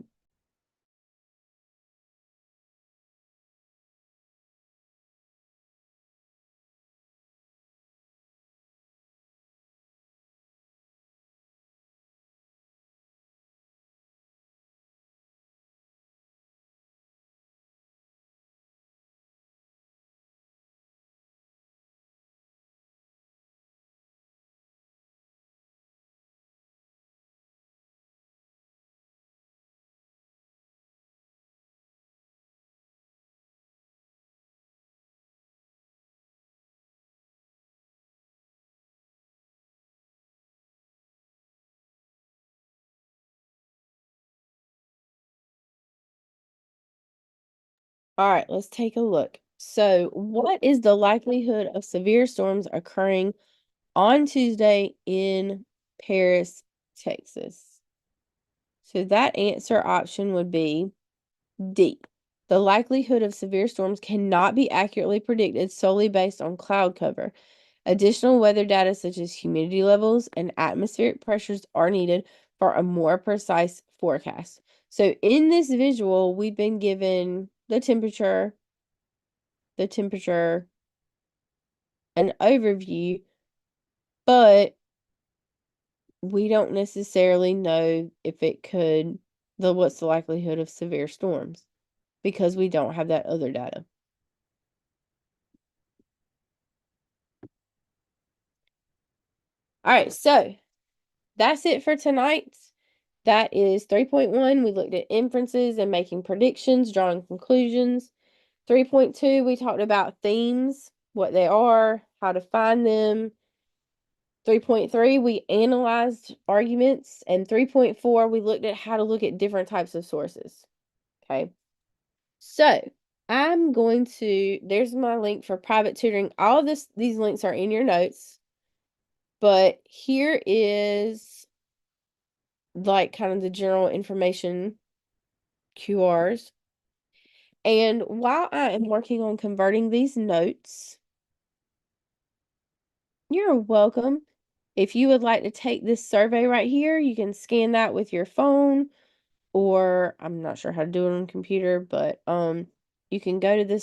All right, let's take a look. So, what is the likelihood of severe storms occurring on Tuesday in Paris, Texas? So, that answer option would be D. The likelihood of severe storms cannot be accurately predicted solely based on cloud cover. Additional weather data such as humidity levels and atmospheric pressures are needed for a more precise forecast. So in this visual, we've been given the temperature, an overview, but we don't necessarily know if it could, what's the likelihood of severe storms because we don't have that other data. All right, so that's it for tonight. That is 3.1. We looked at inferences and making predictions, drawing conclusions. 3.2, we talked about themes, what they are, how to find them. 3.3, we analyzed arguments. And 3.4, we looked at how to look at different types of sources. Okay. So I'm going to, there's my link for private tutoring. All of these links are in your notes. But here is like kind of the general information QRs. And while I am working on converting these notes, you're welcome. If you would like to take this survey right here, you can scan that with your phone, or I'm not sure how to do it on a computer, but you can go to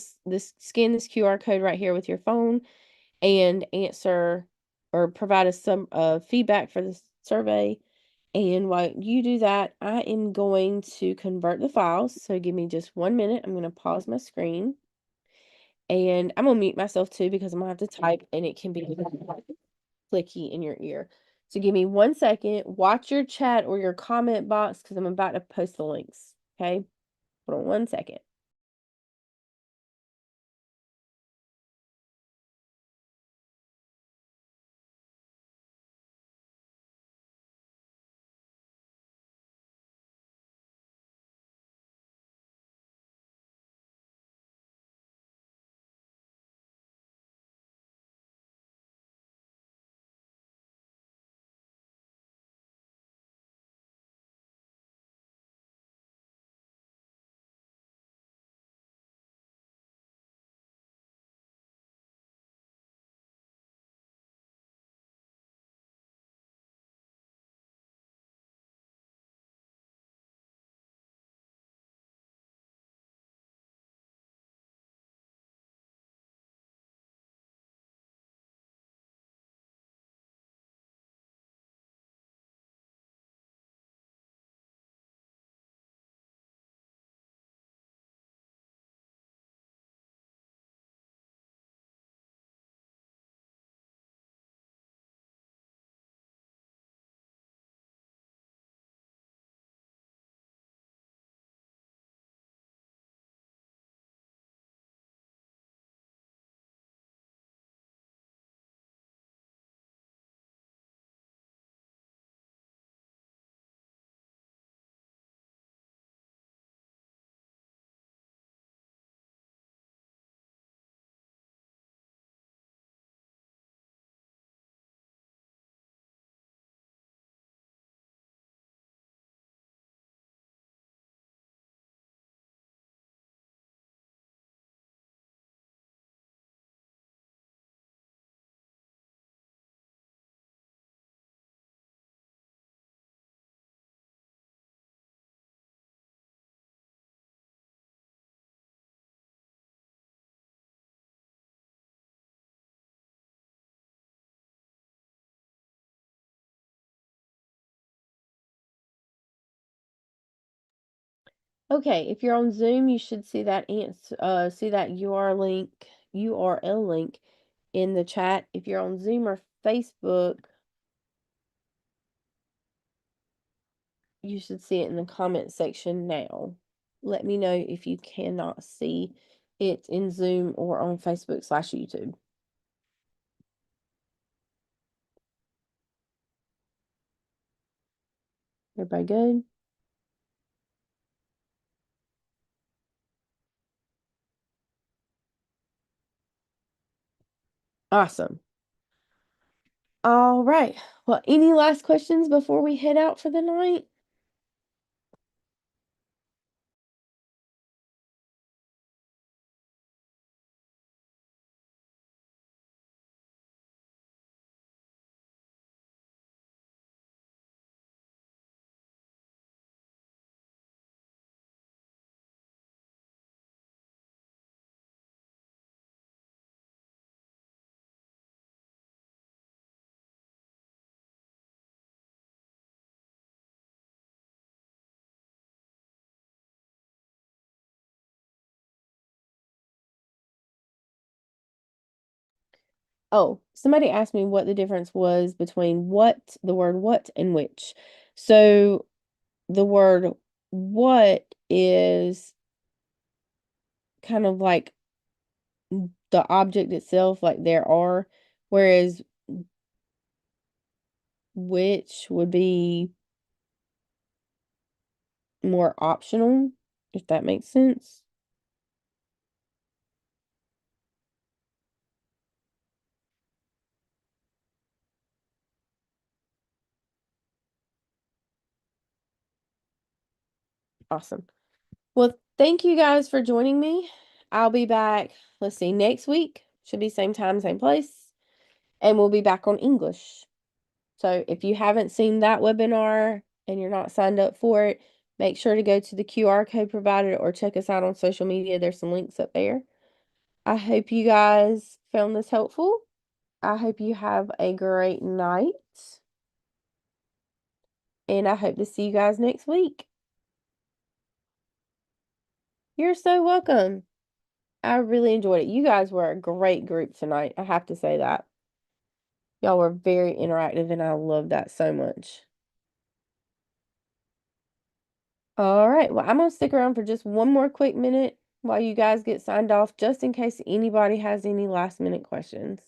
scan this QR code right here with your phone and answer or provide us some feedback for this survey. And while you do that, I am going to convert the files. So give me just 1 minute. I'm going to pause my screen. And I'm going to mute myself too because I'm going to have to type and it can be clicky in your ear. So give me 1 second. Watch your chat or your comment box because I'm about to post the links. Okay? Hold on 1 second. Okay, if you're on Zoom, you should see that URL link in the chat. If you're on Zoom or Facebook, you should see it in the comment section now. Let me know if you cannot see it in Zoom or on Facebook/YouTube. Everybody good? Awesome. All right. Well, any last questions before we head out for the night? Oh, somebody asked me what the difference was between the word what and which. So the word what is kind of like the object itself, like there are, whereas which would be more optional, if that makes sense. Awesome. Well, thank you guys for joining me. I'll be back, let's see, next week. Should be same time, same place. And we'll be back on English. So if you haven't seen that webinar and you're not signed up for it, make sure to go to the QR code provided or check us out on social media. There's some links up there. I hope you guys found this helpful. I hope you have a great night. And I hope to see you guys next week. You're so welcome. I really enjoyed it. You guys were a great group tonight. I have to say that. Y'all were very interactive, and I love that so much. All right. Well, I'm going to stick around for just one more quick minute while you guys get signed off, just in case anybody has any last minute questions.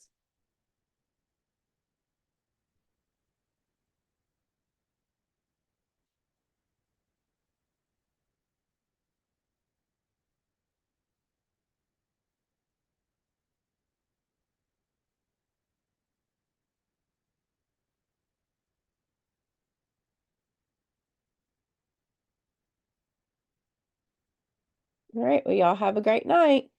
All right. Well, y'all have a great night.